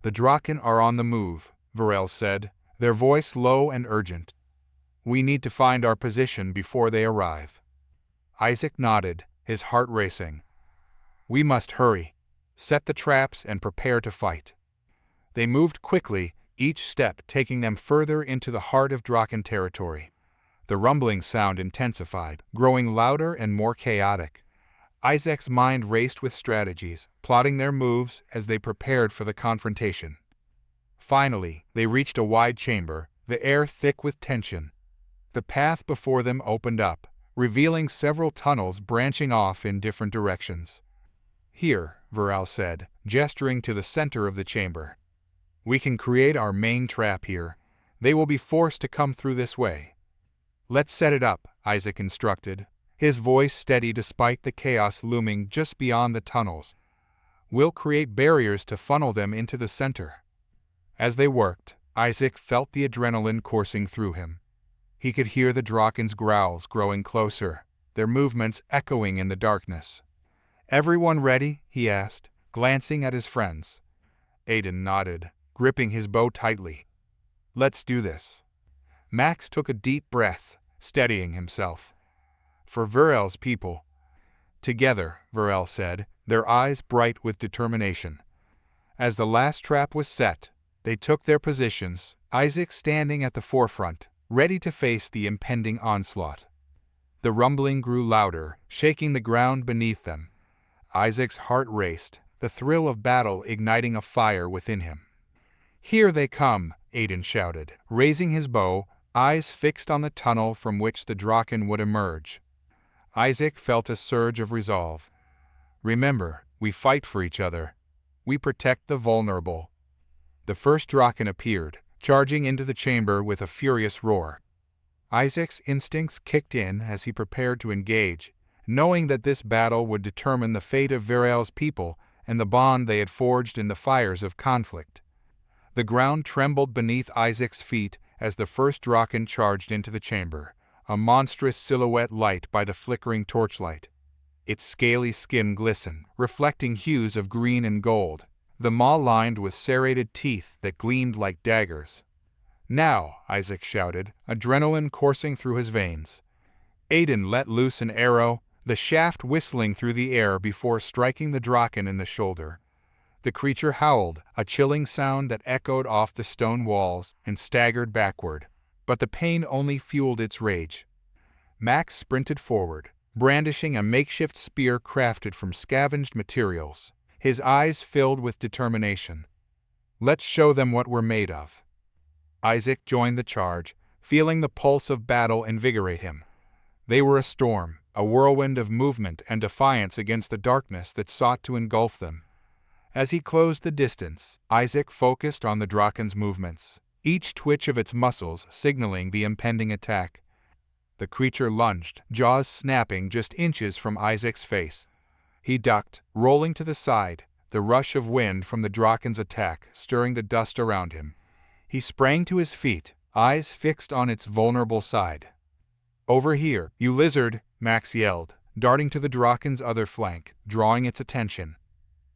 The Draken are on the move, Viral said, their voice low and urgent. We need to find our position before they arrive. Isaac nodded, his heart racing. We must hurry, set the traps and prepare to fight. They moved quickly, each step taking them further into the heart of Draken territory. The rumbling sound intensified, growing louder and more chaotic. Isaac's mind raced with strategies, plotting their moves as they prepared for the confrontation. Finally, they reached a wide chamber, the air thick with tension. The path before them opened up, revealing several tunnels branching off in different directions. Here, Viral said, gesturing to the center of the chamber. We can create our main trap here. They will be forced to come through this way. Let's set it up, Isaac instructed, his voice steady despite the chaos looming just beyond the tunnels. We'll create barriers to funnel them into the center. As they worked, Isaac felt the adrenaline coursing through him. He could hear the Draken's growls growing closer, their movements echoing in the darkness. Everyone ready? He asked, glancing at his friends. Aiden nodded, gripping his bow tightly. Let's do this. Max took a deep breath, steadying himself. For Virel's people. Together, Virel said, their eyes bright with determination. As the last trap was set, they took their positions, Isaac standing at the forefront, ready to face the impending onslaught. The rumbling grew louder, shaking the ground beneath them. Isaac's heart raced, the thrill of battle igniting a fire within him. Here they come, Aiden shouted, raising his bow, eyes fixed on the tunnel from which the Draken would emerge. Isaac felt a surge of resolve. Remember, we fight for each other. We protect the vulnerable. The first Draken appeared, charging into the chamber with a furious roar. Isaac's instincts kicked in as he prepared to engage, knowing that this battle would determine the fate of Virel's people and the bond they had forged in the fires of conflict. The ground trembled beneath Isaac's feet as the first Draken charged into the chamber, a monstrous silhouette light by the flickering torchlight. Its scaly skin glistened, reflecting hues of green and gold, the maw lined with serrated teeth that gleamed like daggers. Now, Isaac shouted, adrenaline coursing through his veins. Aiden let loose an arrow, the shaft whistling through the air before striking the Draken in the shoulder. The creature howled, a chilling sound that echoed off the stone walls, and staggered backward, but the pain only fueled its rage. Max sprinted forward, brandishing a makeshift spear crafted from scavenged materials, his eyes filled with determination. Let's show them what we're made of. Isaac joined the charge, feeling the pulse of battle invigorate him. They were a storm, a whirlwind of movement and defiance against the darkness that sought to engulf them. As he closed the distance, Isaac focused on the Draken's movements, each twitch of its muscles signaling the impending attack. The creature lunged, jaws snapping just inches from Isaac's face. He ducked, rolling to the side, the rush of wind from the Draken's attack stirring the dust around him. He sprang to his feet, eyes fixed on its vulnerable side. Over here, you lizard, Max yelled, darting to the Draken's other flank, drawing its attention.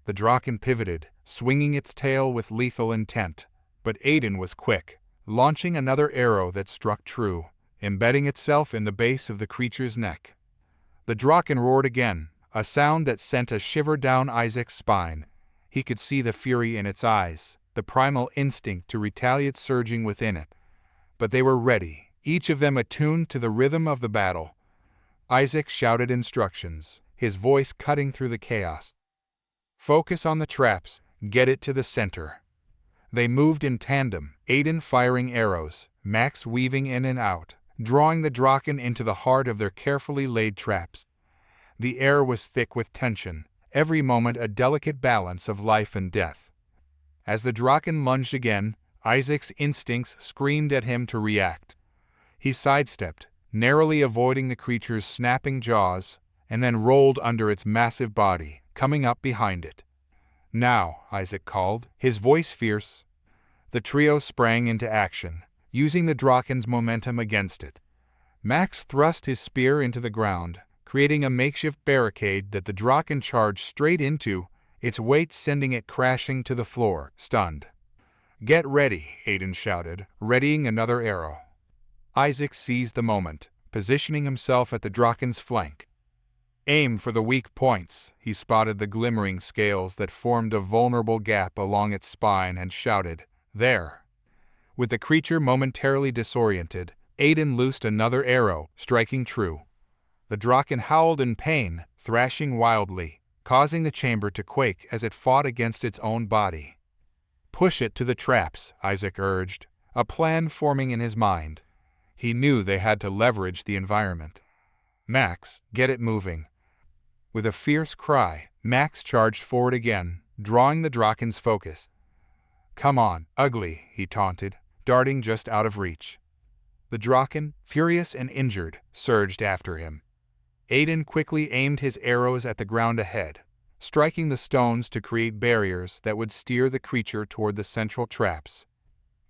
The Draken pivoted, swinging its tail with lethal intent, but Aiden was quick, launching another arrow that struck true, embedding itself in the base of the creature's neck. The Draken roared again, a sound that sent a shiver down Isaac's spine. He could see the fury in its eyes, the primal instinct to retaliate surging within it. But they were ready, each of them attuned to the rhythm of the battle. Isaac shouted instructions, his voice cutting through the chaos. Focus on the traps, get it to the center. They moved in tandem, Aiden firing arrows, Max weaving in and out, drawing the Draken into the heart of their carefully laid traps. The air was thick with tension, every moment a delicate balance of life and death. As the Draken lunged again, Isaac's instincts screamed at him to react. He sidestepped, narrowly avoiding the creature's snapping jaws, and then rolled under its massive body, coming up behind it. Now, Isaac called, his voice fierce. The trio sprang into action, using the Draken's momentum against it. Max thrust his spear into the ground, creating a makeshift barricade that the Draken charged straight into, its weight sending it crashing to the floor, stunned. Get ready, Aiden shouted, readying another arrow. Isaac seized the moment, positioning himself at the Draken's flank. Aim for the weak points. He spotted the glimmering scales that formed a vulnerable gap along its spine and shouted, "There!" With the creature momentarily disoriented, Aiden loosed another arrow, striking true. The Draken howled in pain, thrashing wildly, causing the chamber to quake as it fought against its own body. "Push it to the traps," Isaac urged, a plan forming in his mind. He knew they had to leverage the environment. "Max, get it moving." With a fierce cry, Max charged forward again, drawing the Draken's focus. "Come on, ugly," he taunted, darting just out of reach. The Draken, furious and injured, surged after him. Aiden quickly aimed his arrows at the ground ahead, striking the stones to create barriers that would steer the creature toward the central traps.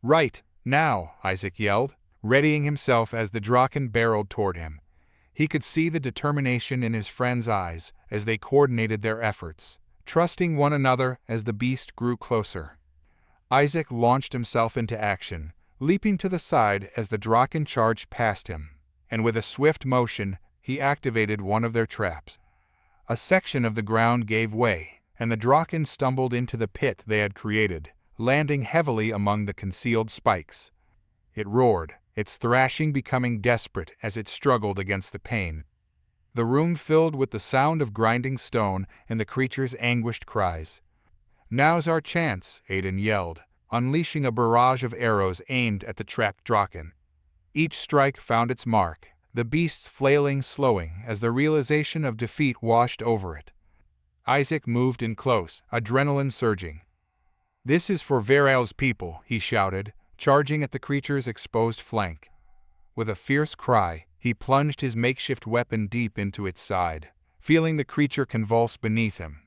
"Right, now!" Isaac yelled, readying himself as the Draken barreled toward him. He could see the determination in his friend's eyes as they coordinated their efforts, trusting one another as the beast grew closer. Isaac launched himself into action, leaping to the side as the Draken charged past him, and with a swift motion, he activated one of their traps. A section of the ground gave way, and the Draken stumbled into the pit they had created, landing heavily among the concealed spikes. It roared, its thrashing becoming desperate as it struggled against the pain. The room filled with the sound of grinding stone and the creature's anguished cries. "Now's our chance," Aiden yelled, unleashing a barrage of arrows aimed at the trapped Draken. Each strike found its mark, the beast's flailing slowing as the realization of defeat washed over it. Isaac moved in close, adrenaline surging. "This is for Varel's people," he shouted, charging at the creature's exposed flank. With a fierce cry, he plunged his makeshift weapon deep into its side, feeling the creature convulse beneath him.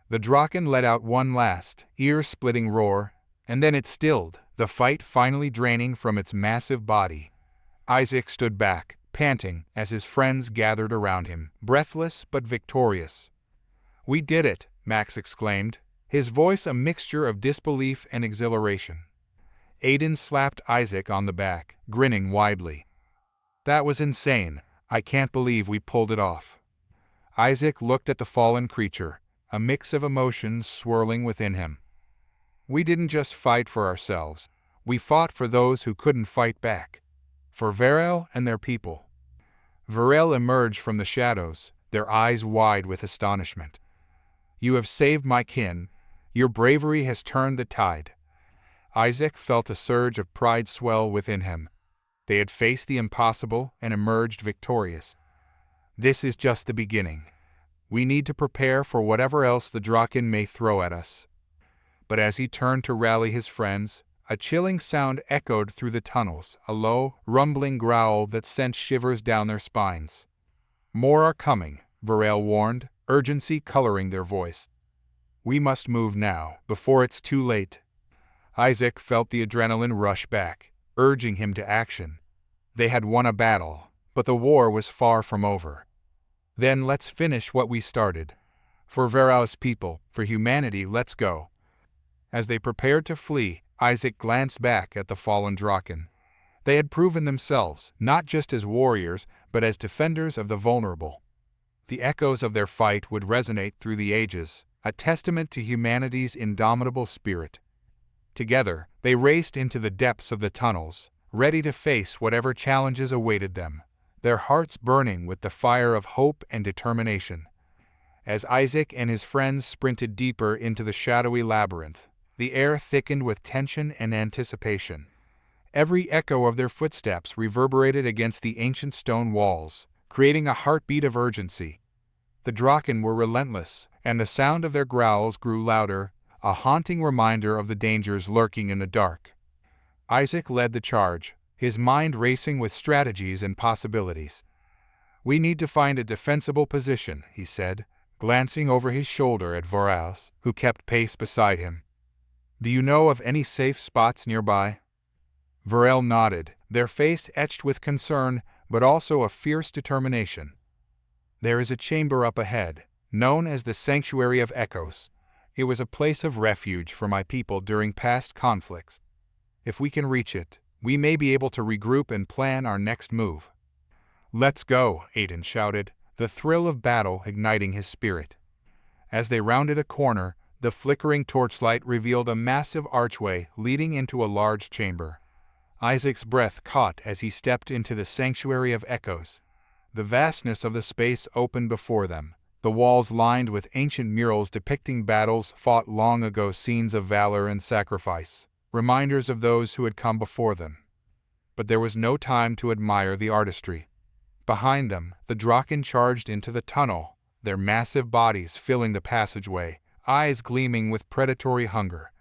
The Draken let out one last, ear-splitting roar, and then it stilled, the fight finally draining from its massive body. Isaac stood back, panting, as his friends gathered around him, breathless but victorious. "We did it," Max exclaimed, his voice a mixture of disbelief and exhilaration. Aiden slapped Isaac on the back, grinning widely. "That was insane. I can't believe we pulled it off." Isaac looked at the fallen creature, a mix of emotions swirling within him. "We didn't just fight for ourselves. We fought for those who couldn't fight back. For Varel and their people." Varel emerged from the shadows, their eyes wide with astonishment. "You have saved my kin. Your bravery has turned the tide." Isaac felt a surge of pride swell within him. They had faced the impossible and emerged victorious. "This is just the beginning. We need to prepare for whatever else the Draken may throw at us." But as he turned to rally his friends, a chilling sound echoed through the tunnels, a low, rumbling growl that sent shivers down their spines. "More are coming," Varel warned, urgency coloring their voice. "We must move now, before it's too late." Isaac felt the adrenaline rush back, urging him to action. They had won a battle, but the war was far from over. "Then let's finish what we started. For Varel's people, for humanity, let's go." As they prepared to flee, Isaac glanced back at the fallen Draken. They had proven themselves, not just as warriors, but as defenders of the vulnerable. The echoes of their fight would resonate through the ages, a testament to humanity's indomitable spirit. Together, they raced into the depths of the tunnels, ready to face whatever challenges awaited them, their hearts burning with the fire of hope and determination. As Isaac and his friends sprinted deeper into the shadowy labyrinth, the air thickened with tension and anticipation. Every echo of their footsteps reverberated against the ancient stone walls, creating a heartbeat of urgency. The Draken were relentless, and the sound of their growls grew louder, a haunting reminder of the dangers lurking in the dark. Isaac led the charge, his mind racing with strategies and possibilities. "We need to find a defensible position," he said, glancing over his shoulder at Varel, who kept pace beside him. "Do you know of any safe spots nearby?" Varel nodded, their face etched with concern, but also a fierce determination. "There is a chamber up ahead, known as the Sanctuary of Echoes. It was a place of refuge for my people during past conflicts. If we can reach it, we may be able to regroup and plan our next move. Let's go, Aiden shouted, the thrill of battle igniting his spirit. As they rounded a corner, the flickering torchlight revealed a massive archway leading into a large chamber. Isaac's breath caught as he stepped into the sanctuary of echoes. The vastness of the space opened before them, the walls lined with ancient murals depicting battles fought long ago, scenes of valor and sacrifice, reminders of those who had come before them. But there was no time to admire the artistry. Behind them, the Draken charged into the tunnel, their massive bodies filling the passageway, eyes gleaming with predatory hunger.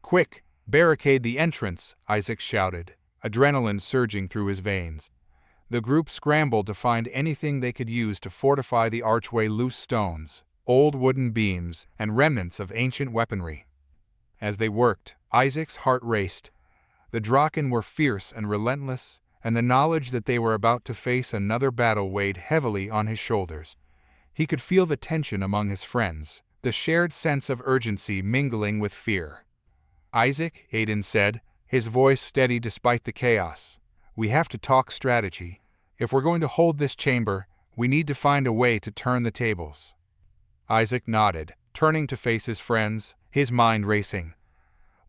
"Quick, barricade the entrance," Isaac shouted, adrenaline surging through his veins. The group scrambled to find anything they could use to fortify the archway: loose stones, old wooden beams, and remnants of ancient weaponry. As they worked, Isaac's heart raced. The Draken were fierce and relentless, and the knowledge that they were about to face another battle weighed heavily on his shoulders. He could feel the tension among his friends, the shared sense of urgency mingling with fear. "Isaac," Aiden said, his voice steady despite the chaos, "we have to talk strategy. If we're going to hold this chamber, we need to find a way to turn the tables." Isaac nodded, turning to face his friends, his mind racing.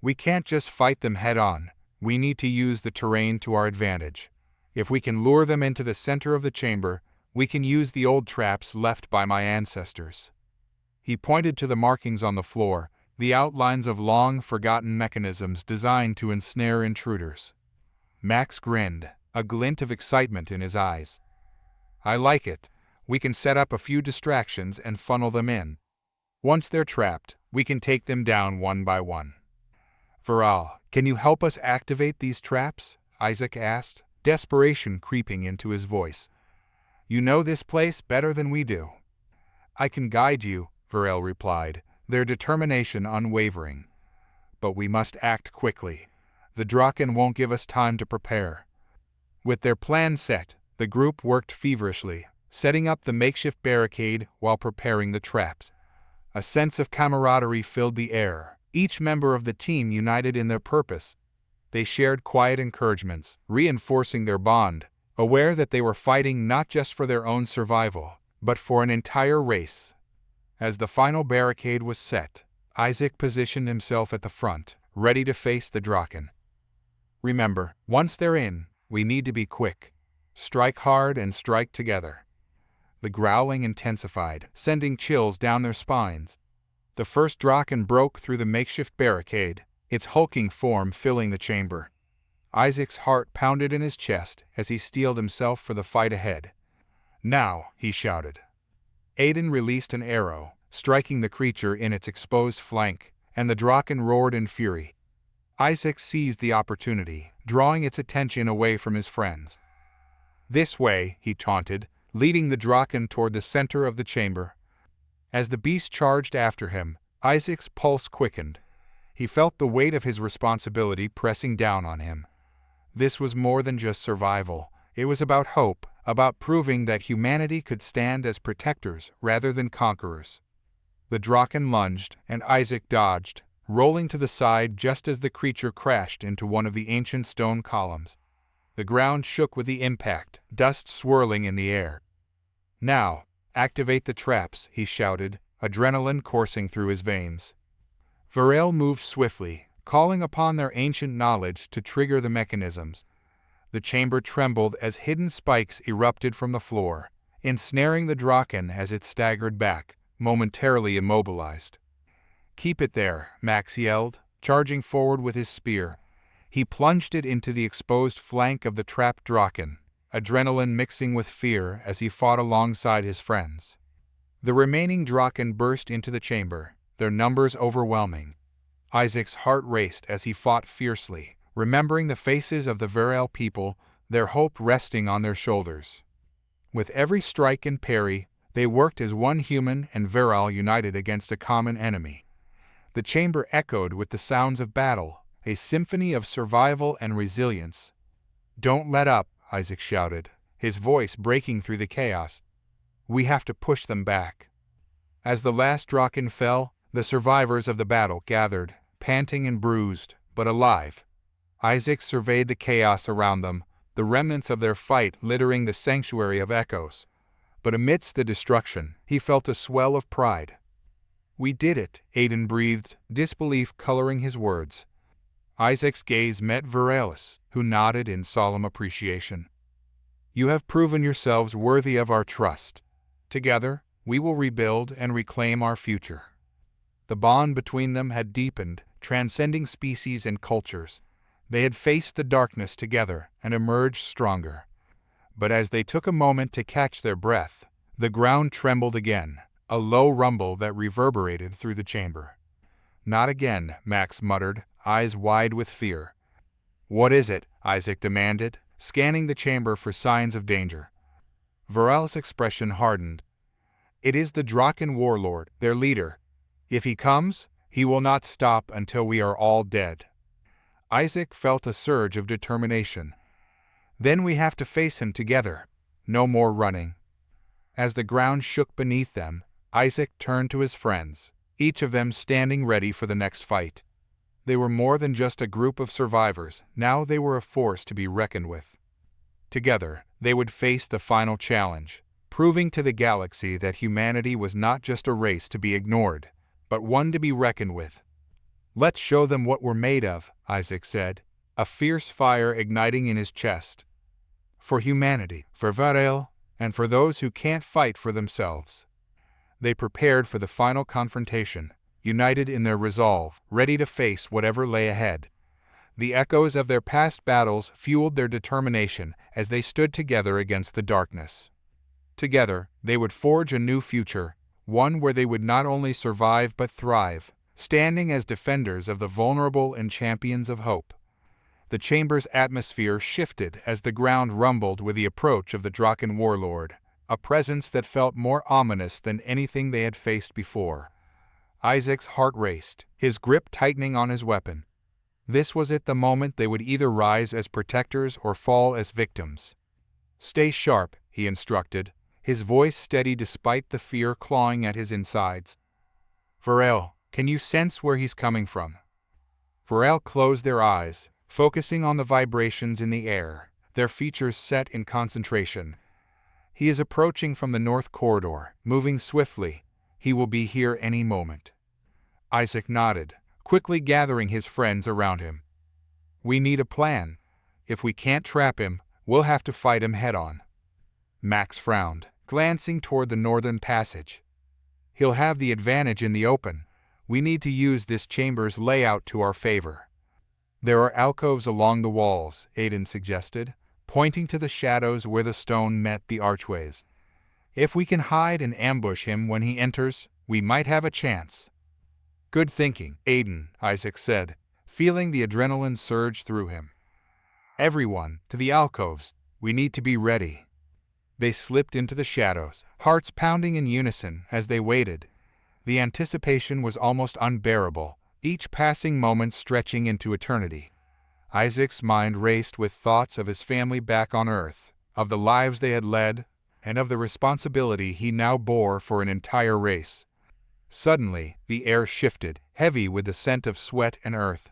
"We can't just fight them head-on. We need to use the terrain to our advantage. If we can lure them into the center of the chamber, we can use the old traps left by my ancestors." He pointed to the markings on the floor, the outlines of long-forgotten mechanisms designed to ensnare intruders. Max grinned, a glint of excitement in his eyes. "I like it. We can set up a few distractions and funnel them in. Once they're trapped, we can take them down one by one." "Viral, can you help us activate these traps?" Isaac asked, desperation creeping into his voice. "You know this place better than we do." "I can guide you," Viral replied, their determination unwavering. "But we must act quickly. The Draken won't give us time to prepare." With their plan set, the group worked feverishly, setting up the makeshift barricade while preparing the traps. A sense of camaraderie filled the air, each member of the team united in their purpose. They shared quiet encouragements, reinforcing their bond, aware that they were fighting not just for their own survival, but for an entire race. As the final barricade was set, Isaac positioned himself at the front, ready to face the Draken. "Remember, once they're in, we need to be quick. Strike hard and strike together." The growling intensified, sending chills down their spines. The first Draken broke through the makeshift barricade, its hulking form filling the chamber. Isaac's heart pounded in his chest as he steeled himself for the fight ahead. "Now," he shouted. Aiden released an arrow, striking the creature in its exposed flank, and the Draken roared in fury. Isaac seized the opportunity, drawing its attention away from his friends. "This way," he taunted, leading the Draken toward the center of the chamber. As the beast charged after him, Isaac's pulse quickened. He felt the weight of his responsibility pressing down on him. This was more than just survival. It was about hope, about proving that humanity could stand as protectors rather than conquerors. The Draken lunged, and Isaac dodged, rolling to the side just as the creature crashed into one of the ancient stone columns. The ground shook with the impact, dust swirling in the air. "Now, activate the traps," he shouted, adrenaline coursing through his veins. Viral moved swiftly, calling upon their ancient knowledge to trigger the mechanisms. The chamber trembled as hidden spikes erupted from the floor, ensnaring the Draken as it staggered back, momentarily immobilized. "Keep it there," Max yelled, charging forward with his spear. He plunged it into the exposed flank of the trapped Draken, adrenaline mixing with fear as he fought alongside his friends. The remaining Draken burst into the chamber, their numbers overwhelming. Isaac's heart raced as he fought fiercely, remembering the faces of the Viral people, their hope resting on their shoulders. With every strike and parry, they worked as one human and Viral united against a common enemy. The chamber echoed with the sounds of battle, a symphony of survival and resilience. "Don't let up," Isaac shouted, his voice breaking through the chaos. "We have to push them back." As the last Draken fell, the survivors of the battle gathered, panting and bruised, but alive. Isaac surveyed the chaos around them, the remnants of their fight littering the sanctuary of echoes. But amidst the destruction, he felt a swell of pride. "We did it," Aiden breathed, disbelief coloring his words. Isaac's gaze met Veralis, who nodded in solemn appreciation. "You have proven yourselves worthy of our trust. Together, we will rebuild and reclaim our future." The bond between them had deepened, transcending species and cultures. They had faced the darkness together and emerged stronger. But as they took a moment to catch their breath, the ground trembled again, a low rumble that reverberated through the chamber. "Not again," Max muttered, eyes wide with fear. "What is it?" Isaac demanded, scanning the chamber for signs of danger. Varel's expression hardened. "It is the Draken warlord, their leader. If he comes, he will not stop until we are all dead." Isaac felt a surge of determination. "Then we have to face him together. No more running." As the ground shook beneath them, Isaac turned to his friends, each of them standing ready for the next fight. They were more than just a group of survivors, now they were a force to be reckoned with. Together, they would face the final challenge, proving to the galaxy that humanity was not just a race to be ignored, but one to be reckoned with. "Let's show them what we're made of," Isaac said, a fierce fire igniting in his chest. "For humanity, for Varel, and for those who can't fight for themselves." They prepared for the final confrontation, united in their resolve, ready to face whatever lay ahead. The echoes of their past battles fueled their determination as they stood together against the darkness. Together, they would forge a new future, one where they would not only survive but thrive, standing as defenders of the vulnerable and champions of hope. The chamber's atmosphere shifted as the ground rumbled with the approach of the Draken warlord, a presence that felt more ominous than anything they had faced before. Isaac's heart raced, his grip tightening on his weapon. This was it, the moment they would either rise as protectors or fall as victims. "Stay sharp," he instructed, his voice steady despite the fear clawing at his insides. "Varel, can you sense where he's coming from?" Varel closed their eyes, focusing on the vibrations in the air, their features set in concentration. "He is approaching from the north corridor, moving swiftly. He will be here any moment." Isaac nodded, quickly gathering his friends around him. "We need a plan. If we can't trap him, we'll have to fight him head-on." Max frowned, glancing toward the northern passage. "He'll have the advantage in the open. We need to use this chamber's layout to our favor." "There are alcoves along the walls," Aiden suggested, pointing to the shadows where the stone met the archways. "If we can hide and ambush him when he enters, we might have a chance." "Good thinking, Aiden," Isaac said, feeling the adrenaline surge through him. "Everyone, to the alcoves. We need to be ready." They slipped into the shadows, hearts pounding in unison as they waited. The anticipation was almost unbearable, each passing moment stretching into eternity. Isaac's mind raced with thoughts of his family back on Earth, of the lives they had led, and of the responsibility he now bore for an entire race. Suddenly, the air shifted, heavy with the scent of sweat and earth.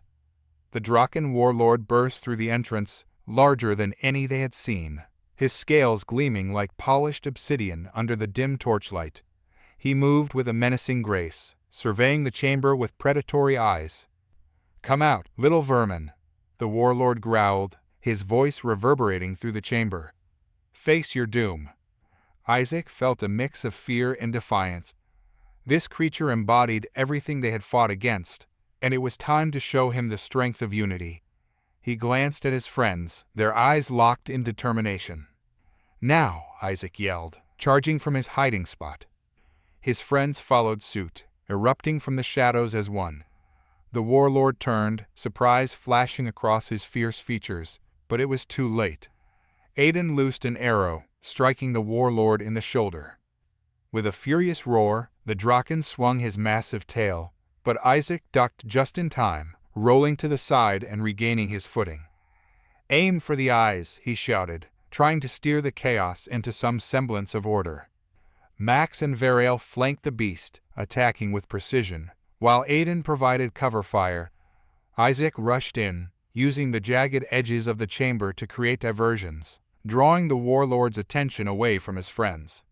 The Draken warlord burst through the entrance, larger than any they had seen, his scales gleaming like polished obsidian under the dim torchlight. He moved with a menacing grace, surveying the chamber with predatory eyes. "Come out, little vermin," the warlord growled, his voice reverberating through the chamber. "Face your doom." Isaac felt a mix of fear and defiance. This creature embodied everything they had fought against, and it was time to show him the strength of unity. He glanced at his friends, their eyes locked in determination. "Now!" Isaac yelled, charging from his hiding spot. His friends followed suit, erupting from the shadows as one. The warlord turned, surprise flashing across his fierce features, but it was too late. Aiden loosed an arrow, striking the warlord in the shoulder. With a furious roar, the Draken swung his massive tail, but Isaac ducked just in time, rolling to the side and regaining his footing. "Aim for the eyes," he shouted, trying to steer the chaos into some semblance of order. Max and Varel flanked the beast, attacking with precision, while Aiden provided cover fire. Isaac rushed in, using the jagged edges of the chamber to create diversions, drawing the warlord's attention away from his friends.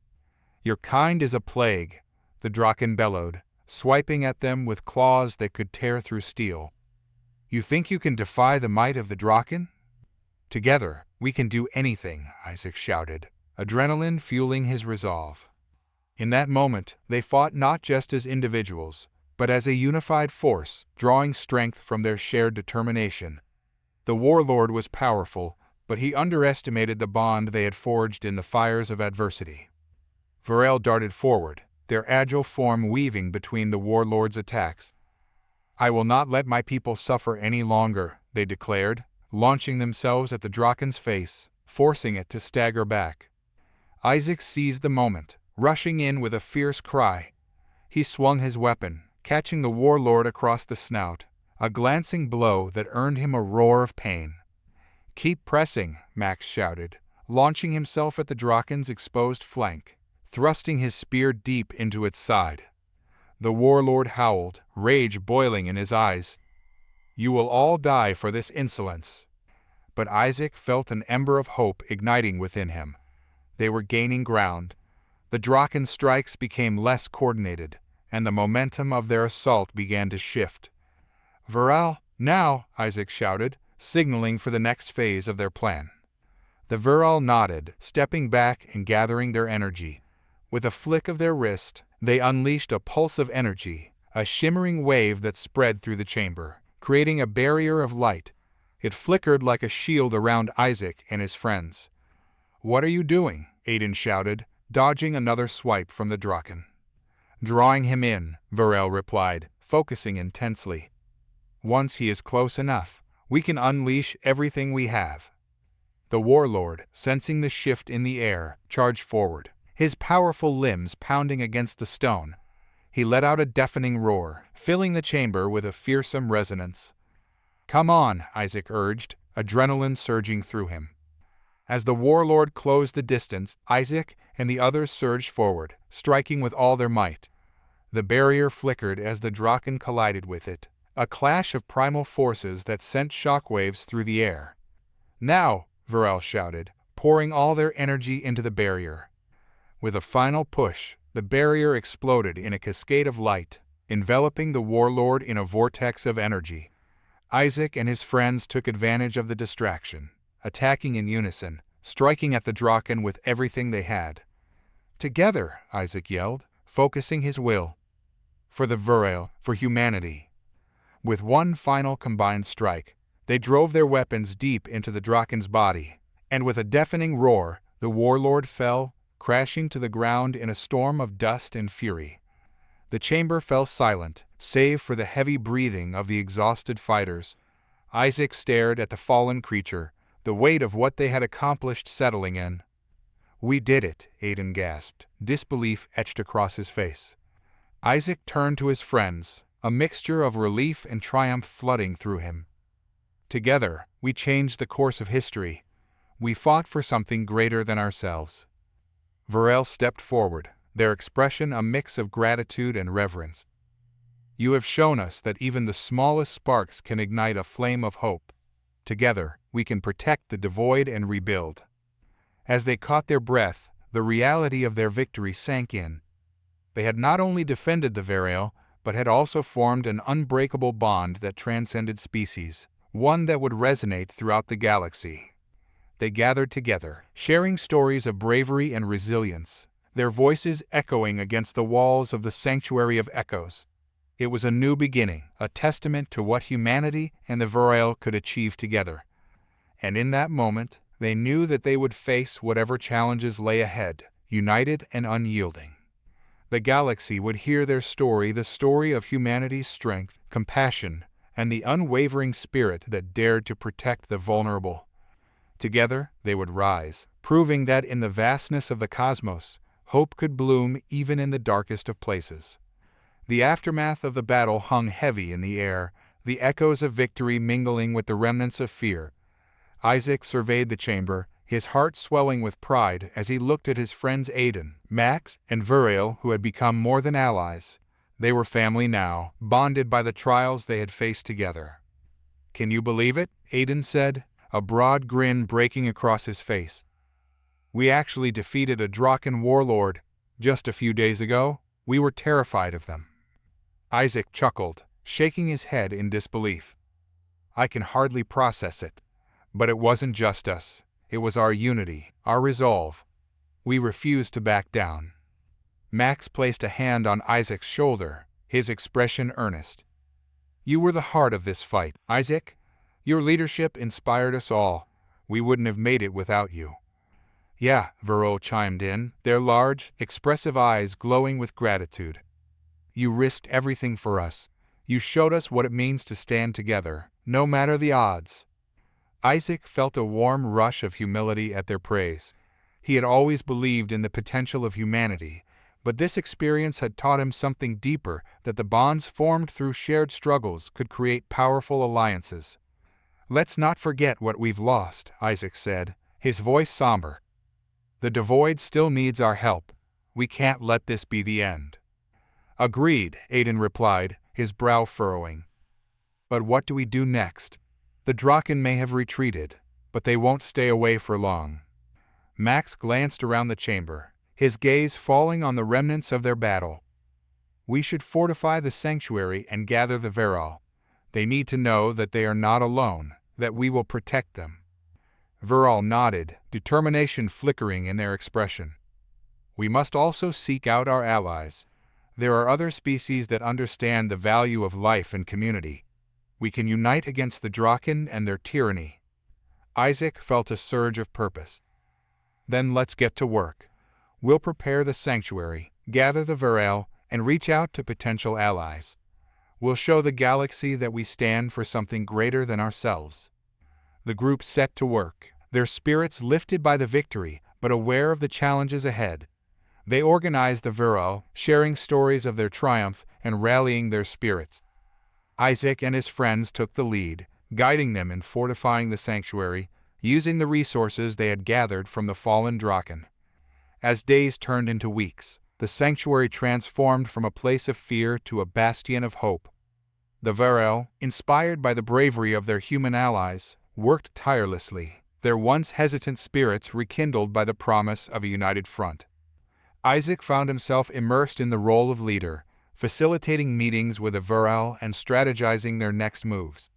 "Your kind is a plague," the Draken bellowed, swiping at them with claws that could tear through steel. "You think you can defy the might of the Draken? Together, we can do anything," Isaac shouted, adrenaline fueling his resolve. In that moment, they fought not just as individuals, but as a unified force, drawing strength from their shared determination. The warlord was powerful, but he underestimated the bond they had forged in the fires of adversity. Varel darted forward, their agile form weaving between the warlord's attacks. "I will not let my people suffer any longer," they declared, launching themselves at the Draken's face, forcing it to stagger back. Isaac seized the moment, rushing in with a fierce cry. He swung his weapon, catching the warlord across the snout, a glancing blow that earned him a roar of pain. "Keep pressing," Max shouted, launching himself at the Draken's exposed flank, thrusting his spear deep into its side. The warlord howled, rage boiling in his eyes. "You will all die for this insolence." But Isaac felt an ember of hope igniting within him. They were gaining ground. The Draken's strikes became less coordinated, and the momentum of their assault began to shift. "Varel, now!" Isaac shouted, signaling for the next phase of their plan. The Varel nodded, stepping back and gathering their energy. With a flick of their wrist, they unleashed a pulse of energy, a shimmering wave that spread through the chamber, creating a barrier of light. It flickered like a shield around Isaac and his friends. "What are you doing?" Aiden shouted, dodging another swipe from the Draken. "Drawing him in," Varel replied, focusing intensely. "Once he is close enough, we can unleash everything we have." The warlord, sensing the shift in the air, charged forward, his powerful limbs pounding against the stone. He let out a deafening roar, filling the chamber with a fearsome resonance. "Come on," Isaac urged, adrenaline surging through him. As the warlord closed the distance, Isaac and the others surged forward, striking with all their might. The barrier flickered as the Draken collided with it, a clash of primal forces that sent shockwaves through the air. "Now!" Varel shouted, pouring all their energy into the barrier. With a final push, the barrier exploded in a cascade of light, enveloping the warlord in a vortex of energy. Isaac and his friends took advantage of the distraction, attacking in unison, striking at the Draken with everything they had. "Together!" Isaac yelled, focusing his will. "For the Varel, for humanity." With one final combined strike, they drove their weapons deep into the Draken's body, and with a deafening roar, the warlord fell, crashing to the ground in a storm of dust and fury. The chamber fell silent, save for the heavy breathing of the exhausted fighters. Isaac stared at the fallen creature, the weight of what they had accomplished settling in. "We did it," Aiden gasped, disbelief etched across his face. Isaac turned to his friends, a mixture of relief and triumph flooding through him. "Together, we changed the course of history. We fought for something greater than ourselves." Varel stepped forward, their expression a mix of gratitude and reverence. "You have shown us that even the smallest sparks can ignite a flame of hope. Together, we can protect the devoid and rebuild." As they caught their breath, the reality of their victory sank in. They had not only defended the Varel, but had also formed an unbreakable bond that transcended species, one that would resonate throughout the galaxy. They gathered together, sharing stories of bravery and resilience, their voices echoing against the walls of the Sanctuary of Echoes. It was a new beginning, a testament to what humanity and the Varel could achieve together. And in that moment, they knew that they would face whatever challenges lay ahead, united and unyielding. The galaxy would hear their story, the story of humanity's strength, compassion, and the unwavering spirit that dared to protect the vulnerable. Together, they would rise, proving that in the vastness of the cosmos, hope could bloom even in the darkest of places. The aftermath of the battle hung heavy in the air, the echoes of victory mingling with the remnants of fear. Isaac surveyed the chamber, his heart swelling with pride as he looked at his friends Aiden, Max, and Varel, who had become more than allies. They were family now, bonded by the trials they had faced together. Can you believe it? Aiden said, a broad grin breaking across his face. We actually defeated a Draken warlord just a few days ago. We were terrified of them. Isaac chuckled, shaking his head in disbelief. I can hardly process it. But it wasn't just us. It was our unity, our resolve. We refused to back down. Max placed a hand on Isaac's shoulder, his expression earnest. You were the heart of this fight, Isaac. Your leadership inspired us all. We wouldn't have made it without you. Yeah, Vero chimed in, their large, expressive eyes glowing with gratitude. You risked everything for us. You showed us what it means to stand together, no matter the odds. Isaac felt a warm rush of humility at their praise. He had always believed in the potential of humanity, but this experience had taught him something deeper, that the bonds formed through shared struggles could create powerful alliances. Let's not forget what we've lost, Isaac said, his voice somber. The Devoid still needs our help. We can't let this be the end. Agreed, Aiden replied, his brow furrowing. But what do we do next? The Draken may have retreated, but they won't stay away for long. Max glanced around the chamber, his gaze falling on the remnants of their battle. We should fortify the sanctuary and gather the Veral. They need to know that they are not alone, that we will protect them. Veral nodded, determination flickering in their expression. We must also seek out our allies. There are other species that understand the value of life and community. We can unite against the Draken and their tyranny. Isaac felt a surge of purpose. Then let's get to work. We'll prepare the sanctuary, gather the Veral, and reach out to potential allies. We'll show the galaxy that we stand for something greater than ourselves. The group set to work, their spirits lifted by the victory, but aware of the challenges ahead. They organized the Veral, sharing stories of their triumph and rallying their spirits. Isaac and his friends took the lead, guiding them in fortifying the sanctuary, using the resources they had gathered from the fallen Draken. As days turned into weeks, the sanctuary transformed from a place of fear to a bastion of hope. The Veral, inspired by the bravery of their human allies, worked tirelessly, their once hesitant spirits rekindled by the promise of a united front. Isaac found himself immersed in the role of leader, facilitating meetings with the Veral and strategizing their next moves.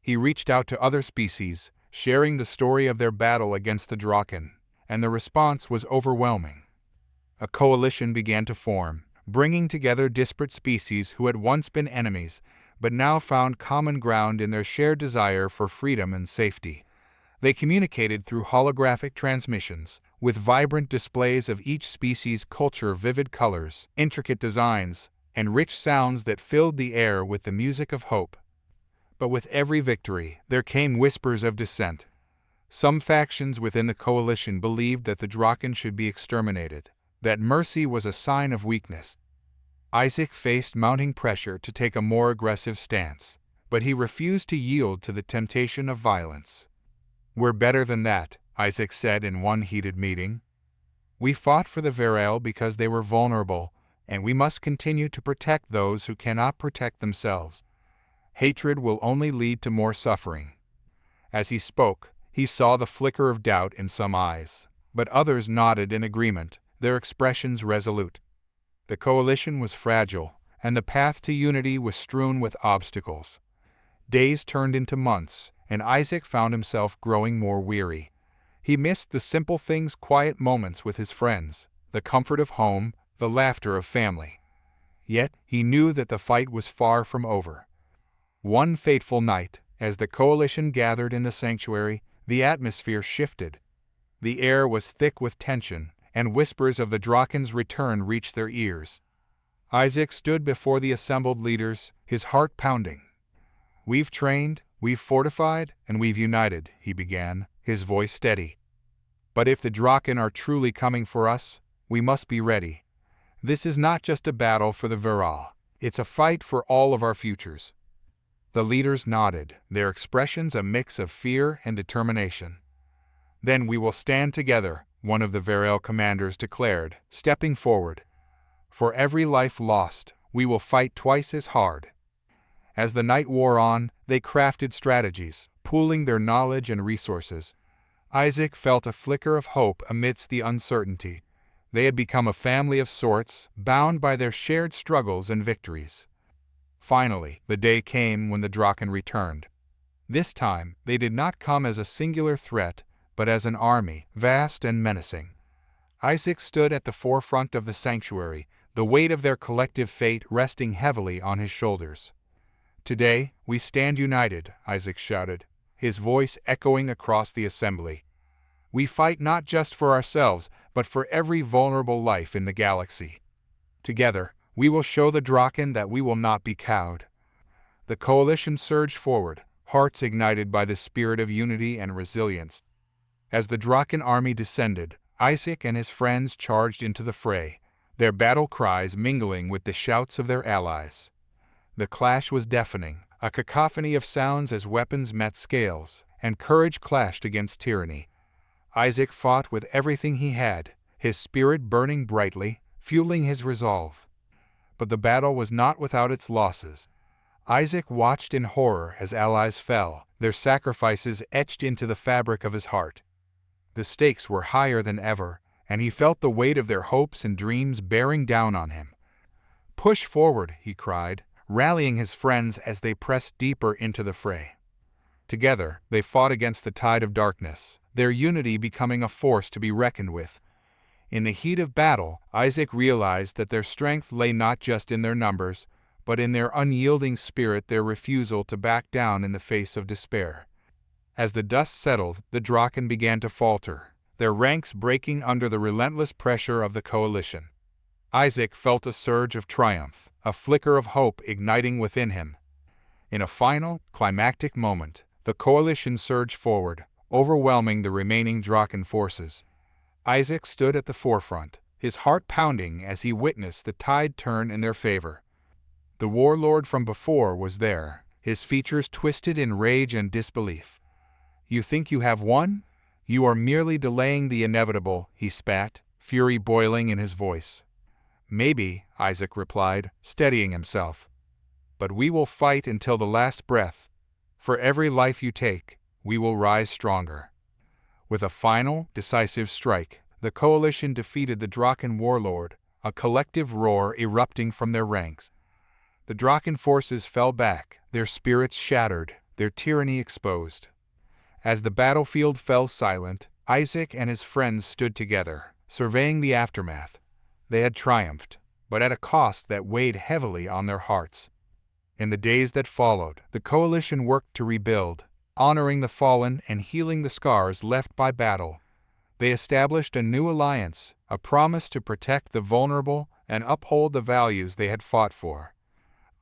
He reached out to other species, sharing the story of their battle against the Draken, and the response was overwhelming. A coalition began to form, bringing together disparate species who had once been enemies, but now found common ground in their shared desire for freedom and safety. They communicated through holographic transmissions, with vibrant displays of each species' culture, vivid colors, intricate designs, and rich sounds that filled the air with the music of hope. But with every victory, there came whispers of dissent. Some factions within the coalition believed that the Draken should be exterminated, that mercy was a sign of weakness. Isaac faced mounting pressure to take a more aggressive stance, but he refused to yield to the temptation of violence. We're better than that, Isaac said in one heated meeting. We fought for the Veral because they were vulnerable, and we must continue to protect those who cannot protect themselves. Hatred will only lead to more suffering. As he spoke, he saw the flicker of doubt in some eyes, but others nodded in agreement, their expressions resolute. The coalition was fragile, and the path to unity was strewn with obstacles. Days turned into months, and Isaac found himself growing more weary. He missed the simple things, quiet moments with his friends, the comfort of home, the laughter of family. Yet, he knew that the fight was far from over. One fateful night, as the coalition gathered in the sanctuary, the atmosphere shifted. The air was thick with tension, and whispers of the Draken's return reached their ears. Isaac stood before the assembled leaders, his heart pounding. We've trained, we've fortified, and we've united, he began, his voice steady. But if the Draken are truly coming for us, we must be ready. This is not just a battle for the Veral, it's a fight for all of our futures. The leaders nodded, their expressions a mix of fear and determination. Then we will stand together, one of the Veral commanders declared, stepping forward. For every life lost, we will fight twice as hard. As the night wore on, They crafted strategies, pooling their knowledge and resources. Isaac felt a flicker of hope amidst the uncertainty. They had become a family of sorts, bound by their shared struggles and victories. Finally, the day came when the Draken returned. This time, they did not come as a singular threat, but as an army, vast and menacing. Isaac stood at the forefront of the sanctuary, the weight of their collective fate resting heavily on his shoulders. "Today, we stand united," Isaac shouted, his voice echoing across the assembly. "We fight not just for ourselves, but for every vulnerable life in the galaxy. Together, we will show the Draken that we will not be cowed." The coalition surged forward, hearts ignited by the spirit of unity and resilience. As the Draken army descended, Isaac and his friends charged into the fray, their battle cries mingling with the shouts of their allies. The clash was deafening, a cacophony of sounds as weapons met scales, and courage clashed against tyranny. Isaac fought with everything he had, his spirit burning brightly, fueling his resolve. But the battle was not without its losses. Isaac watched in horror as allies fell, their sacrifices etched into the fabric of his heart. The stakes were higher than ever, and he felt the weight of their hopes and dreams bearing down on him. "Push forward," he cried, rallying his friends as they pressed deeper into the fray. Together, they fought against the tide of darkness, their unity becoming a force to be reckoned with. In the heat of battle, Isaac realized that their strength lay not just in their numbers, but in their unyielding spirit, their refusal to back down in the face of despair. As the dust settled, the Draken began to falter, their ranks breaking under the relentless pressure of the coalition. Isaac felt a surge of triumph, a flicker of hope igniting within him. In a final, climactic moment, the coalition surged forward, overwhelming the remaining Draken forces. Isaac stood at the forefront, his heart pounding as he witnessed the tide turn in their favor. The warlord from before was there, his features twisted in rage and disbelief. "You think you have won? You are merely delaying the inevitable," he spat, fury boiling in his voice. "Maybe," Isaac replied, steadying himself. "But we will fight until the last breath. For every life you take, we will rise stronger." With a final, decisive strike, the coalition defeated the Draken warlord, a collective roar erupting from their ranks. The Draken forces fell back, their spirits shattered, their tyranny exposed. As the battlefield fell silent, Isaac and his friends stood together, surveying the aftermath. They had triumphed, but at a cost that weighed heavily on their hearts. In the days that followed, the coalition worked to rebuild, honoring the fallen and healing the scars left by battle. They established a new alliance, a promise to protect the vulnerable and uphold the values they had fought for.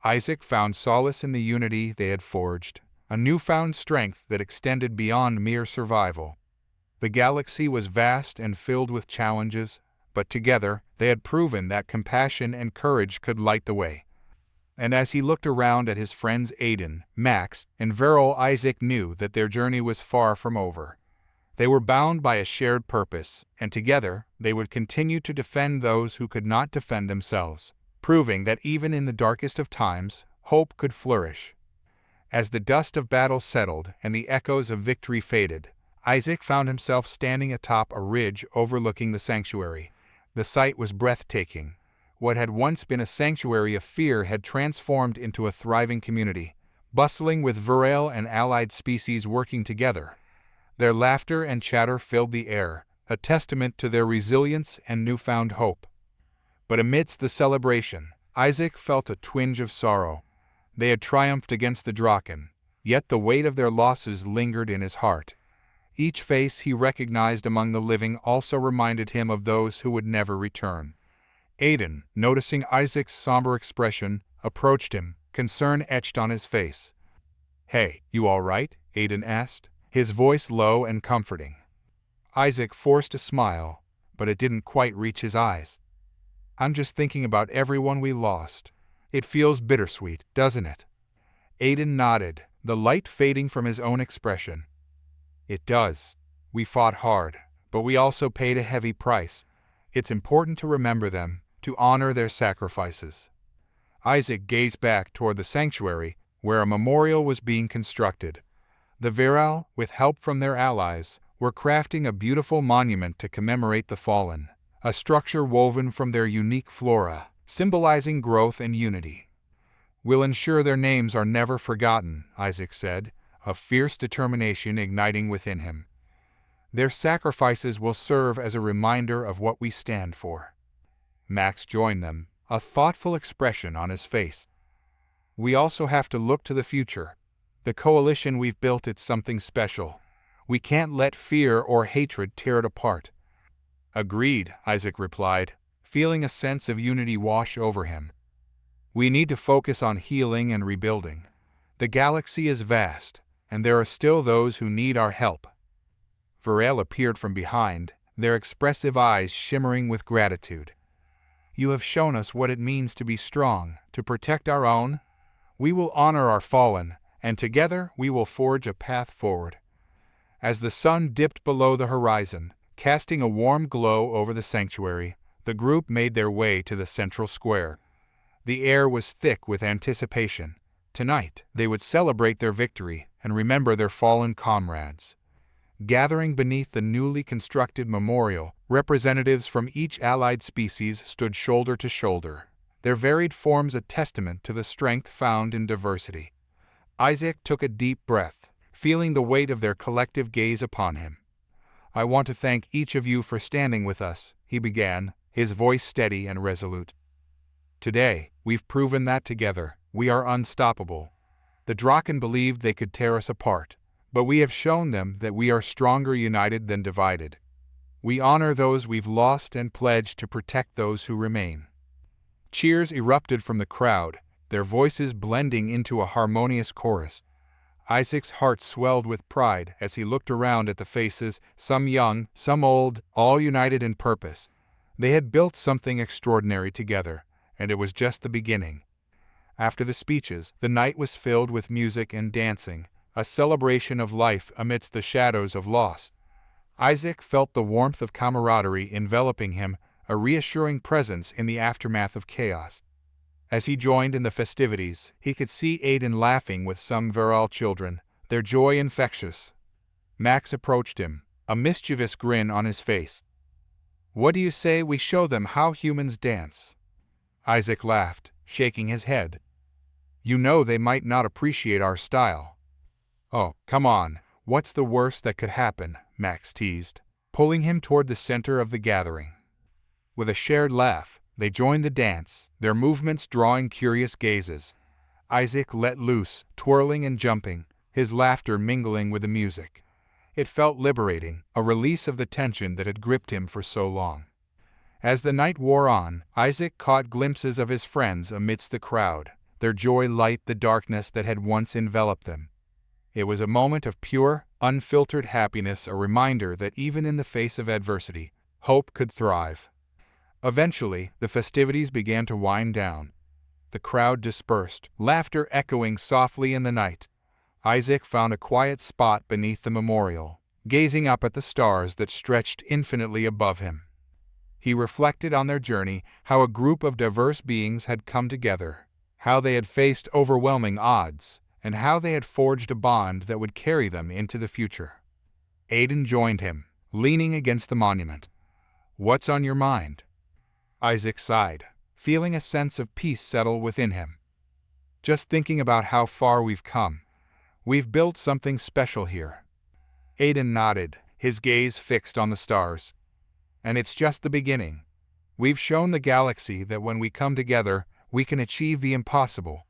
Isaac found solace in the unity they had forged, a newfound strength that extended beyond mere survival. The galaxy was vast and filled with challenges, but together they had proven that compassion and courage could light the way. And as he looked around at his friends Aiden, Max, and Veril, Isaac knew that their journey was far from over. They were bound by a shared purpose, and together they would continue to defend those who could not defend themselves, proving that even in the darkest of times, hope could flourish. As the dust of battle settled and the echoes of victory faded, Isaac found himself standing atop a ridge overlooking the sanctuary. The sight was breathtaking. What had once been a sanctuary of fear had transformed into a thriving community, bustling with virile and allied species working together. Their laughter and chatter filled the air, a testament to their resilience and newfound hope. But amidst the celebration, Isaac felt a twinge of sorrow. They had triumphed against the Draken, yet the weight of their losses lingered in his heart. Each face he recognized among the living also reminded him of those who would never return. Aiden, noticing Isaac's somber expression, approached him, concern etched on his face. "Hey, you all right?" Aiden asked, his voice low and comforting. Isaac forced a smile, but it didn't quite reach his eyes. "I'm just thinking about everyone we lost. It feels bittersweet, doesn't it?" Aiden nodded, the light fading from his own expression. "It does. We fought hard, but we also paid a heavy price. It's important to remember them, to honor their sacrifices." Isaac gazed back toward the sanctuary, where a memorial was being constructed. The Viral, with help from their allies, were crafting a beautiful monument to commemorate the fallen, a structure woven from their unique flora, symbolizing growth and unity. "We'll ensure their names are never forgotten," Isaac said, a fierce determination igniting within him. "Their sacrifices will serve as a reminder of what we stand for." Max joined them, a thoughtful expression on his face. "We also have to look to the future. The coalition we've built is something special. We can't let fear or hatred tear it apart." "Agreed," Isaac replied, feeling a sense of unity wash over him. "We need to focus on healing and rebuilding. The galaxy is vast, and there are still those who need our help." Varel appeared from behind, their expressive eyes shimmering with gratitude. "You have shown us what it means to be strong, to protect our own. We will honor our fallen, and together we will forge a path forward." As the sun dipped below the horizon, casting a warm glow over the sanctuary, the group made their way to the central square. The air was thick with anticipation. Tonight, they would celebrate their victory and remember their fallen comrades. Gathering beneath the newly constructed memorial, representatives from each allied species stood shoulder to shoulder, their varied forms a testament to the strength found in diversity. Isaac took a deep breath, feeling the weight of their collective gaze upon him. "I want to thank each of you for standing with us," he began, his voice steady and resolute. "Today, we've proven that together, we are unstoppable. The Draken believed they could tear us apart, but we have shown them that we are stronger united than divided. We honor those we've lost and pledge to protect those who remain." Cheers erupted from the crowd, their voices blending into a harmonious chorus. Isaac's heart swelled with pride as he looked around at the faces, some young, some old, all united in purpose. They had built something extraordinary together, and it was just the beginning. After the speeches, the night was filled with music and dancing, a celebration of life amidst the shadows of loss. Isaac felt the warmth of camaraderie enveloping him, a reassuring presence in the aftermath of chaos. As he joined in the festivities, he could see Aiden laughing with some virile children, their joy infectious. Max approached him, a mischievous grin on his face. "What do you say we show them how humans dance?" Isaac laughed, shaking his head. "You know they might not appreciate our style." "Oh, come on, what's the worst that could happen?" Max teased, pulling him toward the center of the gathering. With a shared laugh, they joined the dance, their movements drawing curious gazes. Isaac let loose, twirling and jumping, his laughter mingling with the music. It felt liberating, a release of the tension that had gripped him for so long. As the night wore on, Isaac caught glimpses of his friends amidst the crowd, their joy light the darkness that had once enveloped them. It was a moment of pure, unfiltered happiness, a reminder that even in the face of adversity, hope could thrive. Eventually, the festivities began to wind down. The crowd dispersed, laughter echoing softly in the night. Isaac found a quiet spot beneath the memorial, gazing up at the stars that stretched infinitely above him. He reflected on their journey, how a group of diverse beings had come together, how they had faced overwhelming odds, and how they had forged a bond that would carry them into the future. Aiden joined him, leaning against the monument. "What's on your mind?" Isaac sighed, feeling a sense of peace settle within him. "Just thinking about how far we've come. We've built something special here." Aiden nodded, his gaze fixed on the stars. "And it's just the beginning. We've shown the galaxy that when we come together, we can achieve the impossible.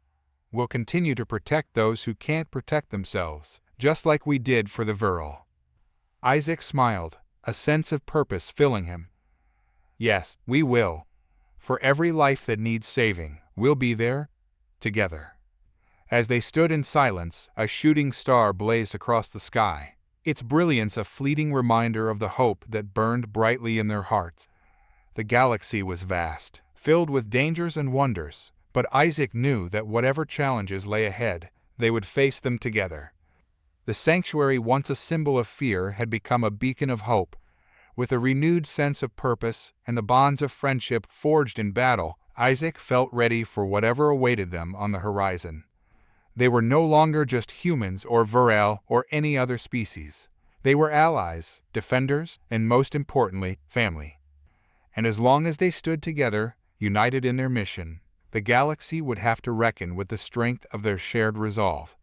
We'll continue to protect those who can't protect themselves, just like we did for the Viral." Isaac smiled, a sense of purpose filling him. "Yes, we will. For every life that needs saving, we'll be there, together." As they stood in silence, a shooting star blazed across the sky, its brilliance a fleeting reminder of the hope that burned brightly in their hearts. The galaxy was vast, filled with dangers and wonders, but Isaac knew that whatever challenges lay ahead, they would face them together. The sanctuary, once a symbol of fear, had become a beacon of hope. With a renewed sense of purpose and the bonds of friendship forged in battle, Isaac felt ready for whatever awaited them on the horizon. They were no longer just humans or virile or any other species. They were allies, defenders, and most importantly, family. And as long as they stood together, united in their mission, the galaxy would have to reckon with the strength of their shared resolve.